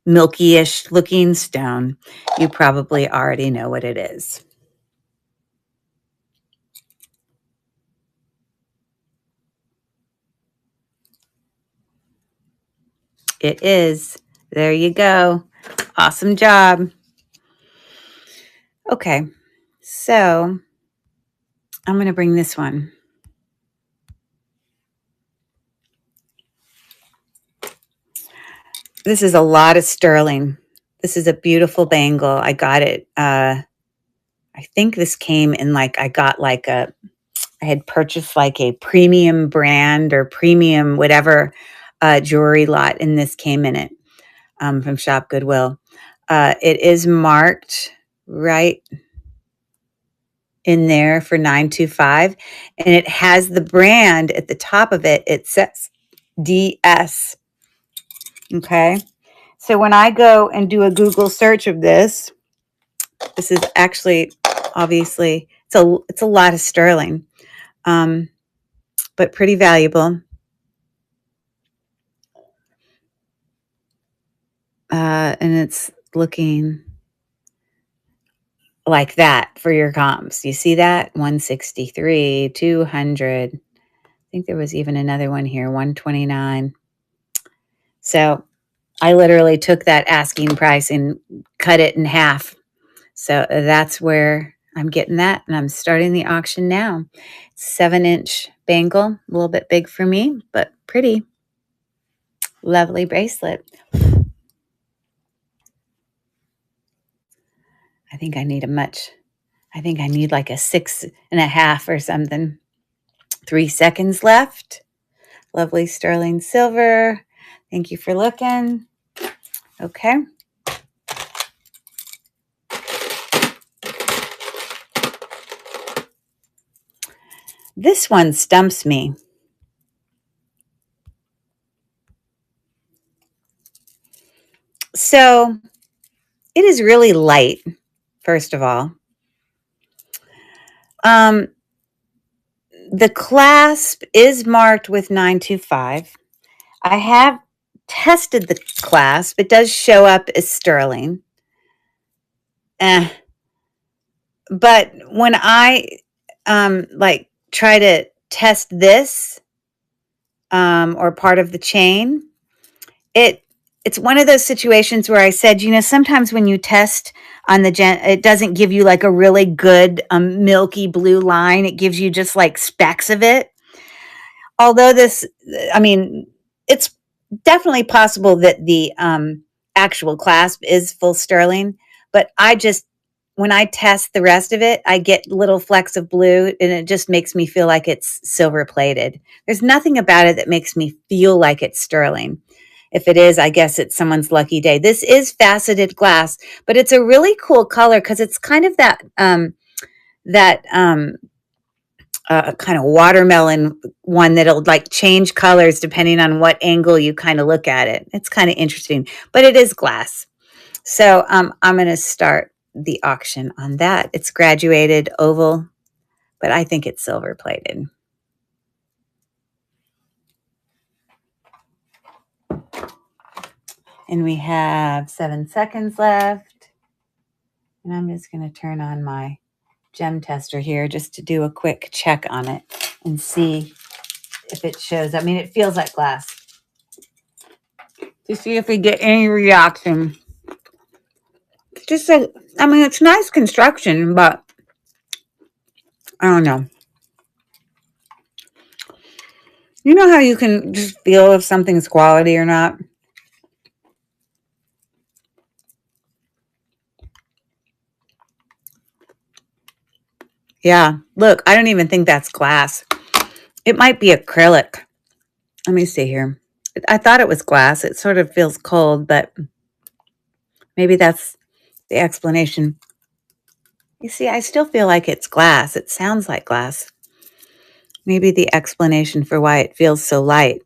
milky-ish looking stone. You probably already know what it is. It is. There you go. Awesome job. Okay, so I'm going to bring this one. This is a lot of sterling. This is a beautiful bangle. I got it. I think this came in like, I had purchased like a premium brand or premium whatever jewelry lot, and this came in it from Shop Goodwill. It is marked right in there for 925, and it has the brand at the top of it. It says DS. Okay. So when I go and do a Google search of this is actually obviously it's a lot of sterling, but pretty valuable. And it's looking like that for your comps. You see that? 163, 200. I think there was even another one here, 129. So I literally took that asking price and cut it in half. So that's where I'm getting that, and I'm starting the auction now. 7-inch bangle, a little bit big for me, but pretty. Lovely bracelet. I think I need like a 6.5 or something. 3 seconds left. Lovely sterling silver. Thank you for looking. Okay. This one stumps me. So it is really light, first of all. The clasp is marked with 925. I have tested the clasp. It does show up as sterling. But when I like try to test this or part of the chain, it's one of those situations where I said, sometimes when you test on it doesn't give you like a really good milky blue line. It gives you just like specks of it. Although it's definitely possible that the actual clasp is full sterling, but when I test the rest of it, I get little flecks of blue, and it just makes me feel like it's silver plated. There's nothing about it that makes me feel like it's sterling. If it is, I guess it's someone's lucky day. This is faceted glass, but it's a really cool color because it's kind of that kind of watermelon one that'll like change colors depending on what angle you kind of look at it. It's kind of interesting, but it is glass. So I'm going to start the auction on that. It's graduated oval, but I think it's silver plated. And we have 7 seconds left. And I'm just going to turn on my gem tester here just to do a quick check on it and see if it shows. I mean, it feels like glass. To see if we get any reaction. It's nice construction, but I don't know. You know how you can just feel if something's quality or not? Yeah, look, I don't even think that's glass. It might be acrylic. Let me see here. I thought it was glass. It sort of feels cold, but maybe that's the explanation. You see, I still feel like it's glass. It sounds like glass. Maybe the explanation for why it feels so light.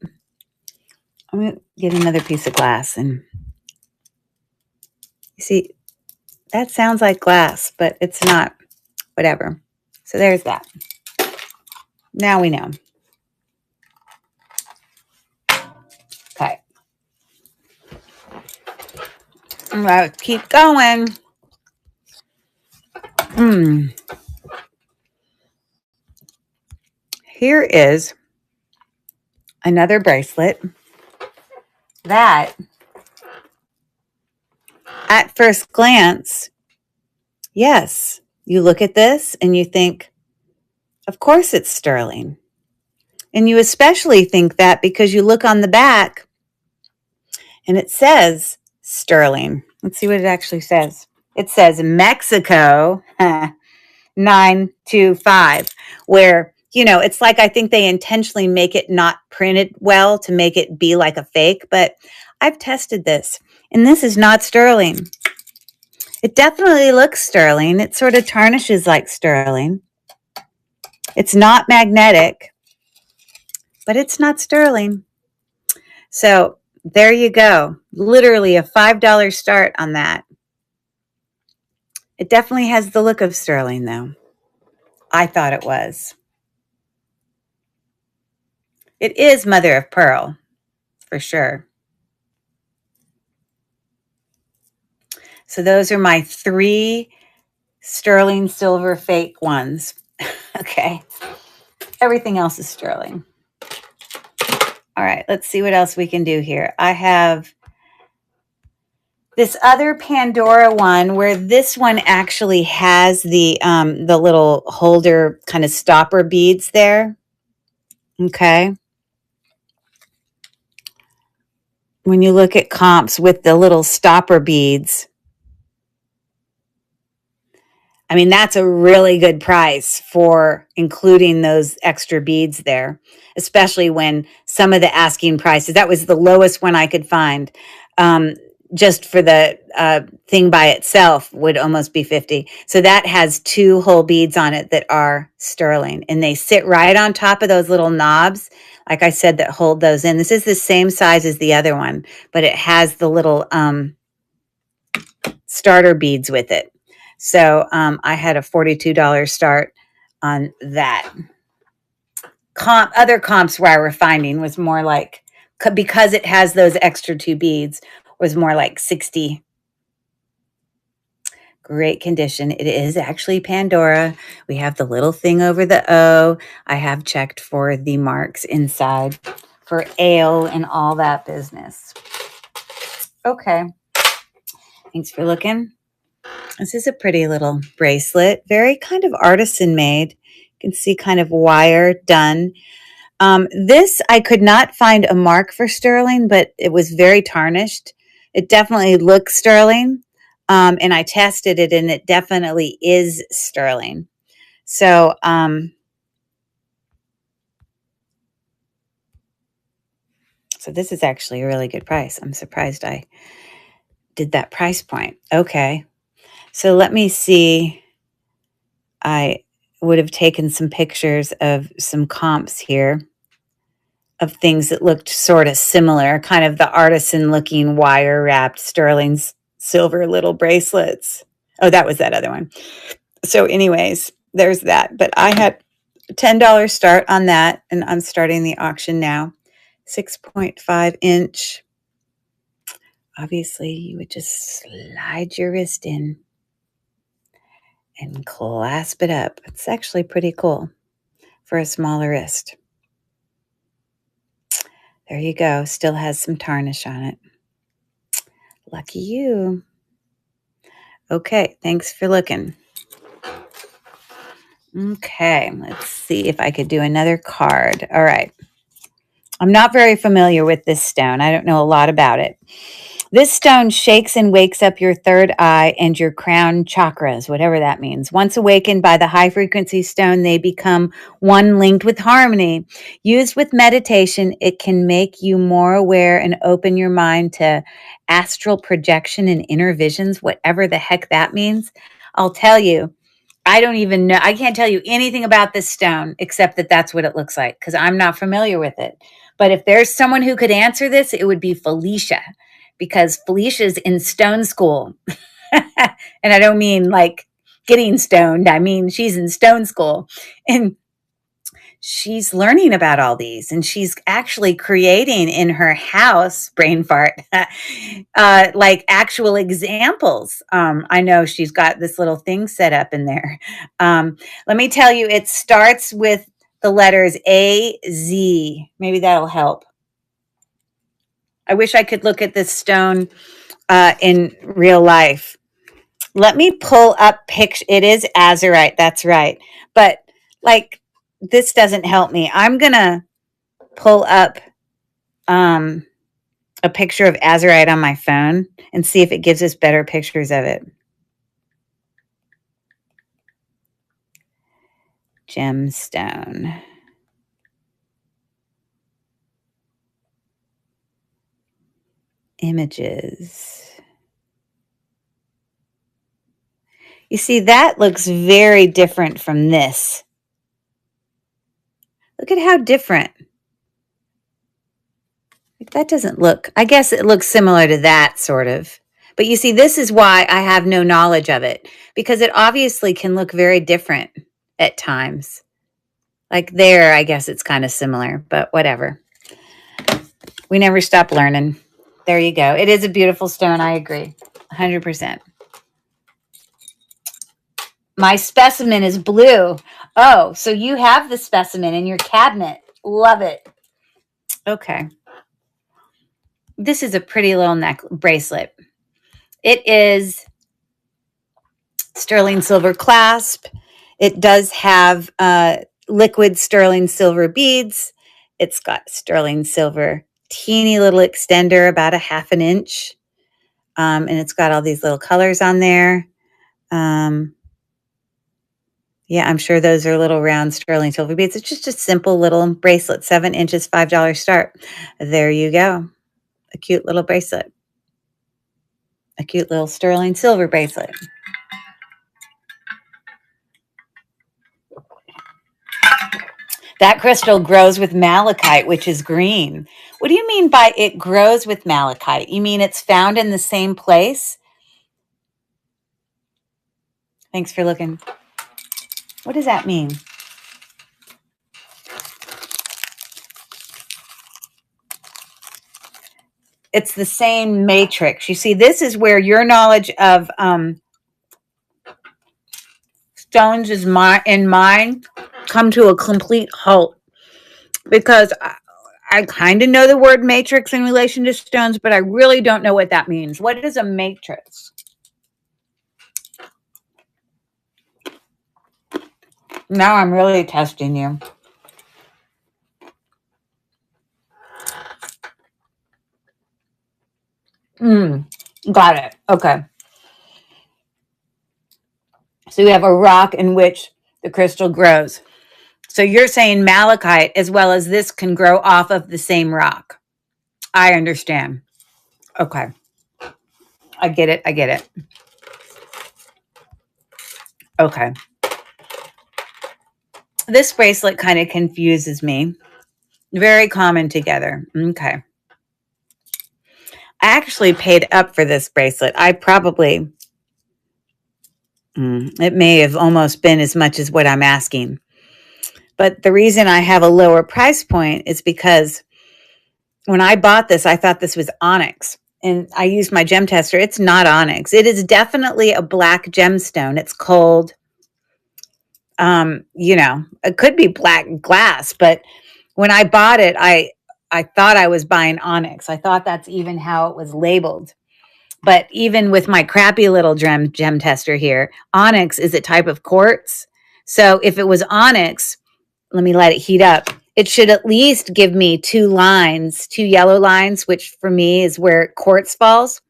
I'm going to get another piece of glass, and you see, that sounds like glass, but it's not. Whatever. So there's that. Now we know. Okay. I'm going to keep going. Here is another bracelet that, at first glance, yes, you look at this and you think, of course it's sterling. And you especially think that because you look on the back And it says sterling. Let's see what it actually says. It says Mexico 925, where, it's like I think they intentionally make it not printed well to make it be like a fake, but I've tested this and this is not sterling. It definitely looks sterling. It sort of tarnishes like sterling. It's not magnetic, but it's not sterling. So there you go. Literally a $5 start on that. It definitely has the look of sterling, though. I thought it was. It is mother of pearl, for sure. So those are my 3 sterling silver fake ones. Okay. Everything else is sterling. All right, let's see what else we can do here. I have this other Pandora one where this one actually has the little holder kind of stopper beads there. Okay. When you look at comps with the little stopper beads, I mean, that's a really good price for including those extra beads there, especially when some of the asking prices, that was the lowest one I could find. Just for the thing by itself would almost be 50. So that has 2 whole beads on it that are sterling, and they sit right on top of those little knobs, like I said, that hold those in. This is the same size as the other one, but it has the little starter beads with it. So I had a $42 start on that. Other comps where I were finding was more like, because it has those extra 2 beads, was more like 60. Great condition. It is actually Pandora. We have the little thing over the O. I have checked for the marks inside for ale and all that business. Okay. Thanks for looking. This is a pretty little bracelet, very kind of artisan made. You can see kind of wire done. This, I could not find a mark for sterling, but it was very tarnished. It definitely looks sterling. And I tested it and it definitely is sterling. So, so this is actually a really good price. I'm surprised I did that price point. Okay. So let me see. I would have taken some pictures of some comps here of things that looked sort of similar, kind of the artisan looking wire wrapped sterling silver little bracelets. Oh, that was that other one. So anyways, there's that. But I had a $10 start on that, and I'm starting the auction now. 6.5 inch. Obviously, you would just slide your wrist in and clasp it up. It's actually pretty cool for a smaller wrist. There you go. Still has some tarnish on it. Lucky you. Okay, thanks for looking. Okay, let's see if I could do another card. All right. I'm not very familiar with this stone. I don't know a lot about it. This stone shakes and wakes up your third eye and your crown chakras, whatever that means. Once awakened by the high frequency stone, they become one linked with harmony. Used with meditation, it can make you more aware and open your mind to astral projection and inner visions, whatever the heck that means. I'll tell you, I don't even know. I can't tell you anything about this stone except that that's what it looks like because I'm not familiar with it. But if there's someone who could answer this, it would be Felicia, because Felicia's in stone school. And I don't mean like getting stoned. I mean, she's in stone school and she's learning about all these, and she's actually creating in her house, brain fart, like actual examples. I know she's got this little thing set up in there. Let me tell you, it starts with the letters A-Z. Maybe that'll help. I wish I could look at this stone in real life. Let me pull up picture. It is azurite. That's right. But like, this doesn't help me. I'm going to pull up a a picture of azurite on my phone and see if it gives us better pictures of it. Gemstone. Images. You see, that looks very different from this. Look at how different. Like, that doesn't look, I guess it looks similar to that, sort of. But you see, this is why I have no knowledge of it, because it obviously can look very different at times. Like there, I guess it's kind of similar, but whatever. We never stop learning. There you go. It is a beautiful stone. I agree. 100%. My specimen is blue. Oh, so you have the specimen in your cabinet. Love it. Okay. This is a pretty little neck bracelet. It is sterling silver clasp. It does have liquid sterling silver beads. It's got sterling silver teeny little extender, about a half an inch. And it's got all these little colors on there. Yeah, I'm sure those are little round sterling silver beads. It's just a simple little bracelet, 7 inches, $5 start. There you go. A cute little bracelet. A cute little sterling silver bracelet. That crystal grows with malachite, which is green. What do you mean by it grows with malachite? You mean it's found in the same place? Thanks for looking. What does that mean? It's the same matrix. You see, this is where your knowledge of stones is in mine come to a complete halt, because I kind of know the word matrix in relation to stones, but I really don't know what that means. What is a matrix? Now I'm really testing you. Got it. Okay. So we have a rock in which the crystal grows. So you're saying malachite as well as this can grow off of the same rock. I understand. Okay. I get it. I get it. Okay. This bracelet kind of confuses me. Very common together. Okay. I actually paid up for this bracelet. I probably, it may have almost been as much as what I'm asking. But the reason I have a lower price point is because when I bought this, I thought this was onyx. And I used my gem tester. It's not onyx. It is definitely a black gemstone. It's cold. It could be black glass, but when I bought it, I thought I was buying onyx. I thought that's even how it was labeled. But even with my crappy little gem tester here, onyx is a type of quartz. So if it was onyx, let me let it heat up. It should at least give me 2 lines, 2 yellow lines, which for me is where quartz falls.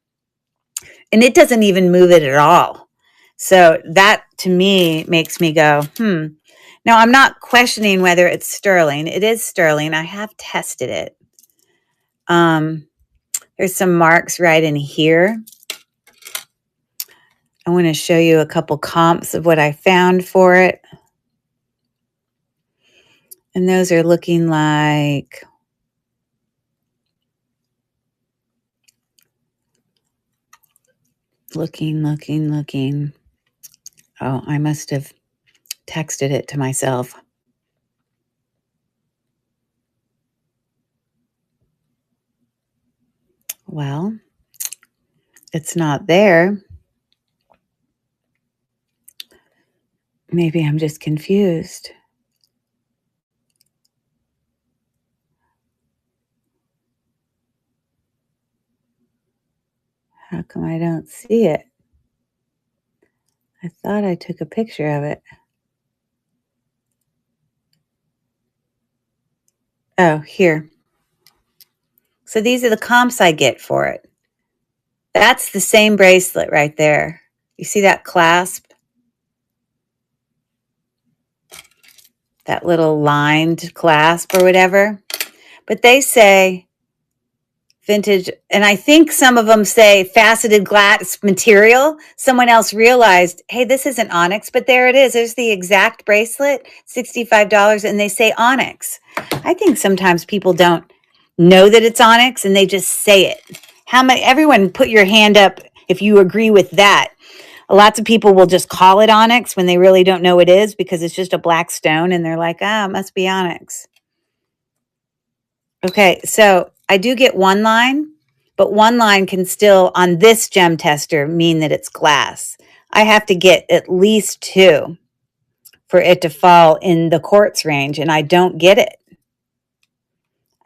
And it doesn't even move it at all. So that to me makes me go, Now I'm not questioning whether it's sterling. It is sterling. I have tested it. There's some marks right in here. I want to show you a couple comps of what I found for it. And those are looking like looking. Oh, I must have texted it to myself. Well, it's not there. Maybe I'm just confused. How come I don't see it? I thought I took a picture of it. Oh, here. So these are the comps I get for it. That's the same bracelet right there. You see that clasp? That little lined clasp or whatever. But they say vintage, and I think some of them say faceted glass material. Someone else realized, hey, this isn't onyx, but there it is. There's the exact bracelet, $65, and they say onyx. I think sometimes people don't know that it's onyx and they just say it. Everyone put your hand up if you agree with that. Lots of people will just call it onyx when they really don't know it is because it's just a black stone and they're like, it must be onyx. Okay, so I do get one line, but one line can still, on this gem tester, mean that it's glass. I have to get at least two for it to fall in the quartz range, and I don't get it.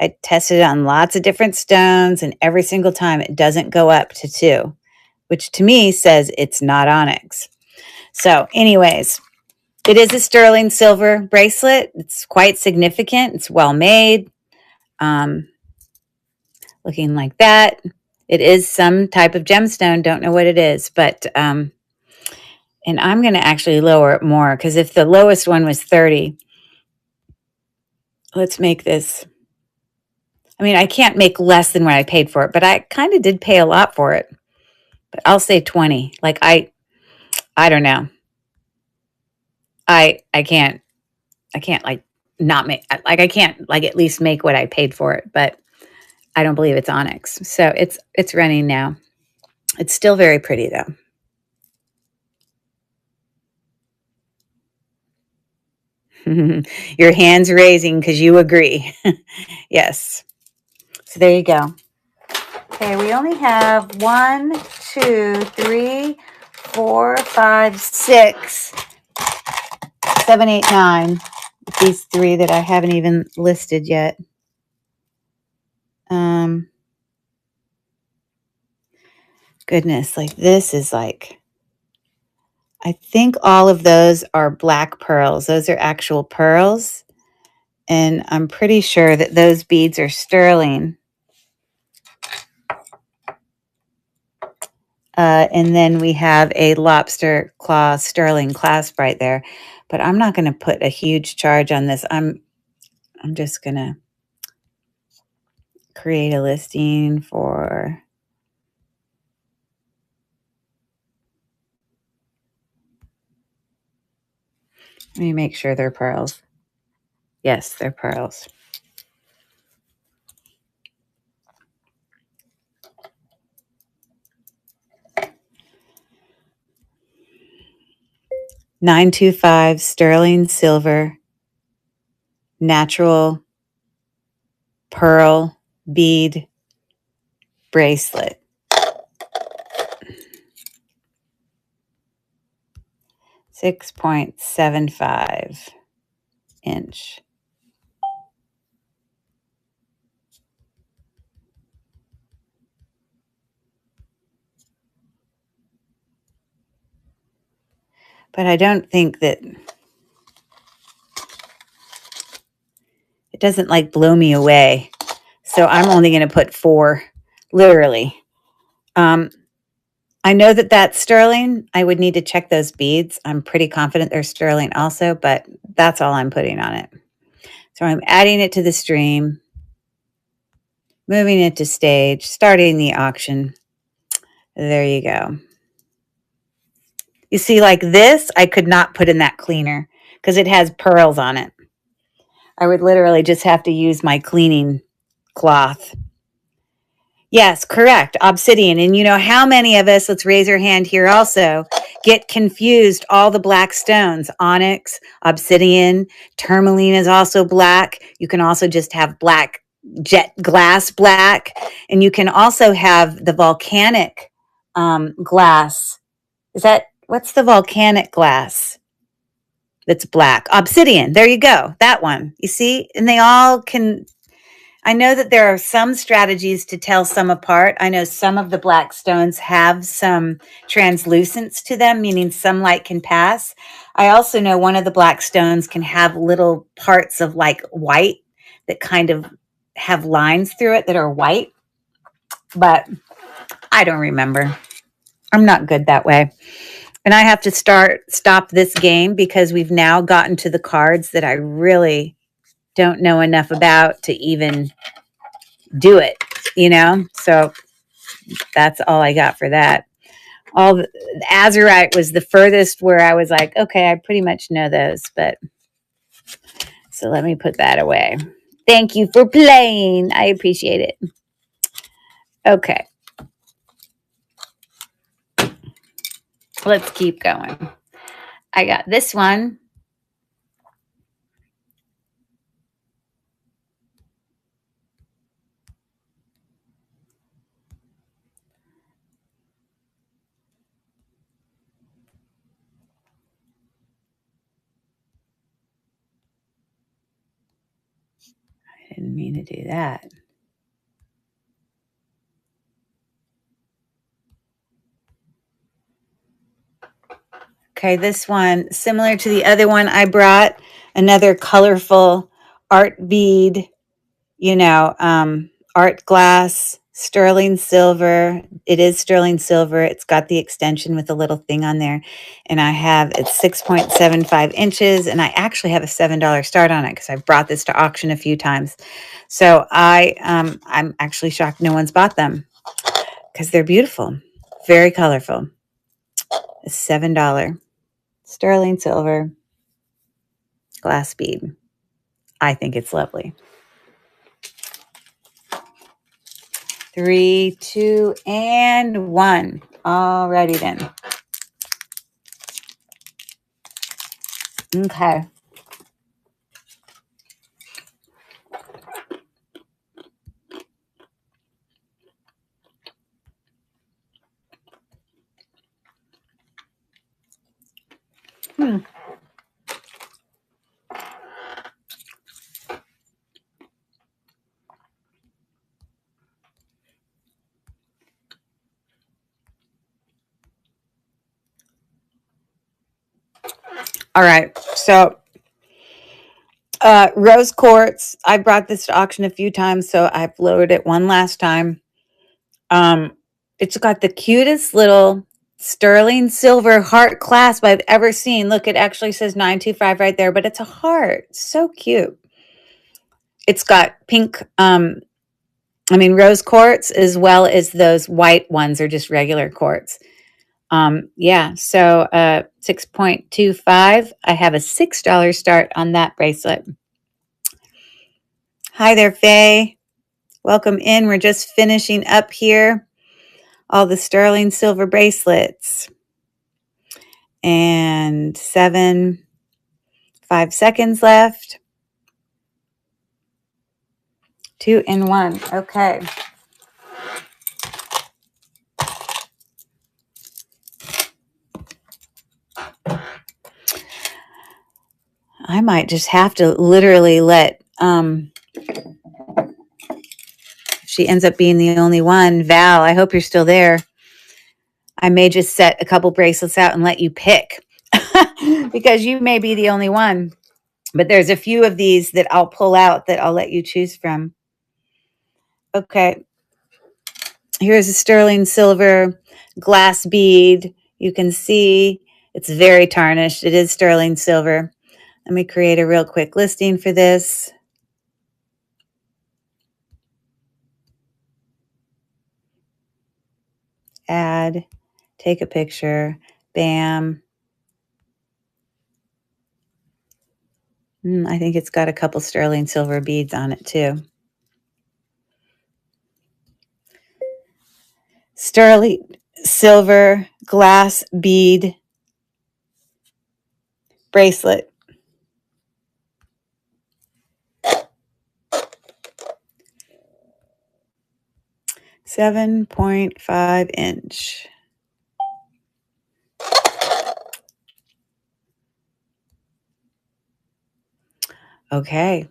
I tested it on lots of different stones, and every single time it doesn't go up to two, which to me says it's not onyx. So anyways, it is a sterling silver bracelet. It's quite significant. It's well made. Looking like that. It is some type of gemstone. Don't know what it is, but and I'm going to actually lower it more because if the lowest one was 30, let's make this. I mean, I can't make less than what I paid for it, but I kind of did pay a lot for it. But I'll say 20. Like I don't know. I can't like not make like I can't like at least make what I paid for it, but I don't believe it's onyx. So it's running now. It's still very pretty though. Your hand's raising because you agree. Yes. So there you go. Okay, we only have 1, 2, 3, 4, 5, 6, 7, 8, 9. These three that I haven't even listed yet. Goodness, like this is like, I think all of those are black pearls. Those are actual pearls. And I'm pretty sure that those beads are sterling. And then we have a lobster claw sterling clasp right there. But I'm not going to put a huge charge on this. I'm just going to create a listing for... Let me make sure they're pearls. Yes, they're pearls. $925 sterling silver natural pearl bead bracelet. .75 inch. But I don't think that it doesn't like blow me away. So I'm only going to put 4, literally. I know that that's sterling. I would need to check those beads. I'm pretty confident they're sterling also, but that's all I'm putting on it. So I'm adding it to the stream, moving it to stage, starting the auction. There you go. You see, like this, I could not put in that cleaner because it has pearls on it. I would literally just have to use my cleaning cloth. Yes, correct. Obsidian. And you know how many of us, let's raise our hand here also, get confused all the black stones. Onyx, obsidian, tourmaline is also black. You can also just have black jet glass black. And you can also have the volcanic glass. What's the volcanic glass that's black? Obsidian. There you go. That one. You see? And they all can... I know that there are some strategies to tell some apart. I know some of the black stones have some translucence to them, meaning some light can pass. I also know one of the black stones can have little parts of like white that kind of have lines through it that are white, but I don't remember. I'm not good that way. And I have to stop this game because we've now gotten to the cards that I really don't know enough about to even do it, you know? So that's all I got for that. The Azurite was the furthest where I was like, okay, I pretty much know those, but so let me put that away. Thank you for playing. I appreciate it. Okay. Let's keep going. I got this one. I didn't mean to do that. Okay, this one, similar to the other one I brought, another colorful art bead, you know, art glass, sterling silver. It is sterling silver. It's got the extension with a little thing on there. And it's 6.75 inches. And I actually have a $7 start on it because I've brought this to auction a few times. So I'm actually shocked no one's bought them because they're beautiful, very colorful. A $7 sterling silver glass bead. I think it's lovely. 3, 2, and 1. Alrighty then. Okay. All right. So rose quartz. I brought this to auction a few times, so I've lowered it one last time. It's got the cutest little sterling silver heart clasp I've ever seen. Look, it actually says 925 right there, but it's a heart. So cute. It's got pink, rose quartz, as well as those white ones are just regular quartz. Yeah, so 6.25. I have a $6 start on that bracelet. Hi there, Faye. Welcome in. We're just finishing up here. All the sterling silver bracelets. And 5 seconds left. 2 and 1. Okay. I might just have to literally let she ends up being the only one. Val, I hope you're still there. I may just set a couple bracelets out and let you pick because you may be the only one. But there's a few of these that I'll pull out that I'll let you choose from. Okay. Here's a sterling silver glass bead. You can see it's very tarnished. It is sterling silver. Let me create a real quick listing for this. Add, take a picture, bam. I think it's got a couple sterling silver beads on it too. Sterling silver glass bead bracelet. $7.5 inch. Okay.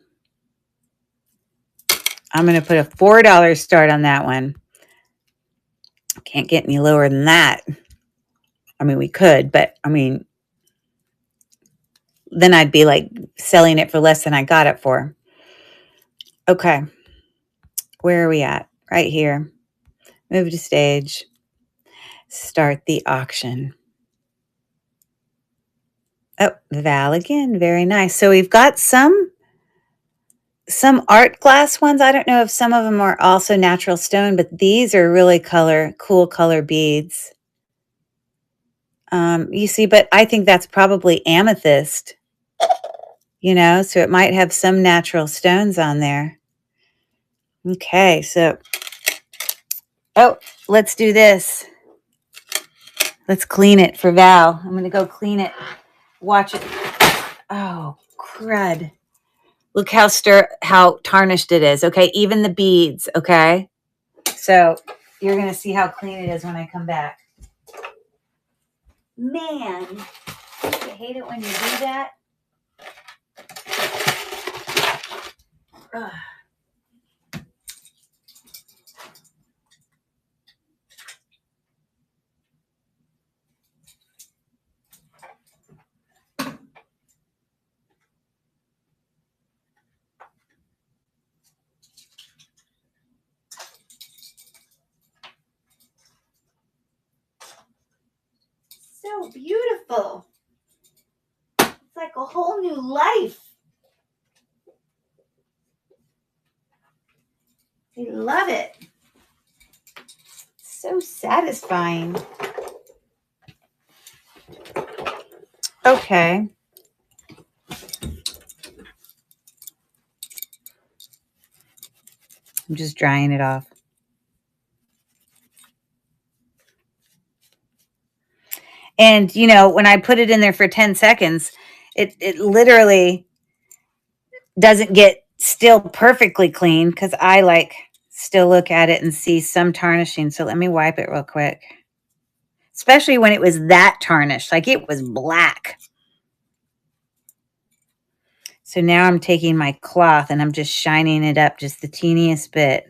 I'm going to put a $4 start on that one. Can't get any lower than that. I mean, we could, but I mean, then I'd be like selling it for less than I got it for. Okay. Where are we at? Right here. Move to stage. Start the auction. Oh, Val again. Very nice. So we've got some art glass ones. I don't know if some of them are also natural stone, but these are really cool color beads. You see, but I think that's probably amethyst, you know, so it might have some natural stones on there. Okay, so, oh, let's do this. Let's clean it for Val. I'm going to go clean it. Watch it. Oh, crud. Look how tarnished it is. Okay, even the beads. Okay, so you're going to see how clean it is when I come back. Man, I hate it when you do that. Ugh. So beautiful. It's like a whole new life. I love it. So satisfying. Okay. I'm just drying it off. And, you know, when I put it in there for 10 seconds, it literally doesn't get still perfectly clean because I like still look at it and see some tarnishing. So let me wipe it real quick. Especially when it was that tarnished, like it was black. So now I'm taking my cloth and I'm just shining it up just the teeniest bit.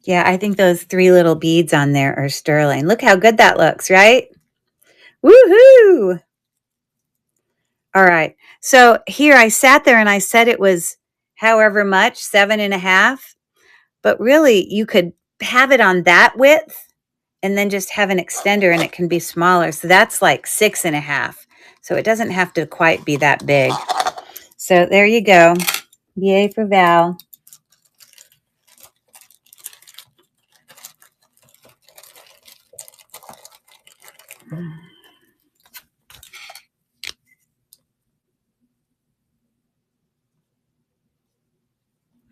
Yeah, I think those 3 little beads on there are sterling. Look how good that looks, right? Woohoo! All right. So here I sat there and I said it was however much, 7.5. But really, you could have it on that width and then just have an extender and it can be smaller. So that's like 6.5. So it doesn't have to quite be that big. So there you go. Yay for Val.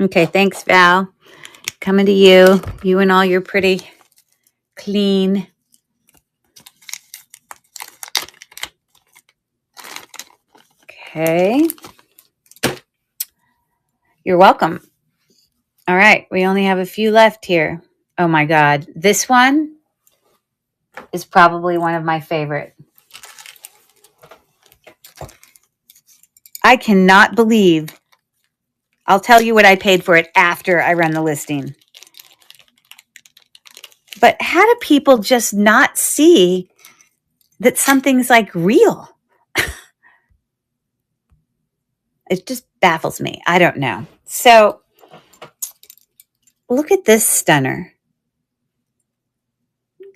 Okay, thanks, Val. Coming to you. You and all your pretty clean. Okay. You're welcome. All right, we only have a few left here. Oh my God. This one is probably one of my favorite. I cannot believe. I'll tell you what I paid for it after I run the listing. But how do people just not see that something's like real? It just baffles me. I don't know. So look at this stunner.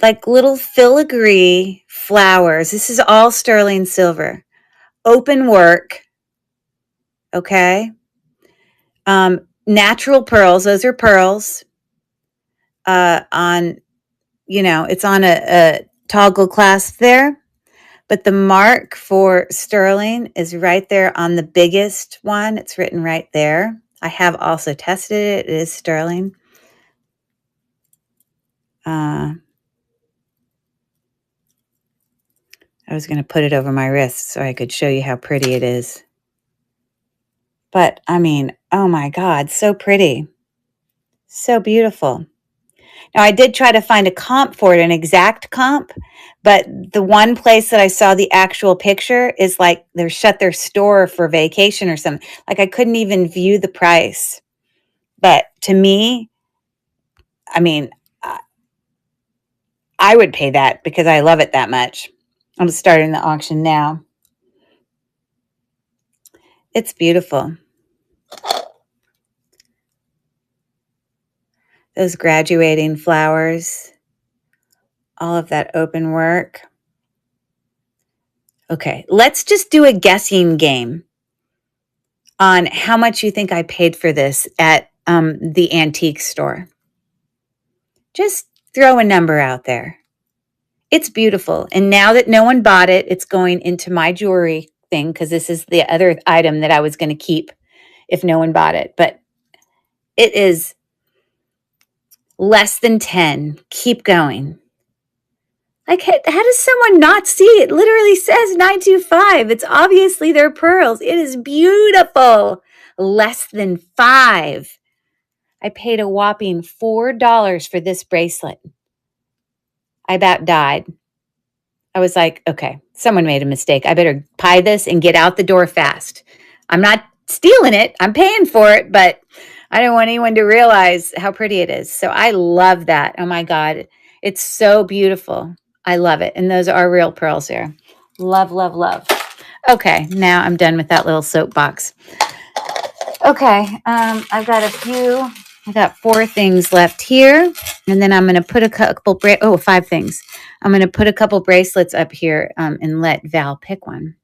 Like little filigree flowers. This is all sterling silver. Open work. Okay. Natural pearls. Those are pearls. On, you know, it's on a toggle clasp there. But the mark for sterling is right there on the biggest one. It's written right there. I have also tested it. It is sterling. I was going to put it over my wrist so I could show you how pretty it is. But, I mean, oh my God, so pretty. So beautiful. Now, I did try to find a comp for it, an exact comp, but the one place that I saw the actual picture is like they're shut their store for vacation or something. Like I couldn't even view the price. But to me, I mean, I would pay that because I love it that much. I'm starting the auction now. It's beautiful. Those graduating flowers, all of that open work. Okay, let's just do a guessing game on how much you think I paid for this at the antique store. Just throw a number out there. It's beautiful. And now that no one bought it, it's going into my jewelry thing because this is the other item that I was going to keep if no one bought it. But it is less than 10. Keep going. Like, how does someone not see it? Literally says 925. It's obviously their pearls. It is beautiful. Less than 5. I paid a whopping $4 for this bracelet. I about died. I was like, okay, someone made a mistake. I better buy this and get out the door fast. I'm not stealing it. I'm paying for it, but I don't want anyone to realize how pretty it is. So I love that. Oh my God. It's so beautiful. I love it. And those are real pearls there. Love, love, love. Okay, now I'm done with that little soapbox. Okay, I've got I got 4 things left here. And then I'm going to put a couple, 5 things. I'm going to put a couple bracelets up here and let Val pick one.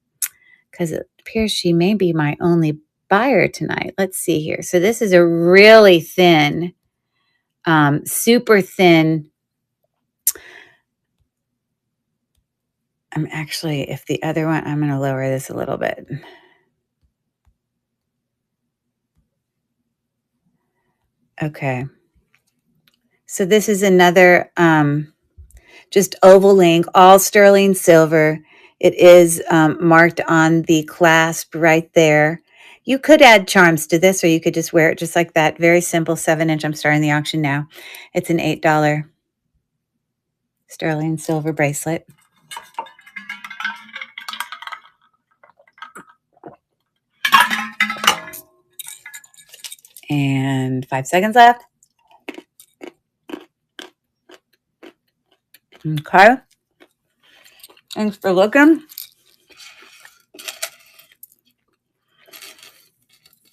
Because it appears she may be my only buyer tonight. Let's see here. So this is a really thin, super thin. If the other one, I'm going to lower this a little bit. Okay. So this is another just oval link, all sterling silver. It is marked on the clasp right there. You could add charms to this, or you could just wear it just like that. Very simple 7-inch. I'm starting the auction now. It's an $8 sterling silver bracelet. And 5 seconds left. Okay. Thanks for looking.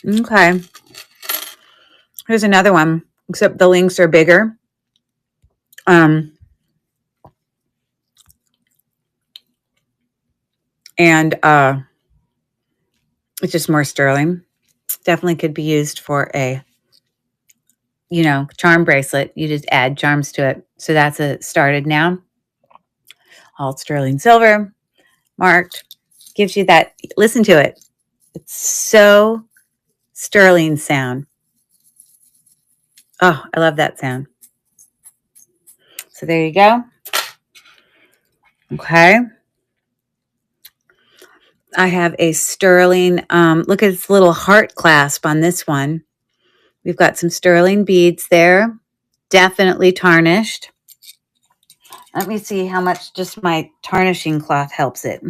Okay. Here's another one, except the links are bigger. And it's just more sterling. Definitely could be used for a, charm bracelet. You just add charms to it. So that's started now. All sterling silver, marked. Gives you that, listen to it. It's so sterling sound. Oh, I love that sound. So there you go. Okay. I have a sterling, look at this little heart clasp on this one. We've got some sterling beads there. Definitely tarnished. Let me see how much just my tarnishing cloth helps it.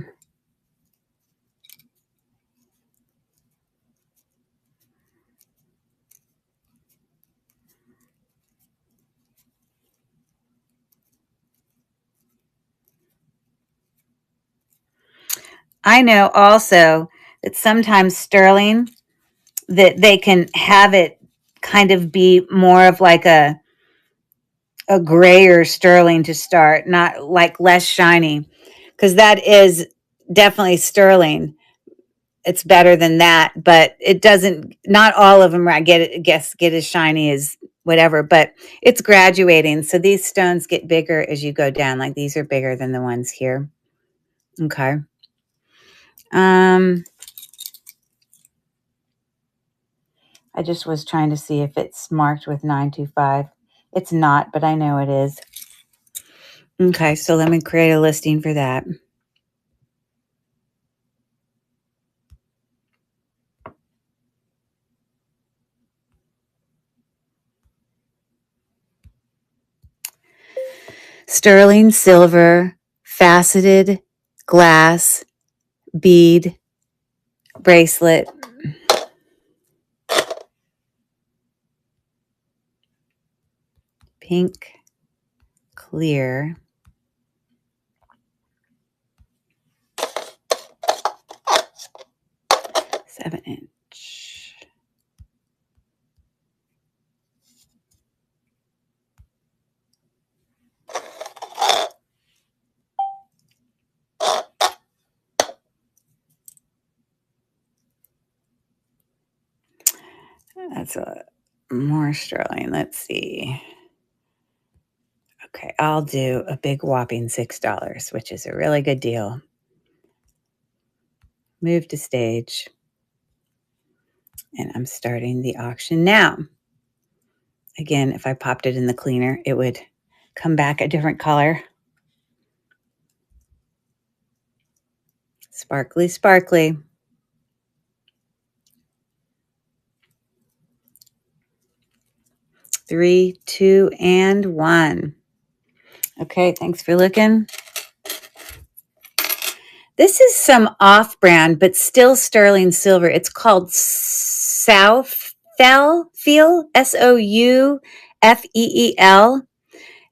I know also that sometimes sterling, that they can have it kind of be more of like a grayer sterling to start, not like less shiny, because that is definitely sterling. It's better than that, but it doesn't, not all of them, I guess get as shiny as whatever, but it's graduating. So these stones get bigger as you go down. Like these are bigger than the ones here. Okay. I just was trying to see if it's marked with 925. It's not, but I know it is. Okay, so let me create a listing for that. sterling silver faceted glass bead bracelet. Pink, clear. Seven-inch. That's a more sterling. Let's see. Okay, I'll do a big whopping $6, which is a really good deal. Move to stage. And I'm starting the auction now. Again, if I popped it in the cleaner, it would come back a different color. Sparkly, sparkly. Three, two, and one. Okay, thanks for looking. This is some off-brand, but still sterling silver. It's called Soufel, Soufeel.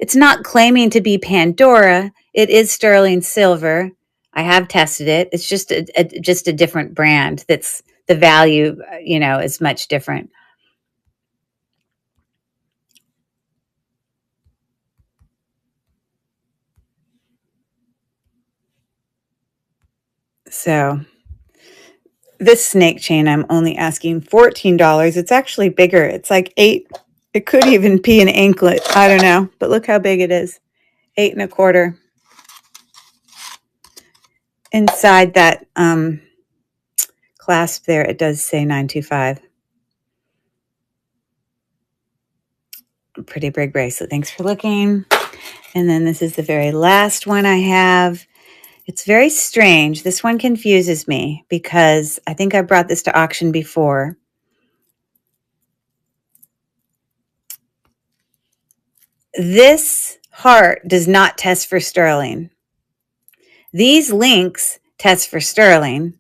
It's not claiming to be Pandora. It is sterling silver. I have tested it. It's just a different brand. That's the value, is much different. So this snake chain, I'm only asking $14. It's actually bigger. It's like 8. It could even be an anklet. I don't know. But look how big it is. 8 1/4. Inside that clasp there, it does say 925. Pretty big bracelet. Thanks for looking. And then this is the very last one I have. It's very strange. This one confuses me because I think I brought this to auction before. This heart does not test for sterling. These links test for sterling.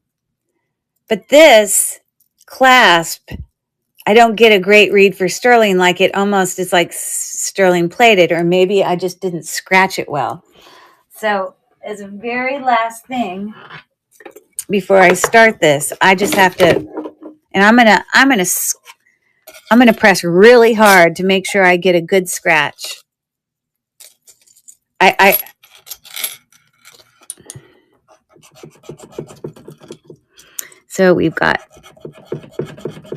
But this clasp, I don't get a great read for sterling. Like it almost is like sterling plated, or maybe I just didn't scratch it well. So as a very last thing, before I start this, I just have to, and I'm gonna press really hard to make sure I get a good scratch. So we've got,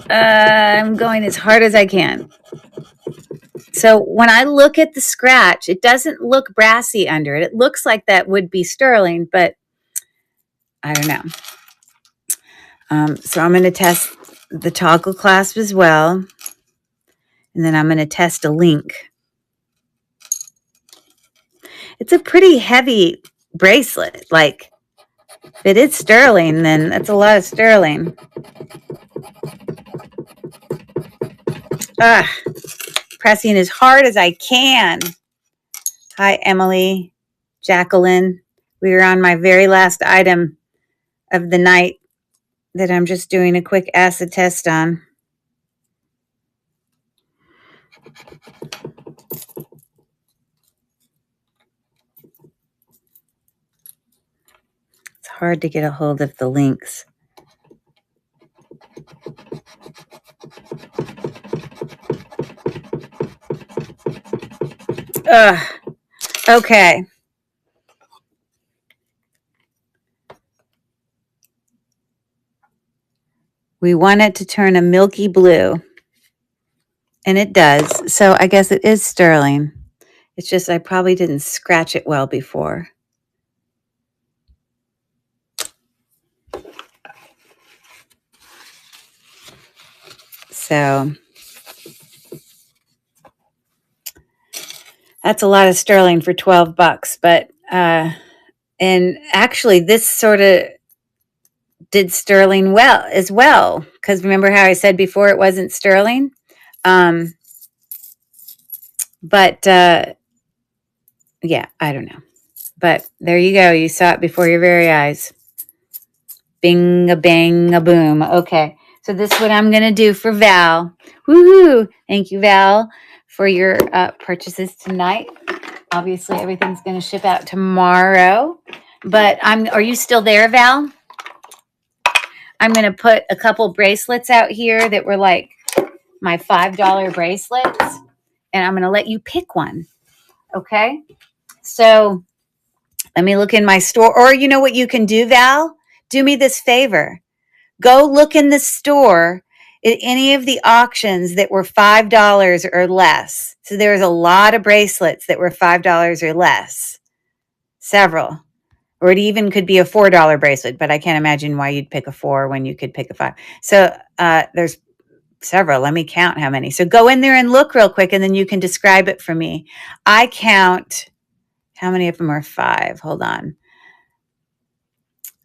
I'm going as hard as I can. So when I look at the scratch, it doesn't look brassy under it. It looks like that would be sterling, but I don't know. So I'm going to test the toggle clasp as well. And then I'm going to test a link. It's a pretty heavy bracelet. Like, if it is sterling, then that's a lot of sterling. Pressing as hard as I can. Hi, Emily, Jacqueline. We are on my very last item of the night that I'm just doing a quick acid test on. It's hard to get a hold of the links. Okay. We want it to turn a milky blue. And it does. So I guess it is sterling. It's just I probably didn't scratch it well before. So that's a lot of sterling for $12. But and actually this sort of did sterling well as well. Because remember how I said before it wasn't sterling? But Yeah, I don't know. But there you go. You saw it before your very eyes. Bing, a bang, a boom. Okay. So this is what I'm going to do for Val. Woohoo. Thank you, Val, for your purchases tonight. Obviously, everything's going to ship out tomorrow. But are you still there, Val? I'm going to put a couple bracelets out here that were like my $5 bracelets. And I'm going to let you pick one. Okay. So let me look in my store. Or you know what you can do, Val? Do me this favor. Go look in the store at any of the auctions that were $5 or less. So there's a lot of bracelets that were $5 or less. Several. Or it even could be a $4 bracelet, but I can't imagine why you'd pick a 4 when you could pick a 5. So there's several. Let me count how many. So go in there and look real quick, and then you can describe it for me. I count, how many of them are 5? Hold on.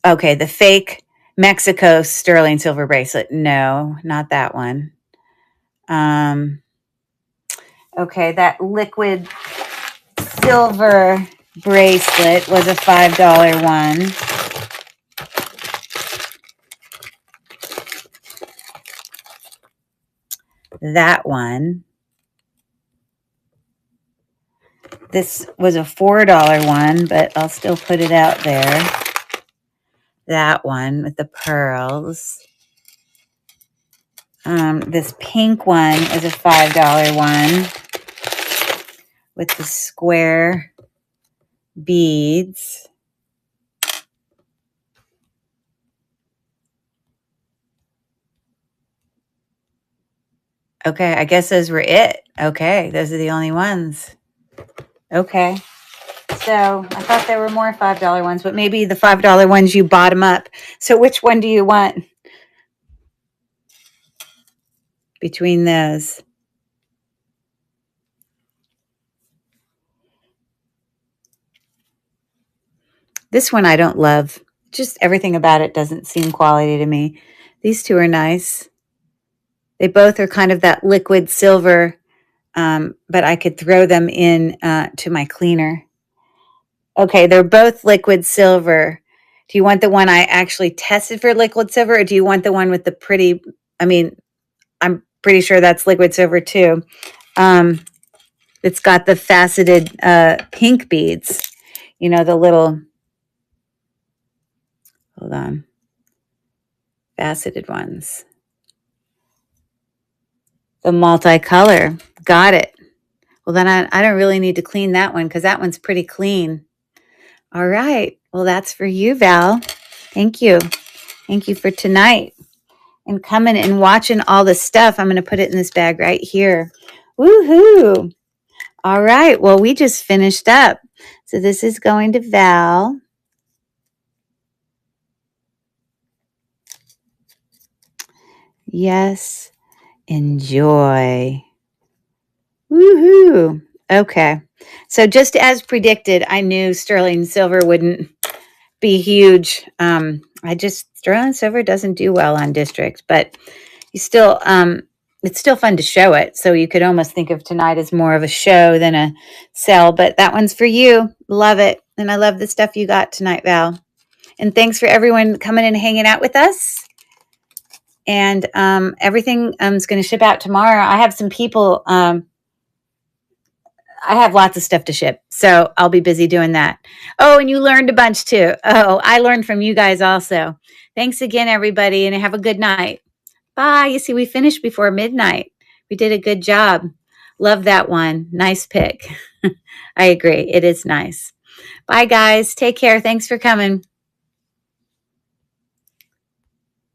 Okay, the fake Mexico sterling silver bracelet. No, not that one. Okay, that liquid silver bracelet was a $5 one. That one. This was a $4 one, but I'll still put it out there. That one with the pearls. This pink one is a $5 one with the square beads. Okay, I guess those were it. Okay, those are the only ones. Okay. So I thought there were more $5 ones, but maybe the $5 ones you bottom up. So which one do you want between those? This one I don't love. Just everything about it doesn't seem quality to me. These two are nice. They both are kind of that liquid silver, but I could throw them in to my cleaner. Okay, they're both liquid silver. Do you want the one I actually tested for liquid silver, or do you want the one with the pretty, I'm pretty sure that's liquid silver too. It's got the faceted pink beads. You know, the little, hold on, faceted ones. The multicolor. Got it. Well, then I don't really need to clean that one because that one's pretty clean. All right. Well, that's for you, Val. Thank you. Thank you for tonight and coming and watching all the stuff. I'm going to put it in this bag right here. Woohoo. All right. Well, we just finished up. So this is going to Val. Yes. Enjoy. Woohoo. Okay. So just as predicted, I knew sterling silver wouldn't be huge. Sterling silver doesn't do well on district, but you still, it's still fun to show it. So you could almost think of tonight as more of a show than a sell, but that one's for you. Love it. And I love the stuff you got tonight, Val. And thanks for everyone coming and hanging out with us. And everything is going to ship out tomorrow. I have some people, I have lots of stuff to ship, so I'll be busy doing that. Oh, and you learned a bunch too. Oh, I learned from you guys also. Thanks again, everybody, and have a good night. Bye. You see, we finished before midnight. We did a good job. Love that one. Nice pick. I agree. It is nice. Bye, guys. Take care. Thanks for coming.